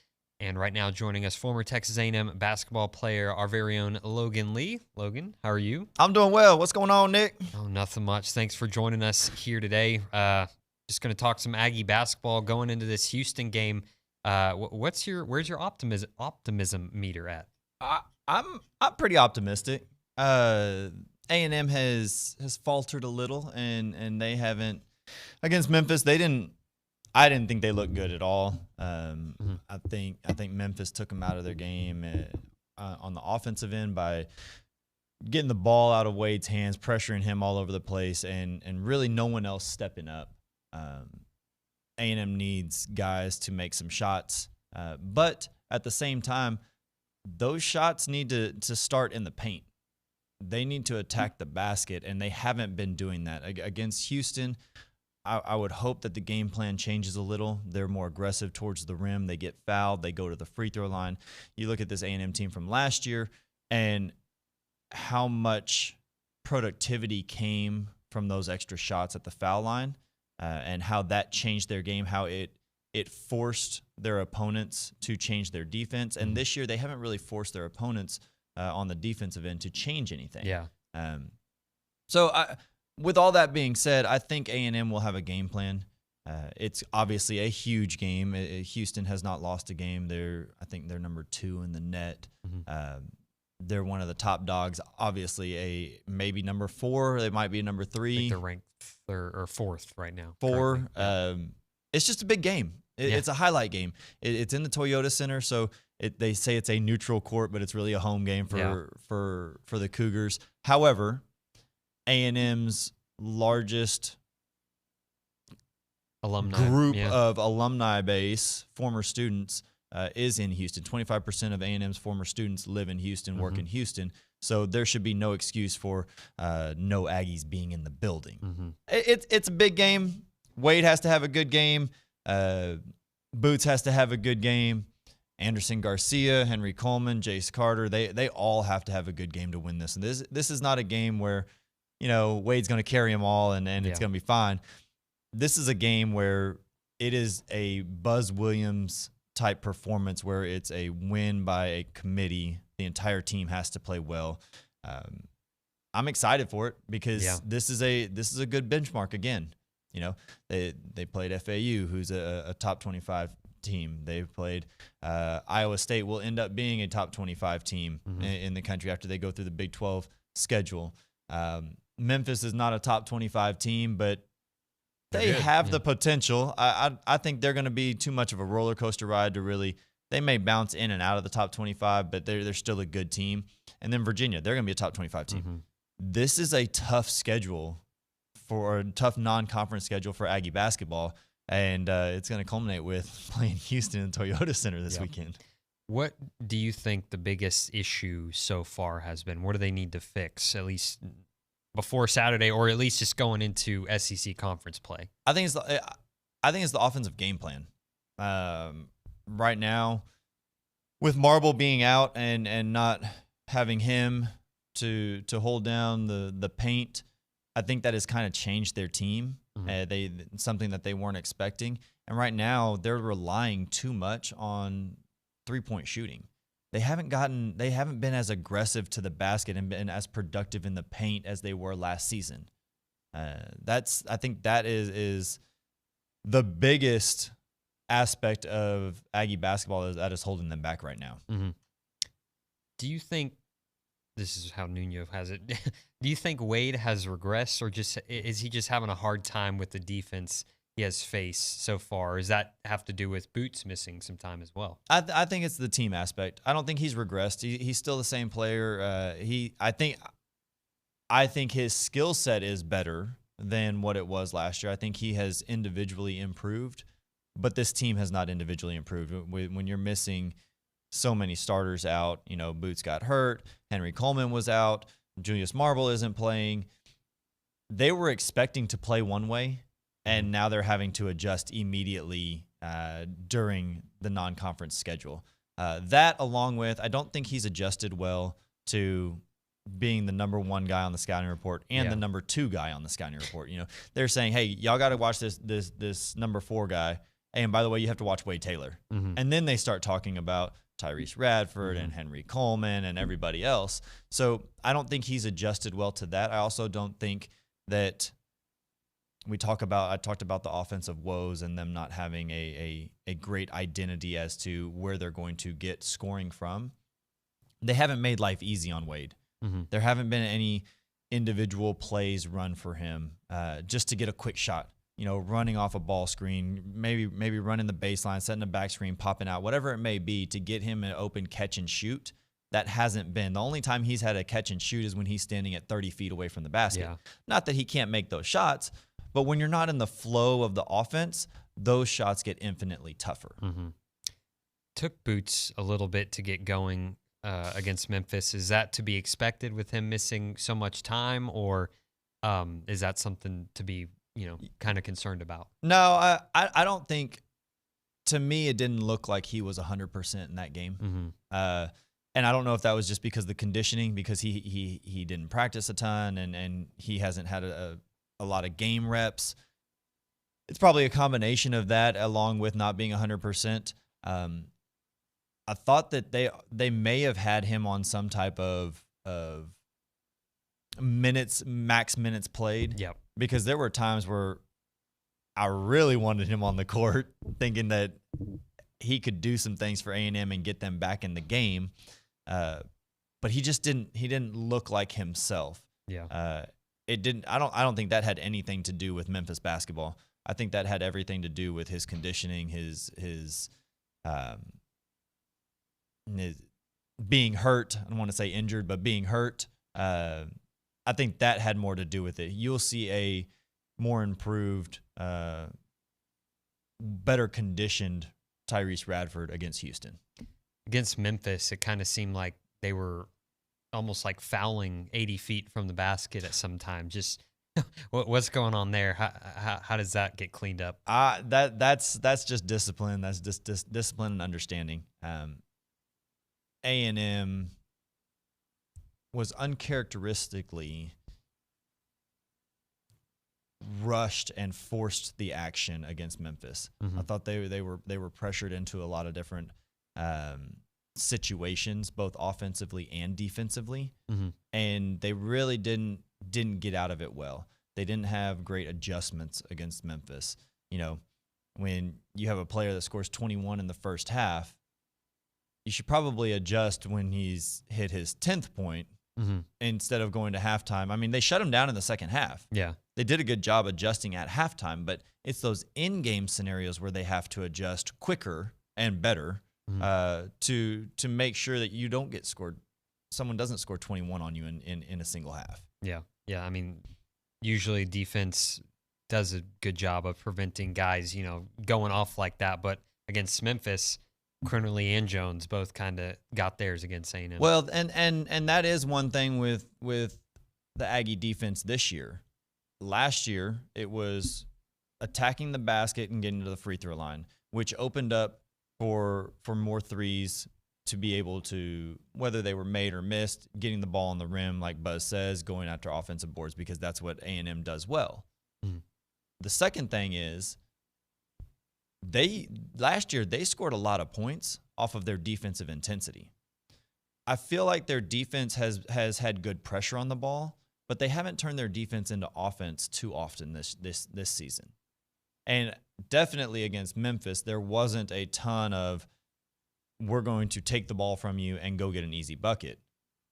And right now joining us, former Texas A&M basketball player, our very own Logan Lee. Logan, how are you? I'm doing well. What's going on, Nick? Oh, nothing much. Thanks for joining us here today. Just going to talk some Aggie basketball going into this Houston game. Where's your optimism meter at? I'm pretty optimistic. A&M has faltered a little, and they haven't against Memphis. I didn't think they looked good at all. I think Memphis took them out of their game on the offensive end by getting the ball out of Wade's hands, pressuring him all over the place, and really no one else stepping up. A&M needs guys to make some shots, but at the same time, those shots need to start in the paint. They need to attack the basket, and they haven't been doing that. Against Houston, I would hope that the game plan changes a little. They're more aggressive towards the rim. They get fouled. They go to the free throw line. You look at this A&M team from last year and how much productivity came from those extra shots at the foul line, and how that changed their game, how it forced their opponents to change their defense. And this year they haven't really forced their opponents on the defensive end to change anything. Yeah. With all that being said, I think A&M will have a game plan. It's obviously a huge game. Houston has not lost a game. I think they're number 2 in the net. They're one of the top dogs. Obviously, maybe number 4. They might be number 3. I think they're ranked 3rd or 4th right now. 4. It's just a big game. It's a highlight game. It's in the Toyota Center, so they say it's a neutral court, but it's really a home game for the Cougars. However, A&M's largest group of alumni base, former students, is in Houston. 25% of A&M's former students live in Houston, work in Houston. So there should be no excuse for no Aggies being in the building. It's a big game. Wade has to have a good game. Boots has to have a good game. Anderson Garcia, Henry Coleman, Jace Carter, they all have to have a good game to win this. And this is not a game where, Wade's going to carry them all and it's going to be fine. This is a game where it is a Buzz Williams type performance where it's a win by a committee. The entire team has to play well. I'm excited for it because this is a good benchmark again. They played FAU, who's a top 25 team. They've played Iowa State, will end up being a top 25 team in the country after they go through the Big 12 schedule. Memphis is not a top 25 team, but they have the potential. I think they're going to be too much of a roller coaster ride to really. They may bounce in and out of the top 25, but they're still a good team. And then Virginia, they're going to be a top 25 team. This is a tough schedule for a tough non-conference schedule for Aggie basketball, and it's going to culminate with playing Houston in Toyota Center this weekend. What do you think the biggest issue so far has been? What do they need to fix, at least before Saturday, or at least just going into SEC conference play? I think it's the offensive game plan. Right now, with Marble being out and not having him to hold down the paint, I think that has kind of changed their team. Something that they weren't expecting. And right now, they're relying too much on three-point shooting. They haven't been as aggressive to the basket and been as productive in the paint as they were last season. I think that is the biggest aspect of Aggie basketball that is holding them back right now. Do you think, this is how Nuno has it, do you think Wade has regressed, or is he just having a hard time with the defense he has faced so far? Or does that have to do with Boots missing some time as well? I think it's the team aspect. I don't think he's regressed. He's still the same player. I think his skill set is better than what it was last year. I think he has individually improved, but this team has not individually improved. When you're missing so many starters out, Boots got hurt, Henry Coleman was out, Julius Marble isn't playing. They were expecting to play one way, and now they're having to adjust immediately during the non-conference schedule. That, along with, I don't think he's adjusted well to being the number 1 guy on the scouting report and the number 2 guy on the scouting report. You know, they're saying, hey, y'all got to watch this number 4 guy. And by the way, you have to watch Wade Taylor. And then they start talking about Tyrese Radford and Henry Coleman and everybody else. So I don't think he's adjusted well to that. I also don't think that I talked about the offensive woes and them not having a great identity as to where they're going to get scoring from. They haven't made life easy on Wade. There haven't been any individual plays run for him just to get a quick shot. You know, running off a ball screen, maybe running the baseline, setting a back screen, popping out, whatever it may be to get him an open catch and shoot. That hasn't been. The only time he's had a catch and shoot is when he's standing at 30 feet away from the basket. Not that he can't make those shots, but when you're not in the flow of the offense, those shots get infinitely tougher. Took Boots a little bit to get going against Memphis. Is that to be expected with him missing so much time, or is that something to be, you know, kind of concerned about? No, I don't think. To me, it didn't look like he was 100% in that game. And I don't know if that was just because of the conditioning, because he didn't practice a ton and he hasn't had a lot of game reps. It's probably a combination of that along with not being 100%. I thought that they may have had him on some type of max minutes played. Yep. Because there were times where I really wanted him on the court, thinking that he could do some things for A&M and get them back in the game. But he just didn't. He didn't look like himself. It didn't. I don't think that had anything to do with Memphis basketball. I think that had everything to do with his conditioning, his being hurt. I don't want to say injured, but being hurt. I think that had more to do with it. You'll see a more improved, better conditioned Tyrese Radford against Houston. Against Memphis, it kind of seemed like they were almost like fouling 80 feet from the basket at some time. Just what's going on there? How does that get cleaned up? That's just discipline. That's just discipline and understanding. A&M was uncharacteristically rushed and forced the action against Memphis. I thought they were pressured into a lot of different situations, both offensively and defensively, and they really didn't get out of it well. They didn't have great adjustments against Memphis. You know, when you have a player that scores 21 in the first half, you should probably adjust when he's hit his 10th point instead of going to halftime. I mean, they shut him down in the second half. Yeah. They did a good job adjusting at halftime, but it's those in-game scenarios where they have to adjust quicker and better to make sure that you don't get scored. Someone doesn't score 21 on you in a single half. Yeah. I mean, usually defense does a good job of preventing guys, you know, going off like that. But against Memphis, Quinterly and Jones both kind of got theirs against A&M. Well, and that is one thing with the Aggie defense this year. Last year, it was attacking the basket and getting to the free throw line, which opened up for more threes to be able to, whether they were made or missed, getting the ball on the rim, like Buzz says, going after offensive boards, because that's what A&M does well. The second thing is, last year they scored a lot of points off of their defensive intensity. I feel like their defense has had good pressure on the ball, but they haven't turned their defense into offense too often this season. And definitely against Memphis, there wasn't a ton of, we're going to take the ball from you and go get an easy bucket.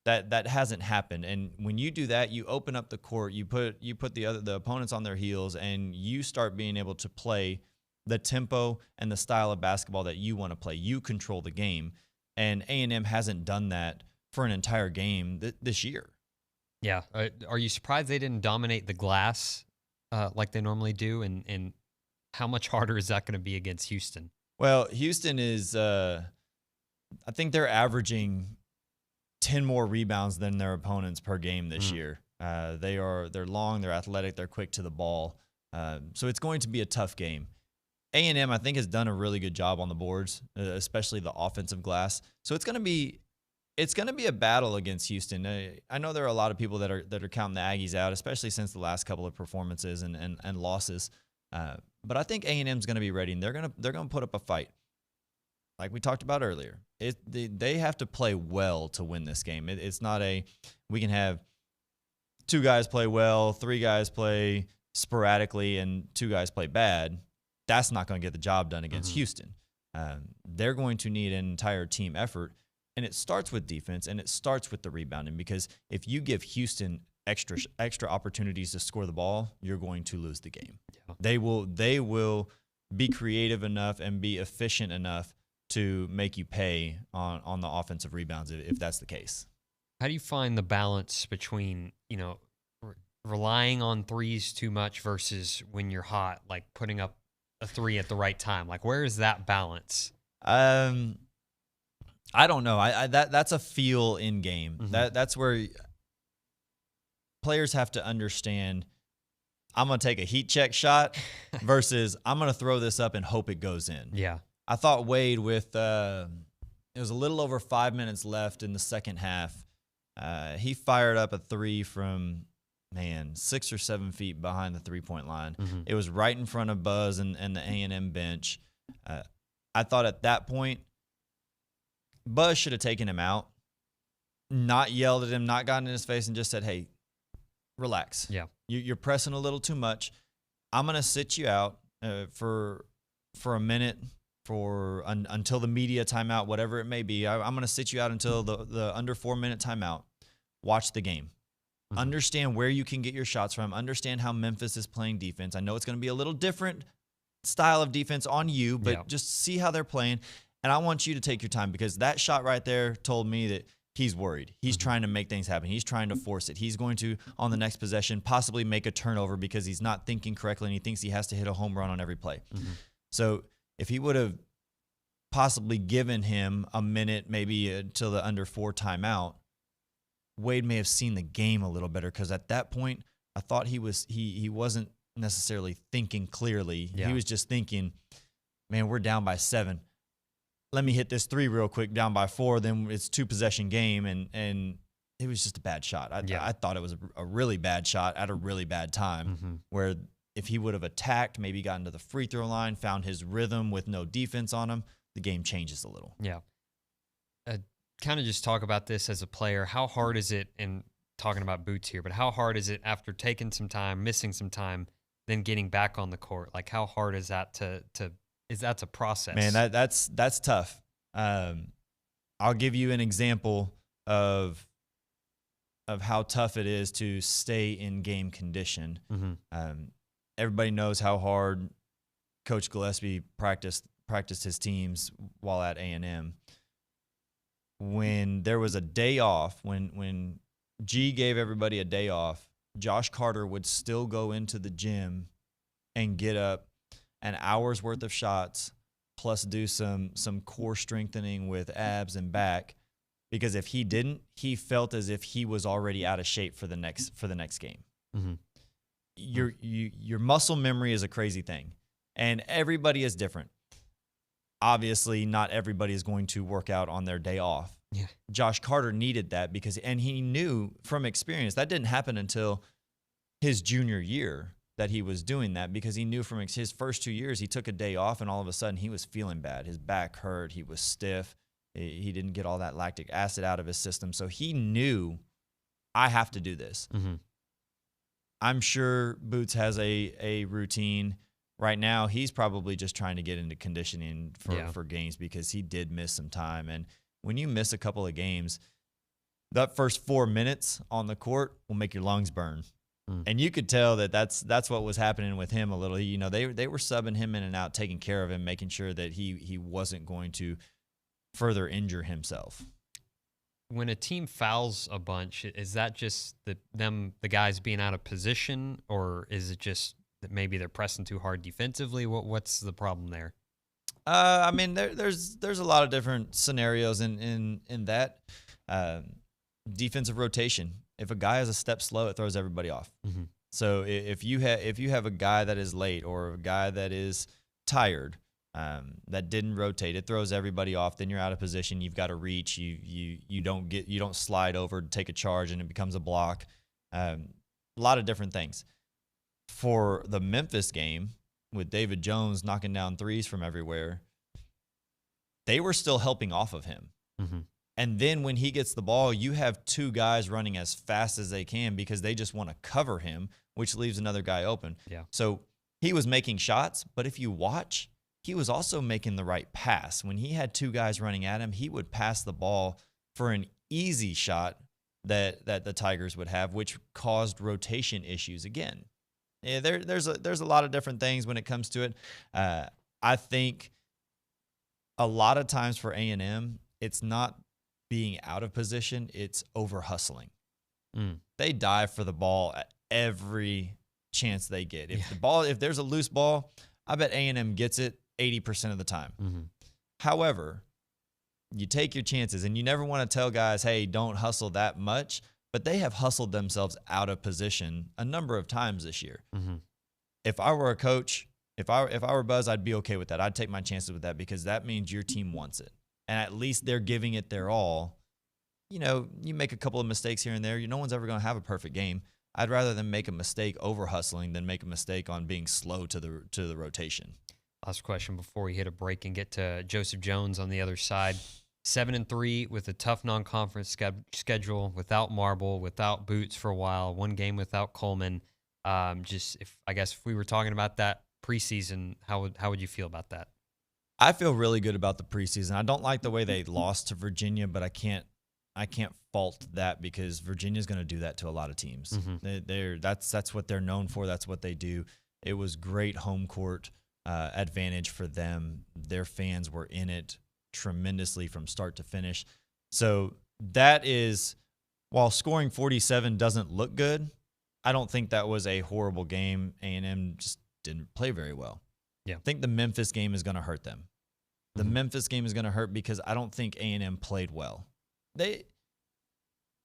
That hasn't happened. And when you do that, you open up the court, you put the opponents on their heels, and you start being able to play the tempo and the style of basketball that you want to play. You control the game. And A&M hasn't done that for an entire game this year. Yeah. Are you surprised they didn't dominate the glass like they normally do? And how much harder is that going to be against Houston? Well, Houston is, I think they're averaging 10 more rebounds than their opponents per game this year. They're long, they're athletic, they're quick to the ball. So it's going to be a tough game. A&M, I think, has done a really good job on the boards, especially the offensive glass. So it's going to be it's going to be a battle against Houston. I know there are a lot of people that are counting the Aggies out, especially since the last couple of performances and losses. But I think A&M's going to be ready, and they're going to put up a fight. Like we talked about earlier, they have to play well to win this game. It's not we can have 2 guys play well, 3 guys play sporadically, and 2 guys play bad. That's not going to get the job done against Houston. They're going to need an entire team effort, and it starts with defense, and it starts with the rebounding, because if you give Houston extra opportunities to score the ball, you're going to lose the game. Yeah. They will be creative enough and be efficient enough to make you pay on the offensive rebounds if that's the case. How do you find the balance between, relying on threes too much versus when you're hot, like putting up a 3 at the right time? Like, where is that balance? I don't know. That's a feel in game. That's where players have to understand, I'm going to take a heat check shot versus I'm going to throw this up and hope it goes in. Yeah. I thought Wade with it was a little over 5 minutes left in the second half. He fired up a 3 from 6 or 7 feet behind the 3-point line. It was right in front of Buzz and the A&M bench. I thought at that point, Buzz should have taken him out, not yelled at him, not gotten in his face, and just said, "Hey, relax. Yeah, you're pressing a little too much. I'm gonna sit you out for a minute." Until the media timeout, whatever it may be. I'm going to sit you out until the under 4-minute timeout. Watch the game. Understand where you can get your shots from. Understand how Memphis is playing defense. I know it's going to be a little different style of defense on you, but just see how they're playing. And I want you to take your time, because that shot right there told me that he's worried. He's trying to make things happen. He's trying to force it. He's going to, on the next possession, possibly make a turnover because he's not thinking correctly and he thinks he has to hit a home run on every play. So if he would have possibly given him a minute, maybe until the under 4 timeout, Wade may have seen the game a little better, because at that point, I thought he wasn't necessarily thinking clearly. Yeah. He was just thinking, man, we're down by 7. Let me hit this 3 real quick, down by 4, then it's 2-possession game, and it was just a bad shot. I thought it was a really bad shot at a really bad time, where if he would have attacked, maybe gotten to the free throw line, found his rhythm with no defense on him, the game changes a little. Yeah. Kind of just talk about this as a player. How hard is it, and talking about Boots here, but how hard is it after taking some time, missing some time, then getting back on the court? Like, how hard is that to process? Man, that's tough. I'll give you an example of how tough it is to stay in game condition. Everybody knows how hard Coach Gillespie practiced his teams while at A&M. When there was a day off, when G gave everybody a day off, Josh Carter would still go into the gym and get up an hour's worth of shots, plus do some core strengthening with abs and back, because if he didn't, he felt as if he was already out of shape for the next game. Your muscle memory is a crazy thing, and everybody is different. Obviously, not everybody is going to work out on their day off. Yeah. Josh Carter needed that and he knew from experience that didn't happen until his junior year that he was doing that, because he knew from his first 2 years he took a day off and all of a sudden he was feeling bad. His back hurt. He was stiff. He didn't get all that lactic acid out of his system. So he knew, I have to do this. I'm sure Boots has a routine. Right now, he's probably just trying to get into conditioning for games, because he did miss some time. And when you miss a couple of games, that first 4 minutes on the court will make your lungs burn. And you could tell that's what was happening with him a little. They were subbing him in and out, taking care of him, making sure that he wasn't going to further injure himself. When a team fouls a bunch, is that just the guys being out of position, or is it just that maybe they're pressing too hard defensively? What's the problem there? I mean, there's a lot of different scenarios in that. Defensive rotation. If a guy is a step slow, it throws everybody off. So if you have a guy that is late or a guy that is tired, that didn't rotate. It throws everybody off. Then you're out of position. You've got to reach. You don't slide over to take a charge, and it becomes a block. A lot of different things. For the Memphis game, with David Jones knocking down threes from everywhere, they were still helping off of him. Mm-hmm. And then when he gets the ball, you have two guys running as fast as they can because they just want to cover him, which leaves another guy open. Yeah. So he was making shots, but if you watch, he was also making the right pass. When he had two guys running at him, he would pass the ball for an easy shot that the Tigers would have, which caused rotation issues again. Yeah, there's a lot of different things when it comes to it. I think a lot of times for A&M, it's not being out of position, it's over hustling. They dive for the ball at every chance they get. If there's a loose ball, I bet A&M gets it 80% of the time. Mm-hmm. However, you take your chances, and you never want to tell guys, hey, don't hustle that much, but they have hustled themselves out of position a number of times this year. Mm-hmm. If I were a coach, if I were Buzz, I'd be okay with that. I'd take my chances with that because that means your team wants it. And at least they're giving it their all. You know, you make a couple of mistakes here and there. No one's ever going to have a perfect game. I'd rather them make a mistake over hustling than make a mistake on being slow to the rotation. Last question before we hit a break and get to Joseph Jones on the other side. 7-3 with a tough non-conference schedule, without Marble, without Boots for a while, one game without Coleman. If we were talking about that preseason, how would you feel about that? I feel really good about the preseason. I don't like the way they lost to Virginia, but I can't fault that because Virginia's going to do that to a lot of teams. Mm-hmm. That's what they're known for. That's what they do. It was great home court advantage for them. Their fans were in it tremendously from start to finish. So that is, while scoring 47 doesn't look good, I don't think that was a horrible game. A&M just didn't play very well. Yeah. I think the Memphis game is going to hurt them. The Memphis game is going to hurt because I don't think A&M played well. They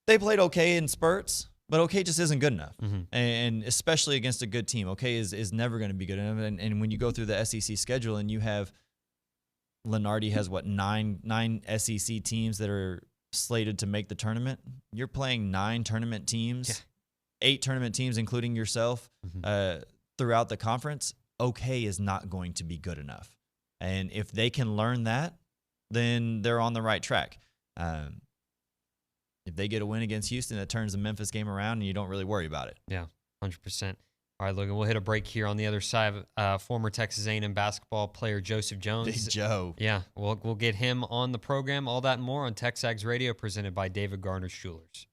played okay in spurts, but okay just isn't good enough. Mm-hmm. And especially against a good team, okay is never going to be good enough. And when you go through the SEC schedule and you have Lenardi has nine SEC teams that are slated to make the tournament, you're playing 9 tournament teams, 8 tournament teams, including yourself, throughout the conference. Okay is not going to be good enough. And if they can learn that, then they're on the right track. If they get a win against Houston, that turns the Memphis game around, and you don't really worry about it. Yeah, 100%. All right, Logan, we'll hit a break here on the other side. Former Texas A&M basketball player Joseph Jones. Big Joe. Yeah, we'll get him on the program. All that and more on TexAgs Radio, presented by David Garner Schulers.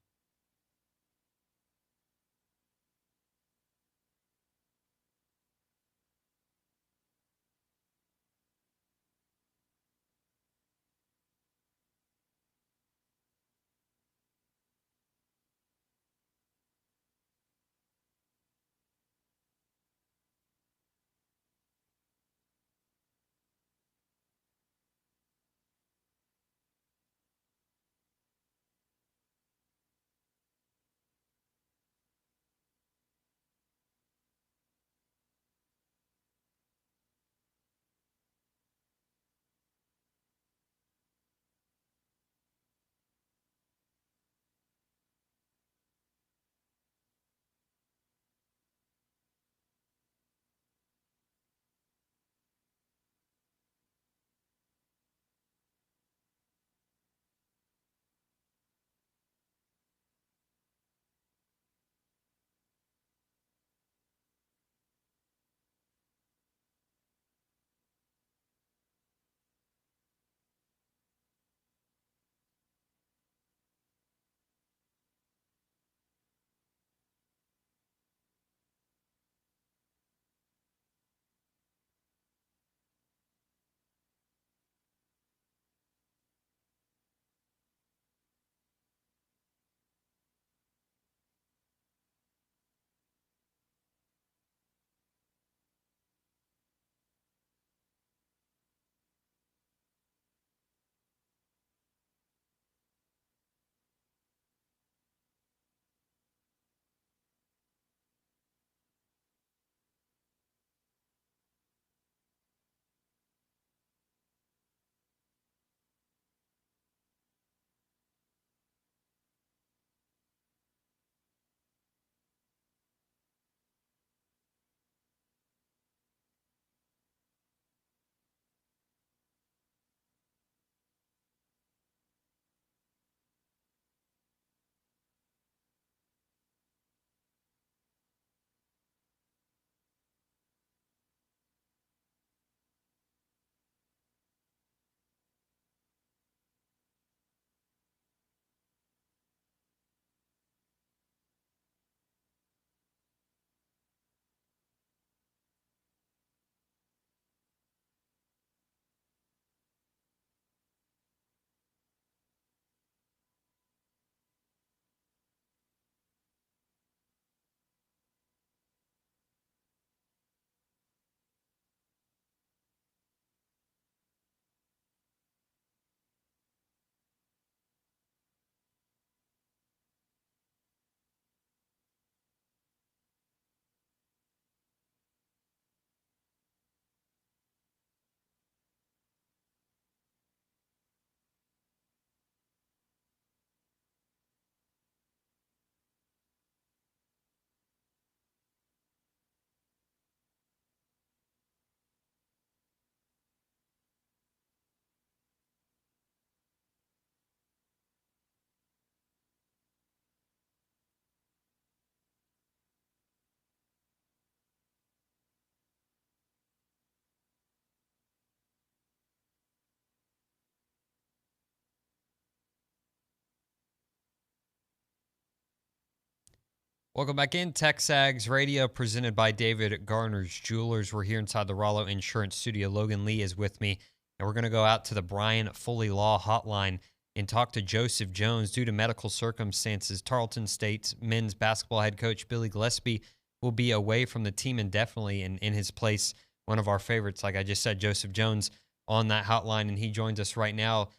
Welcome back in. TexAgs Radio presented by David Garner's Jewelers. We're here inside the Rollo Insurance Studio. Logan Lee is with me, and we're going to go out to the Brian Foley Law Hotline and talk to Joseph Jones. Due to medical circumstances, Tarleton State's men's basketball head coach Billy Gillespie will be away from the team indefinitely, and in his place, one of our favorites, like I just said, Joseph Jones, on that hotline, and he joins us right now.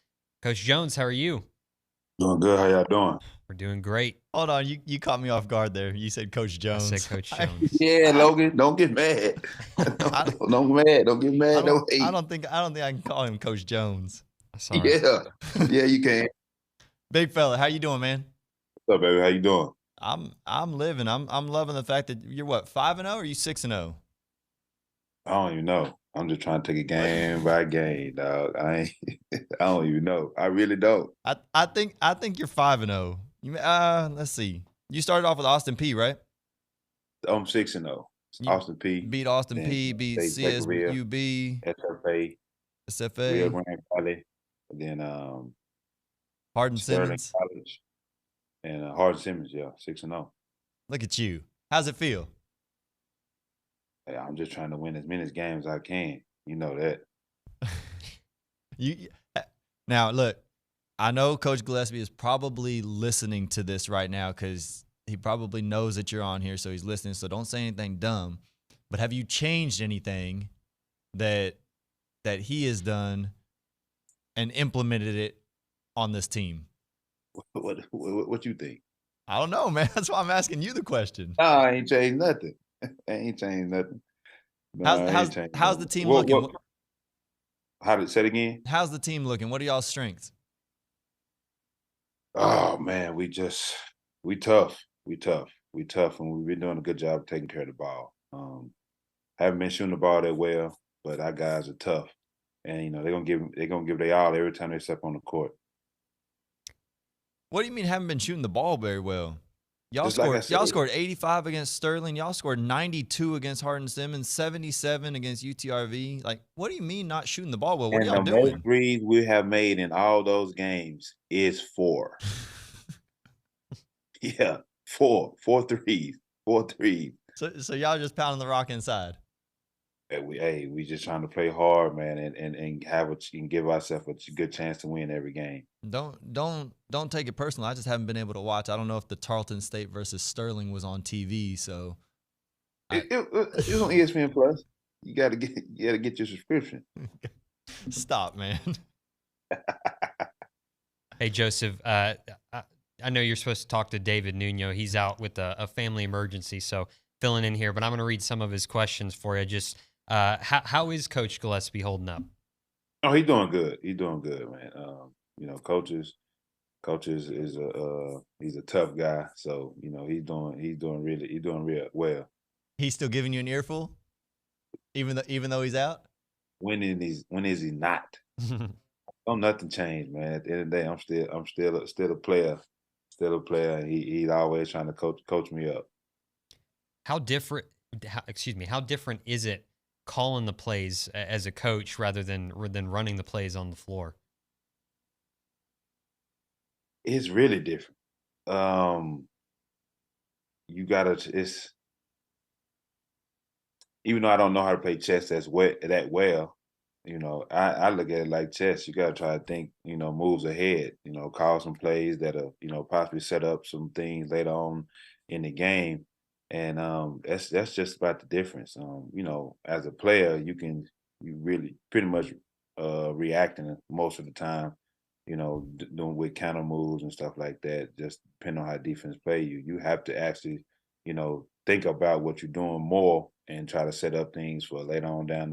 Coach Jones, how are you? Doing good. How y'all doing? We're doing great. Hold on, you caught me off guard there. You said Coach Jones. I said Coach Jones. Yeah, Logan, don't get mad. Don't get mad. I don't think I can call him Coach Jones. Yeah, you can. Big fella, how you doing, man? What's up, baby? How you doing? I'm living. I'm loving the fact that you're what, 5-0 or are you 6-0? I don't even know. I'm just trying to take it game by game, dog. I don't even know. I really don't. I think you're 5-0. Let's see. You started off with Austin P, right? I'm 6-0. Austin P. Beat Austin P. Beat CSUB. SFA. Rio Grande Valley. And then Hardin Sterling Simmons. College. And Hardin Simmons, yeah, 6-0. Look at you. How's it feel? Hey, I'm just trying to win as many games as I can. You know that. Now, look, I know Coach Gillespie is probably listening to this right now because he probably knows that you're on here, so he's listening. So don't say anything dumb. But have you changed anything that he has done and implemented it on this team? What you think? I don't know, man. That's why I'm asking you the question. No, I ain't changed nothing. Ain't changed nothing. No, how's the team looking? How did say it again? How's the team looking? What are y'all's strengths? Oh man, we tough, and we've been doing a good job of taking care of the ball. Haven't been shooting the ball that well, but our guys are tough, and they're gonna give their all every time they step on the court. What do you mean haven't been shooting the ball very well? Y'all scored 85 against Sterling. Y'all scored 92 against Hardin Simmons, 77 against UTRV. Like, what do you mean not shooting the ball well? What are y'all doing? The most threes we have made in all those games is 4. Yeah, 4 threes. So y'all just pounding the rock inside. We just trying to play hard, man, and give ourselves a good chance to win every game. Don't take it personal. I just haven't been able to watch. I don't know if the Tarleton State versus Sterling was on TV, so it was on ESPN Plus. You gotta get your subscription. Stop, man. Hey Joseph, I know you're supposed to talk to David Nuno. He's out with a family emergency, so filling in here. But I'm going to read some of his questions for you. Just how is Coach Gillespie holding up? Oh, he's doing good. He's doing good, man. Coaches is he's a tough guy. So he's doing real well. He's still giving you an earful, even though he's out. When is he not? Don't nothing change, man. At the end of the day, I'm still a player, and he's always trying to coach me up. How different is it calling the plays as a coach rather than running the plays on the floor? It's really different. Even though I don't know how to play chess that well, I look at it like chess. You got to try to think, moves ahead, call some plays that'll, possibly set up some things later on in the game. And that's just about the difference. As a player, you really pretty much reacting most of the time, doing with counter moves and stuff like that. Just depending on how defense play you, you have to actually, think about what you're doing more and try to set up things for later on down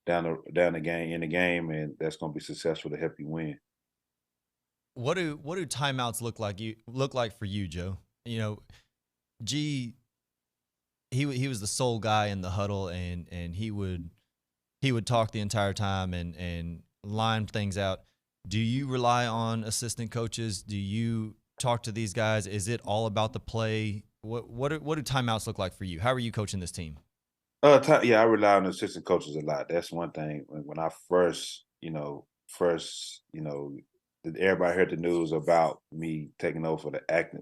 the game, and that's going to be successful to help you win. What do timeouts look like for you, Joe? G. He was the sole guy in the huddle, and he would talk the entire time and line things out. Do you rely on assistant coaches? Do you talk to these guys? Is it all about the play? What do timeouts look like for you? How are you coaching this team? I rely on assistant coaches a lot. That's one thing. When I first everybody heard the news about me taking over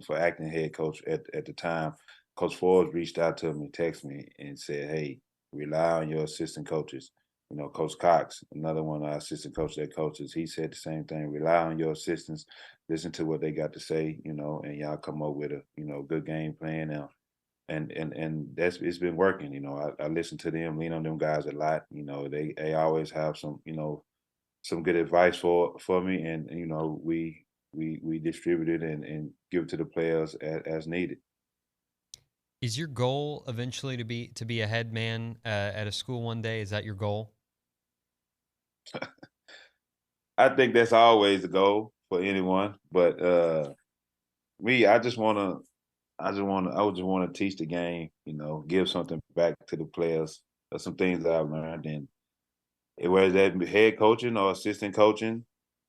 for acting head coach at the time. Coach Forbes reached out to me, texted me, and said, "Hey, rely on your assistant coaches." You know, Coach Cox, another one of our assistant coaches that coaches, he said the same thing. Rely on your assistants, listen to what they got to say, you know, and y'all come up with a, you know, good game plan now. And that's it's been working. You know, I listen to them, lean on them guys a lot. You know, they always have some, you know, some good advice for me, and you know, we distribute it and give it to the players as needed. Is your goal eventually to be a head man at a school one day? Is that your goal? I think that's always the goal for anyone, but me, I just want to teach the game, you know, give something back to the players. There's some things that I've learned, and whether that head coaching or assistant coaching,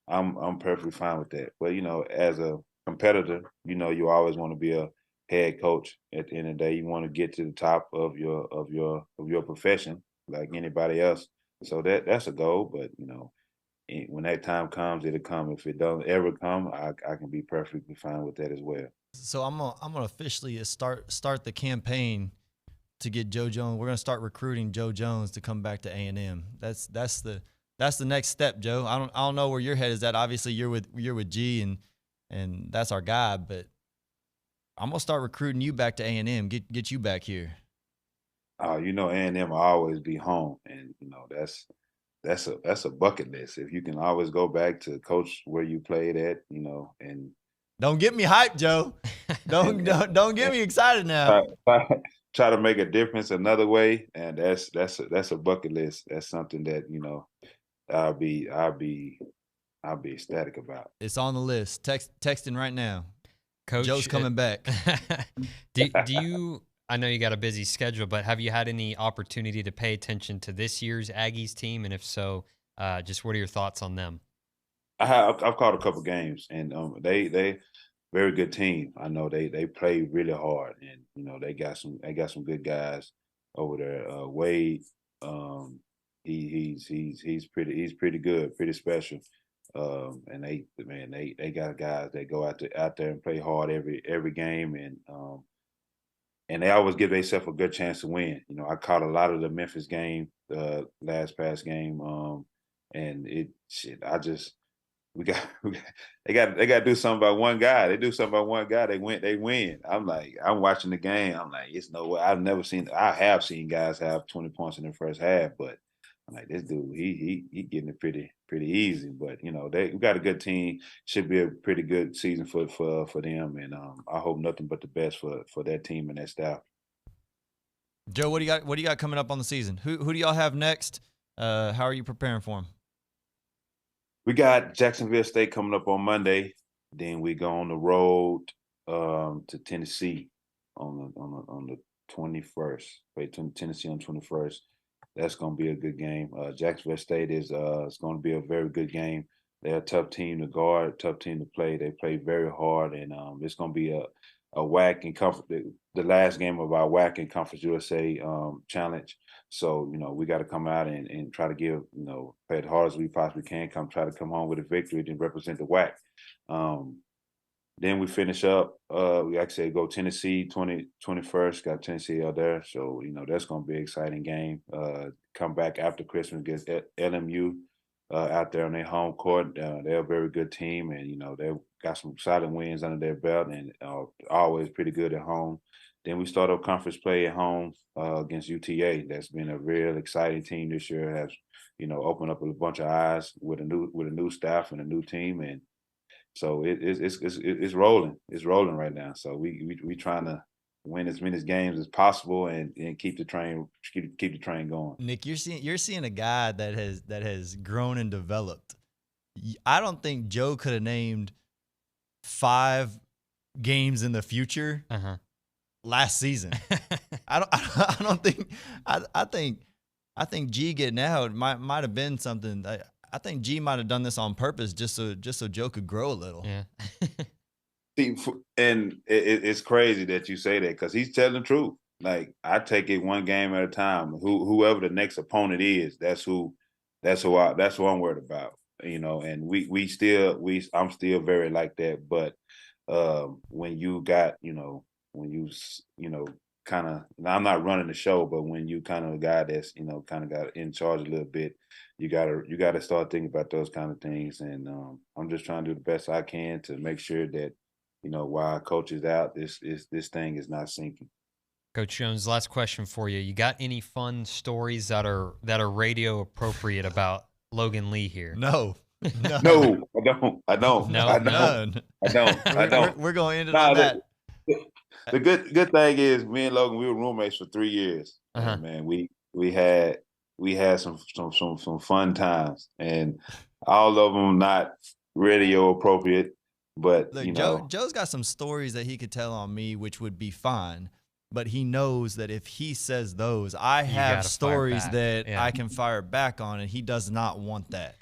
I'm perfectly fine with that. But you know, as a competitor, you know, you always want to be a head coach. At the end of the day, you want to get to the top of your profession, like anybody else. So that's a goal. But you know, when that time comes, it'll come. If it don't ever come, I can be perfectly fine with that as well. So I'm gonna officially start the campaign to get Joe Jones. We're gonna start recruiting Joe Jones to come back to A&M. That's the next step, Joe. I don't know where your head is at. Obviously, you're with G and that's our guy. But I'm gonna start recruiting you back to A&M. Get you back here. You know, A&M will always be home, and you know that's a bucket list. If you can always go back to coach where you played at, you know, and don't get me hyped, Joe. Don't get me excited now. Try to make a difference another way, and that's a bucket list. That's something that, you know, I'll be ecstatic about. It's on the list. Texting right now. Coach, Joe's coming back. do you? I know you got a busy schedule, but have you had any opportunity to pay attention to this year's Aggies team? And if so, just what are your thoughts on them? I've caught a couple games, and they very good team. I know they play really hard, and you know they got some good guys over there. Wade, he's pretty good, pretty special. And they got guys that go out there and play hard every game, and they always give themselves a good chance to win. You know, I caught a lot of the Memphis game, last past game, and they got to do something about one guy. They do something about one guy, they win. I'm watching the game. I'm like, it's no way. I have seen guys have 20 points in the first half, but I'm like, this dude, he getting it pretty easy. But you know, we got a good team. Should be a pretty good season for them, and I hope nothing but the best for that team and that staff. Joe, what do you got coming up on the season? Who do y'all have next? How are you preparing for them? We got Jacksonville State coming up on Monday. Then we go on the road to Tennessee on the 21st. Wait, Tennessee on 21st. That's going to be a good game. Jacksonville State is it's going to be a very good game. They're a tough team to guard, tough team to play. They play very hard, and it's going to be a WAC and the last game of our WAC and Conference USA challenge. So, you know, we got to come out and try to give, you know, play as hard as we possibly can, try to come home with a victory and represent the WAC. Then we finish up, we actually go Tennessee 21st, got Tennessee out there. So, you know, that's going to be an exciting game. Come back after Christmas against LMU out there on their home court. They're a very good team, and, you know, they've got some solid wins under their belt and always pretty good at home. Then we start up conference play at home against UTA. That's been a real exciting team this year. Has, you know, opened up a bunch of eyes with a new staff and a new team, and so it's rolling. It's rolling right now. So we trying to win as many games as possible and keep the train going. Nick, you're seeing a guy that has grown and developed. I don't think Joe could have named 5 games in the future last season. I think G getting out might have been something. I think G might have done this on purpose just so Joe could grow a little. Yeah. See, and it's crazy that you say that, because he's telling the truth. Like, I take it one game at a time. Whoever the next opponent is, that's who I'm worried about. You know, and I'm still very like that. But when you got, you know, you know, kind of, I'm not running the show, but when you kind of a guy that's, you know, kind of got in charge a little bit, you gotta start thinking about those kind of things. And I'm just trying to do the best I can to make sure that, you know, while coach is out, this thing is not sinking. Coach Jones, last question for you. You got any fun stories that are radio appropriate about Logan Lee here? No. No, I don't. No, I none. don't. We're going to end it on that. The good thing is, me and Logan, we were roommates for 3 years. Uh-huh. And man, we had some fun times, and all of them not radio appropriate, but Look, you know, Joe's got some stories that he could tell on me, which would be fine. But he knows that if he says those, I have stories that I can fire back on, and he does not want that.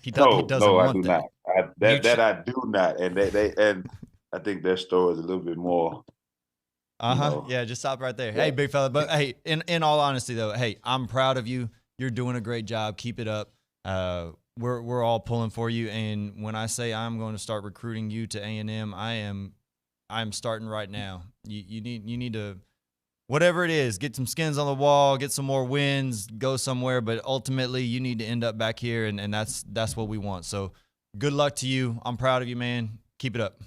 He doesn't want I do that. not. That I do not, and and I think their story is a little bit more. Yeah, just stop right there. Yeah. Hey, big fella. But hey, in all honesty though, hey, I'm proud of you. You're doing a great job. Keep it up. We're all pulling for you. And when I say I'm going to start recruiting you to A&M, I'm starting right now. You need to, whatever it is, get some skins on the wall, get some more wins, go somewhere. But ultimately, you need to end up back here, and that's what we want. So good luck to you. I'm proud of you, man. Keep it up.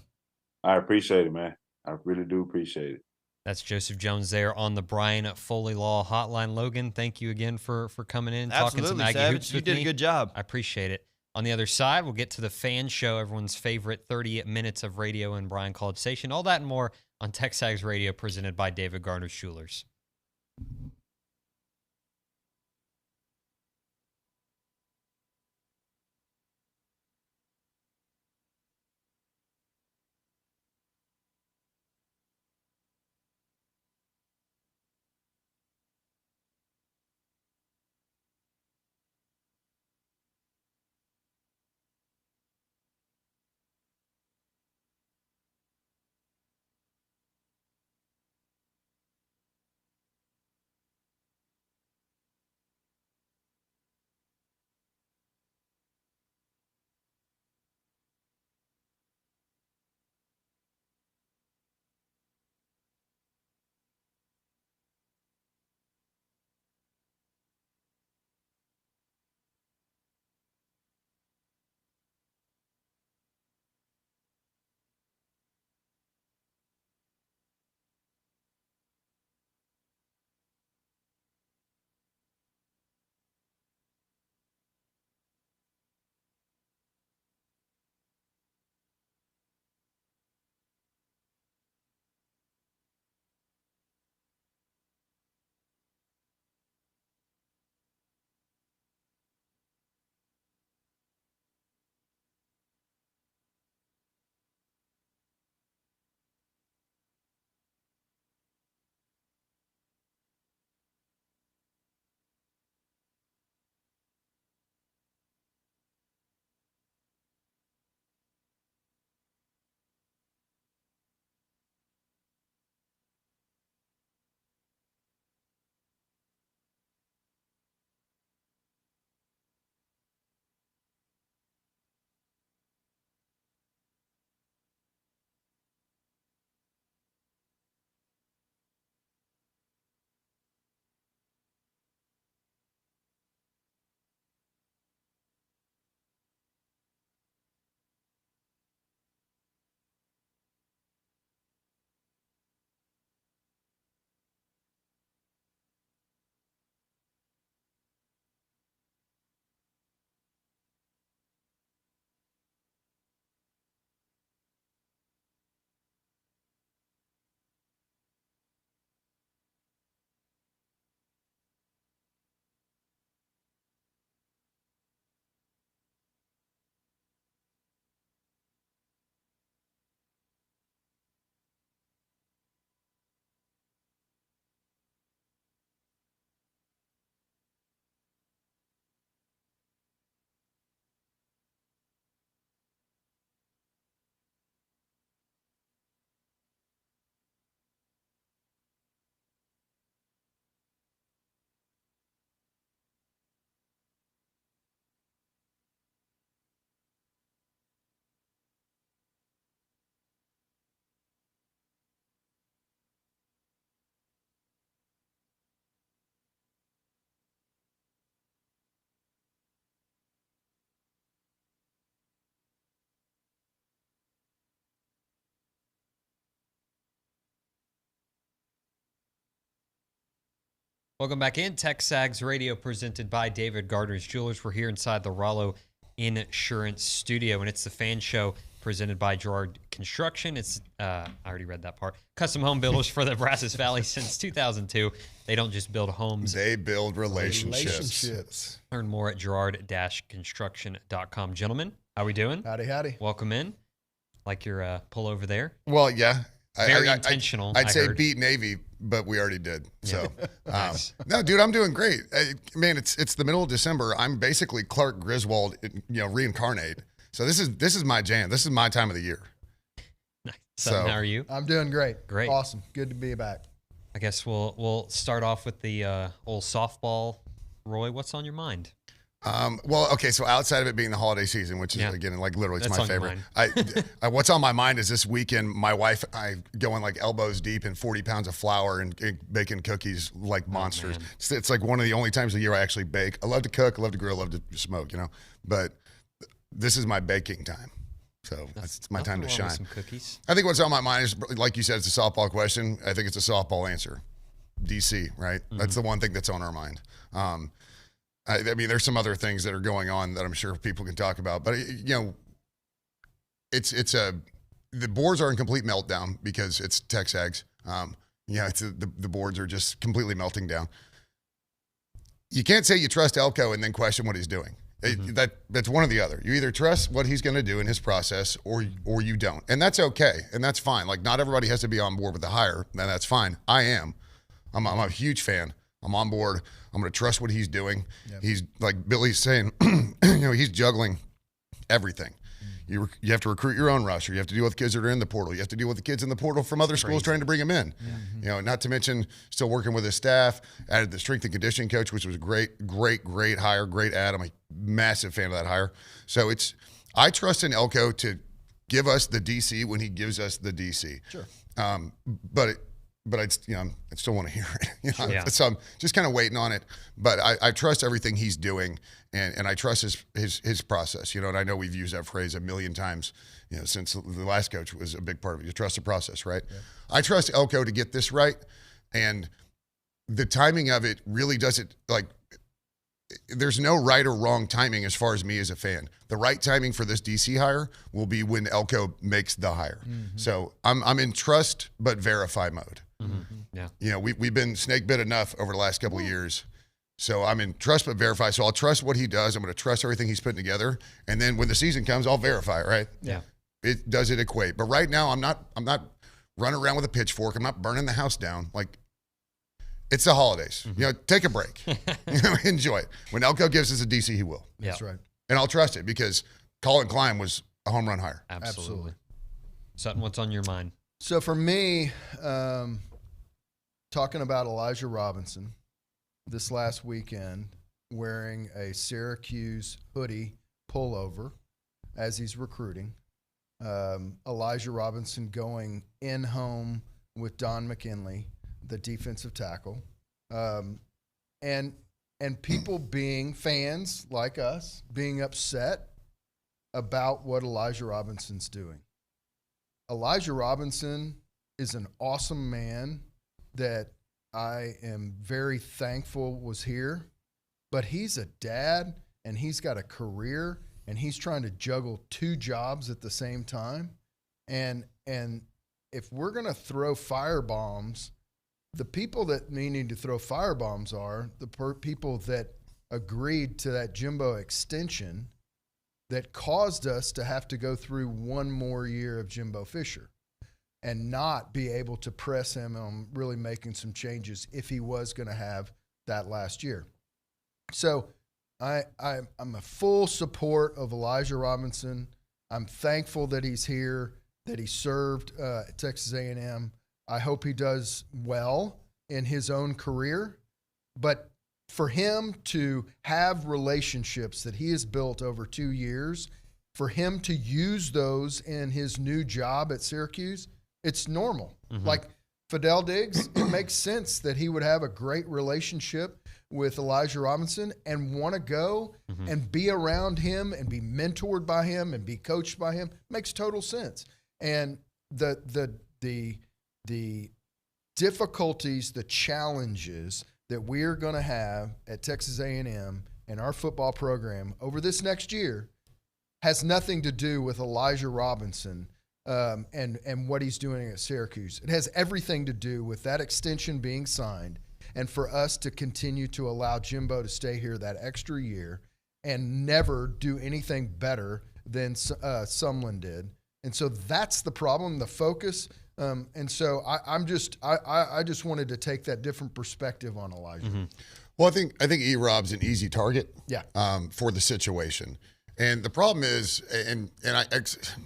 I appreciate it, man. I really do appreciate it. That's Joseph Jones there on the Brian Foley Law Hotline. Logan, thank you again for coming in, talking some Aggie hoops with me. You did a good job. I appreciate it. On the other side, we'll get to the fan show, everyone's favorite 30 minutes of radio in Bryan College Station. All that and more on TexAgs Radio, presented by David Garner Schulers. Welcome back in. TexAgs Radio presented by David Gardner's Jewelers. We're here inside the Rollo Insurance Studio, and it's the fan show presented by Gerard Construction. It's, I already read that part. Custom home builders for the Brazos Valley since 2002. They don't just build homes. They build relationships. Learn more at gerard-construction.com. Gentlemen, how we doing? Howdy. Welcome in. Like your pullover there. Well, yeah. Very intentional. I'd say heard. beat Navy, but we already did. So, Nice. no, dude, I'm doing great. Man, it's the middle of December. I'm basically Clark Griswold, reincarnate. So this is my jam. This is my time of the year. Nice. Sutton, how are you? I'm doing great. Great. Awesome. Good to be back. I guess we'll start off with the old softball. Roy, what's on your mind? Well, okay, so outside of it being the holiday season, which is again like literally it's That's my on your favorite. What's on my mind is this weekend, my wife and I going like elbows deep in 40 pounds of flour and baking cookies like monsters. It's like one of the only times of the year I actually bake. I love to cook, I love to grill, I love to smoke, but this is my baking time. So it's my time to shine. Some cookies. I think what's on my mind is, like you said, it's a softball question. I think it's a softball answer. DC, right? Mm-hmm. That's the one thing that's on our mind. I mean, there's some other things that are going on that I'm sure people can talk about, but the boards are in complete meltdown because it's TexAgs. The boards are just completely melting down. You can't say you trust Elko and then question what he's doing. That's one or the other. You either trust what he's going to do in his process or you don't, and that's okay and that's fine. Like not everybody has to be on board with the hire, and that's fine. I am. I'm a huge fan. I'm on board. I'm going to trust what he's doing. Yep. He's like Billy's saying, he's juggling everything. You have to recruit your own roster. You have to deal with kids that are in the portal. You have to deal with the kids in the portal from other schools trying to bring them in. Yeah. Not to mention still working with his staff. Added the strength and conditioning coach, which was a great hire, great add. I'm a massive fan of that hire. So I trust in Elko to give us the DC when he gives us the DC. Sure. But I still want to hear it. So I'm just kind of waiting on it. But I trust everything he's doing, and I trust his process. And I know we've used that phrase a million times. Since the last coach was a big part of it. You trust the process, right? Yeah. I trust Elko to get this right, and the timing of it really doesn't like. There's no right or wrong timing as far as me as a fan. The right timing for this DC hire will be when Elko makes the hire. Mm-hmm. So I'm in trust but verify mode. Mm-hmm. Yeah. We've been snake bit enough over the last couple of years. So I'm in trust but verify. So I'll trust what he does. I'm going to trust everything he's putting together. And then when the season comes, I'll verify, right? Yeah. Does it equate? But right now I'm not running around with a pitchfork. I'm not burning the house down. Like, it's the holidays. Mm-hmm. Take a break. Enjoy it. When Elko gives us a DC, he will. Yeah. That's right. And I'll trust it because Colin Klein was a home run hire. Absolutely. Sutton, what's on your mind? So for me, talking about Elijah Robinson this last weekend, wearing a Syracuse hoodie pullover as he's recruiting. Elijah Robinson going in home with Don McKinley, the defensive tackle, and people being fans like us being upset about what Elijah Robinson's doing. Elijah Robinson is an awesome man that I am very thankful was here, but he's a dad and he's got a career and he's trying to juggle two jobs at the same time. And if we're going to throw firebombs, the people that need to throw firebombs are the people that agreed to that Jimbo extension that caused us to have to go through one more year of Jimbo Fisher and not be able to press him on really making some changes if he was going to have that last year. So I'm a full support of Elijah Robinson. I'm thankful that he's here, that he served at Texas A&M. I hope he does well in his own career. But for him to have relationships that he has built over 2 years, for him to use those in his new job at Syracuse, it's normal. Mm-hmm. Like Fidel Diggs, it makes sense that he would have a great relationship with Elijah Robinson and want to go and be around him and be mentored by him and be coached by him. Makes total sense. And the difficulties, the challenges that we're going to have at Texas A&M and our football program over this next year has nothing to do with Elijah Robinson and what he's doing at Syracuse. It has everything to do with that extension being signed and for us to continue to allow Jimbo to stay here that extra year and never do anything better than Sumlin did. And so that's the problem, the focus. And so I just wanted to take that different perspective on Elijah. Mm-hmm. Well, I think E-Rob's an easy target. Yeah. For the situation, and the problem is, and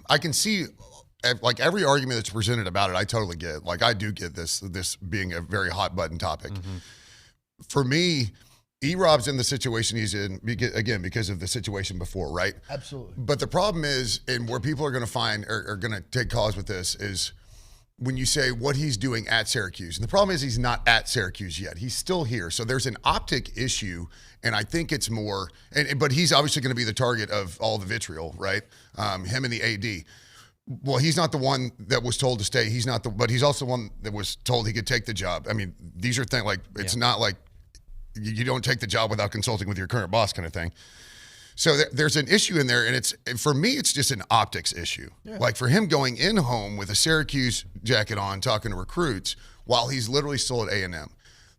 I can see, like, every argument that's presented about it, I totally get. Like, I do get this being a very hot button topic. Mm-hmm. For me, E-Rob's in the situation he's in, because of the situation before, right? Absolutely. But the problem is, and where people are going to find, are going to take cause with this, is when you say what he's doing at Syracuse. And the problem is he's not at Syracuse yet. He's still here. So there's an optic issue, and I think it's more, but he's obviously going to be the target of all the vitriol, right? Him and the AD. Well, he's not the one that was told to stay. But he's also the one that was told he could take the job. I mean, these are things like, it's not like you don't take the job without consulting with your current boss kind of thing. So there's an issue in there, and for me, it's just an optics issue. Yeah. Like, for him going in home with a Syracuse jacket on, talking to recruits, while he's literally still at A&M.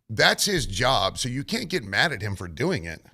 That's his job, so you can't get mad at him for doing it.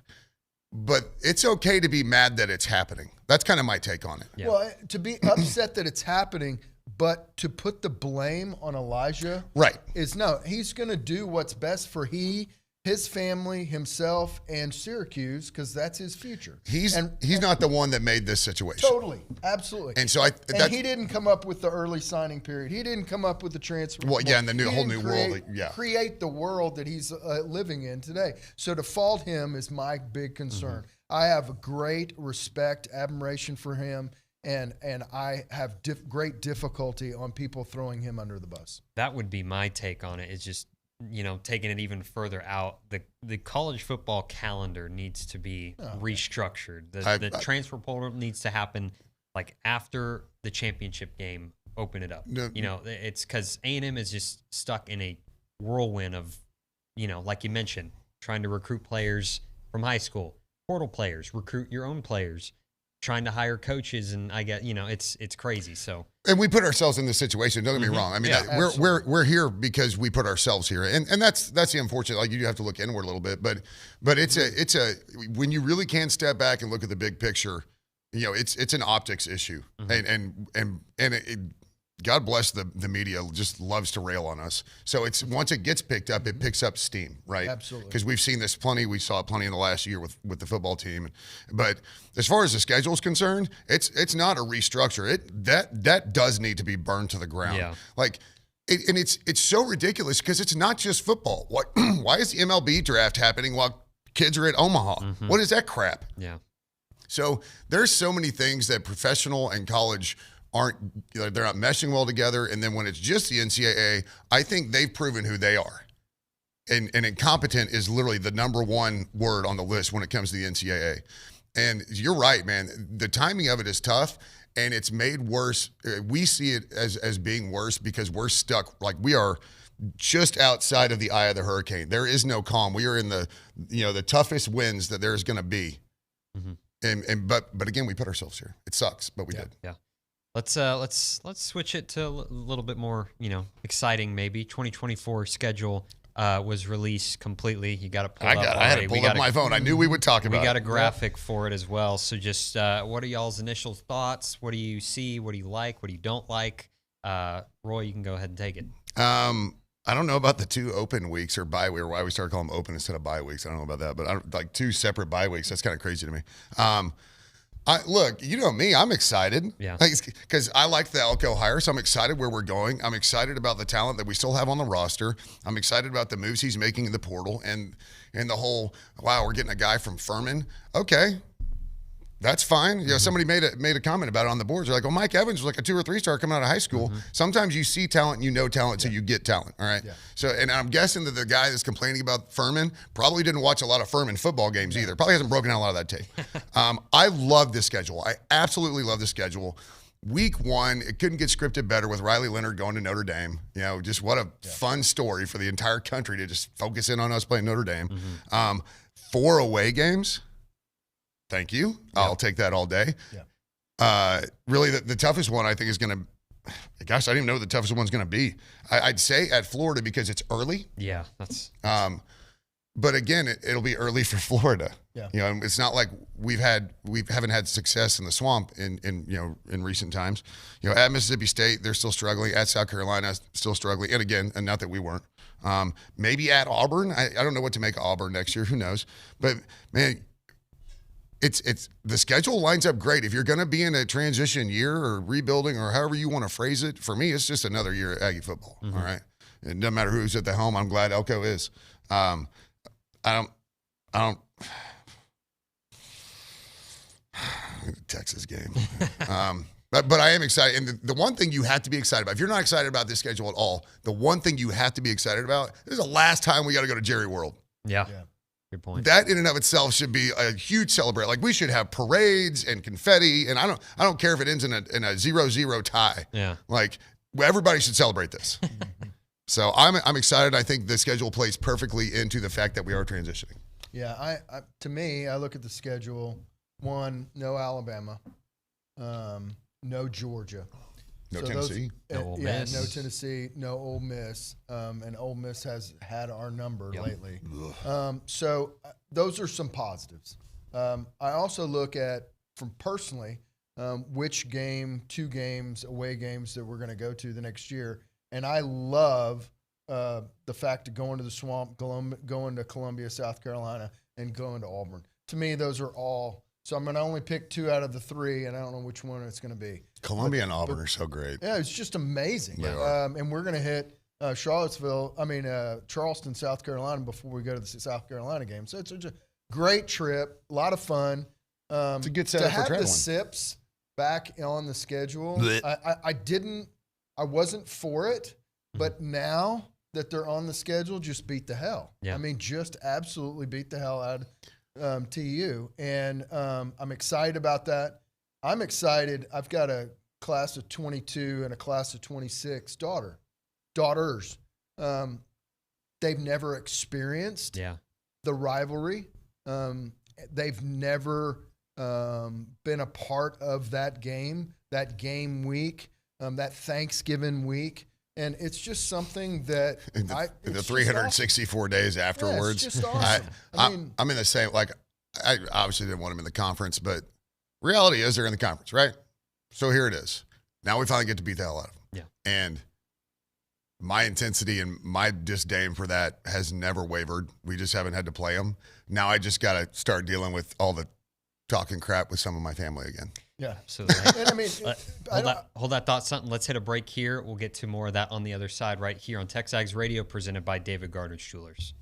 But it's okay to be mad that it's happening. That's kind of my take on it. Yeah. Well, to be upset that it's happening, but to put the blame on Elijah, right, is no. He's going to do what's best for his family, himself, and Syracuse, because that's his future. He's not the one that made this situation. Totally, absolutely. And so he didn't come up with the early signing period. He didn't come up with the transfer. Well, yeah, and the whole new world. Yeah, create the world that he's living in today. So to fault him is my big concern. Mm-hmm. I have a great respect, admiration for him, and I have great difficulty on people throwing him under the bus. That would be my take on it. It's just, taking it even further out, the college football calendar needs to be restructured. The transfer portal needs to happen like after the championship game. Open it up. It's because A&M is just stuck in a whirlwind of, like you mentioned, trying to recruit players from high school, portal players, recruit your own players, trying to hire coaches, and I get, it's crazy. So, and we put ourselves in this situation. Don't get me wrong. I mean, we're here because we put ourselves here, and that's the unfortunate. Like, you do have to look inward a little bit, but it's a when you really can step back and look at the big picture, it's an optics issue, and God bless the media, just loves to rail on us. So it's, once it gets picked up, it picks up steam, right? Absolutely. Because we've seen this plenty. We saw it plenty in the last year with the football team. But as far as the schedule is concerned, it's not a restructure. That does need to be burned to the ground. Yeah. Like, and it's so ridiculous because it's not just football. Why is the MLB draft happening while kids are at Omaha? Mm-hmm. What is that crap? Yeah. So there's so many things that professional and college they're not meshing well together. And then when it's just the NCAA, I think they've proven who they are. And incompetent is literally the number one word on the list when it comes to the NCAA. And you're right, man. The timing of it is tough, and it's made worse. We see it as being worse because we're stuck. Like, we are just outside of the eye of the hurricane. There is no calm. We are in the toughest winds that there's going to be. Mm-hmm. But again, we put ourselves here. It sucks, but we did. Yeah. Let's switch it to a little bit more, exciting maybe. 2024 schedule was released completely. You got it pulled up. I had it pulled up my phone. I knew we would talk about it. We got a graphic for it as well. So just what are y'all's initial thoughts? What do you see? What do you like? What do you don't like? Roy, you can go ahead and take it. I don't know about the 2 open weeks or bye week, or why we started calling them open instead of bye weeks. I don't know about that, but like 2 separate bye weeks. That's kind of crazy to me. Look, you know me, I'm excited. Yeah. Because I like the Elko hire, so I'm excited where we're going. I'm excited about the talent that we still have on the roster. I'm excited about the moves he's making in the portal and the whole, wow, we're getting a guy from Furman. Okay. That's fine. You know, somebody made a comment about it on the boards. They're like, well, Mike Evans was like a 2 or 3 star coming out of high school. Sometimes you see talent, you know talent, so you get talent. All right. Yeah. So, and I'm guessing that the guy that's complaining about Furman probably didn't watch a lot of Furman football games either. Probably hasn't broken out a lot of that tape. I love this schedule. I absolutely love the schedule. week one, it couldn't get scripted better with Riley Leonard going to Notre Dame. You know, just what a fun story for the entire country to just focus in on us playing Notre Dame. 4 away games. Thank you. I'll take that all day. Really, the toughest one I think is going to, gosh, I don't even know what the toughest one's going to be. I'd say at Florida because it's early. Yeah, that's. But again, it'll be early for Florida. Yeah. You know, it's not like we haven't had success in the swamp in recent times. You know, at Mississippi State, they're still struggling. At South Carolina, still struggling. And again, and not that we weren't. Maybe at Auburn. I don't know what to make of Auburn next year. Who knows? But man, it's the schedule lines up great. If you're going to be in a transition year or rebuilding or however you want to phrase it, for me, it's just another year at Aggie football. All right. It doesn't matter who's at the helm. I'm glad Elko is. I don't Texas game. But I am excited. And the one thing you have to be excited about, if you're not excited about this schedule at all, the one thing you have to be excited about is the last time we got to go to Jerry World. Yeah. Good point. That in and of itself should be a huge celebration. Like we should have parades and confetti. And I don't care if it ends in a 0-0 tie. Yeah. Like everybody should celebrate this. So I'm excited. I think the schedule plays perfectly into the fact that we are transitioning. Yeah, to me, I look at the schedule. One, no Alabama, no Georgia, no Tennessee, no Ole Miss. No Tennessee, no Ole Miss, and Ole Miss has had our number lately. So those are some positives. I also look at, from personally, which game, 2 games, away games that we're going to go to the next year. And I love the fact of going to the swamp, going to Columbia, South Carolina, and going to Auburn. To me, those are all. So I'm going to only pick 2 out of the 3, and I don't know which one it's going to be. Columbia and Auburn are so great. Yeah, it's just amazing. And we're going to hit Charleston, South Carolina before we go to the South Carolina game. So it's a great trip, a lot of fun. It's a good setup for traveling. To have the SIPs back on the schedule, I wasn't for it, but now that they're on the schedule, just beat the hell. Yeah. I mean, just absolutely beat the hell out of TU. And I'm excited about that. I'm excited. I've got a class of 22 and a class of 26 daughters. They've never experienced the rivalry. They've never been a part of that game week. That Thanksgiving week, and it's just something that the 364 awesome. Days afterwards. Yeah, it's just awesome. I'm in the same. Like, I obviously didn't want him in the conference, but reality is they're in the conference, right? So here it is. Now we finally get to beat the hell out of them. Yeah. And my intensity and my disdain for that has never wavered. We just haven't had to play them. Now I just got to start dealing with all the talking crap with some of my family again. Yeah, absolutely. And I mean, hold that thought, something. Let's hit a break here. We'll get to more of that on the other side, right here on TexAgs Radio, presented by David Gardner Jewelers.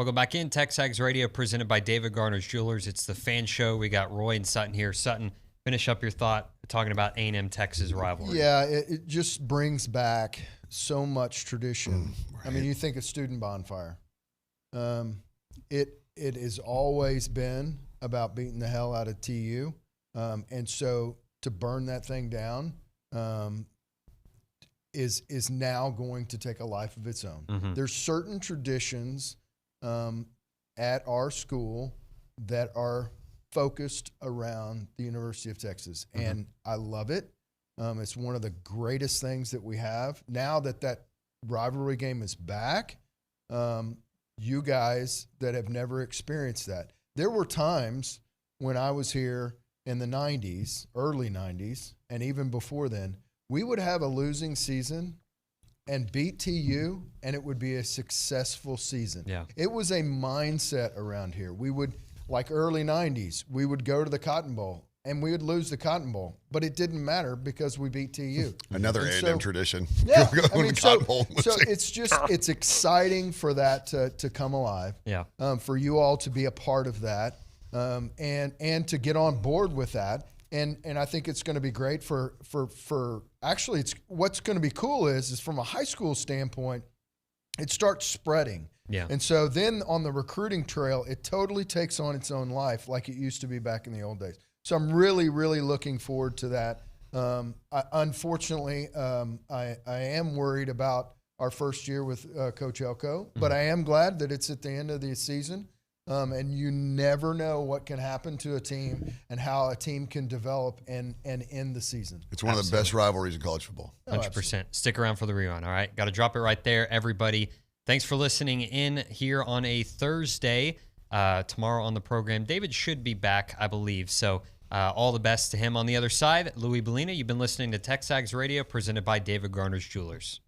Welcome back in. TexAgs Radio presented by David Garner's Jewelers. It's the fan show. We got Roy and Sutton here. Sutton, finish up your thought talking about A&M Texas rivalry. Yeah, it just brings back so much tradition. Right. I mean, you think of Student Bonfire. It has always been about beating the hell out of TU. And so to burn that thing down is now going to take a life of its own. Mm-hmm. There's certain traditions at our school that are focused around the University of Texas, and I love it. It's one of the greatest things that we have. Now that rivalry game is back, you guys that have never experienced that, there were times when I was here in the 90s, early 90s, and even before then, we would have a losing season and beat TU, and it would be a successful season. Yeah. It was a mindset around here. We would, like early 90s, we would go to the Cotton Bowl, and we would lose the Cotton Bowl, but it didn't matter because we beat TU. Another A&M tradition. Yeah, Go to the Cotton Bowl and so losing. it's just, it's exciting for that to come alive. Yeah. For you all to be a part of that, and to get on board with that. And I think it's going to be great for actually, it's what's going to be cool is from a high school standpoint, it starts spreading. Yeah. And so then on the recruiting trail, it totally takes on its own life like it used to be back in the old days. So I'm really, really looking forward to that. Unfortunately, I am worried about our first year with Coach Elko, but I am glad that it's at the end of the season. And you never know what can happen to a team and how a team can develop and end the season. It's one of the best rivalries in college football. 100%. Stick around for the rewind, all right? Got to drop it right there, everybody. Thanks for listening in here on a Thursday. Tomorrow on the program, David should be back, I believe. So all the best to him. On the other side, Louis Bellina, you've been listening to TexAgs Radio presented by David Garner's Jewelers.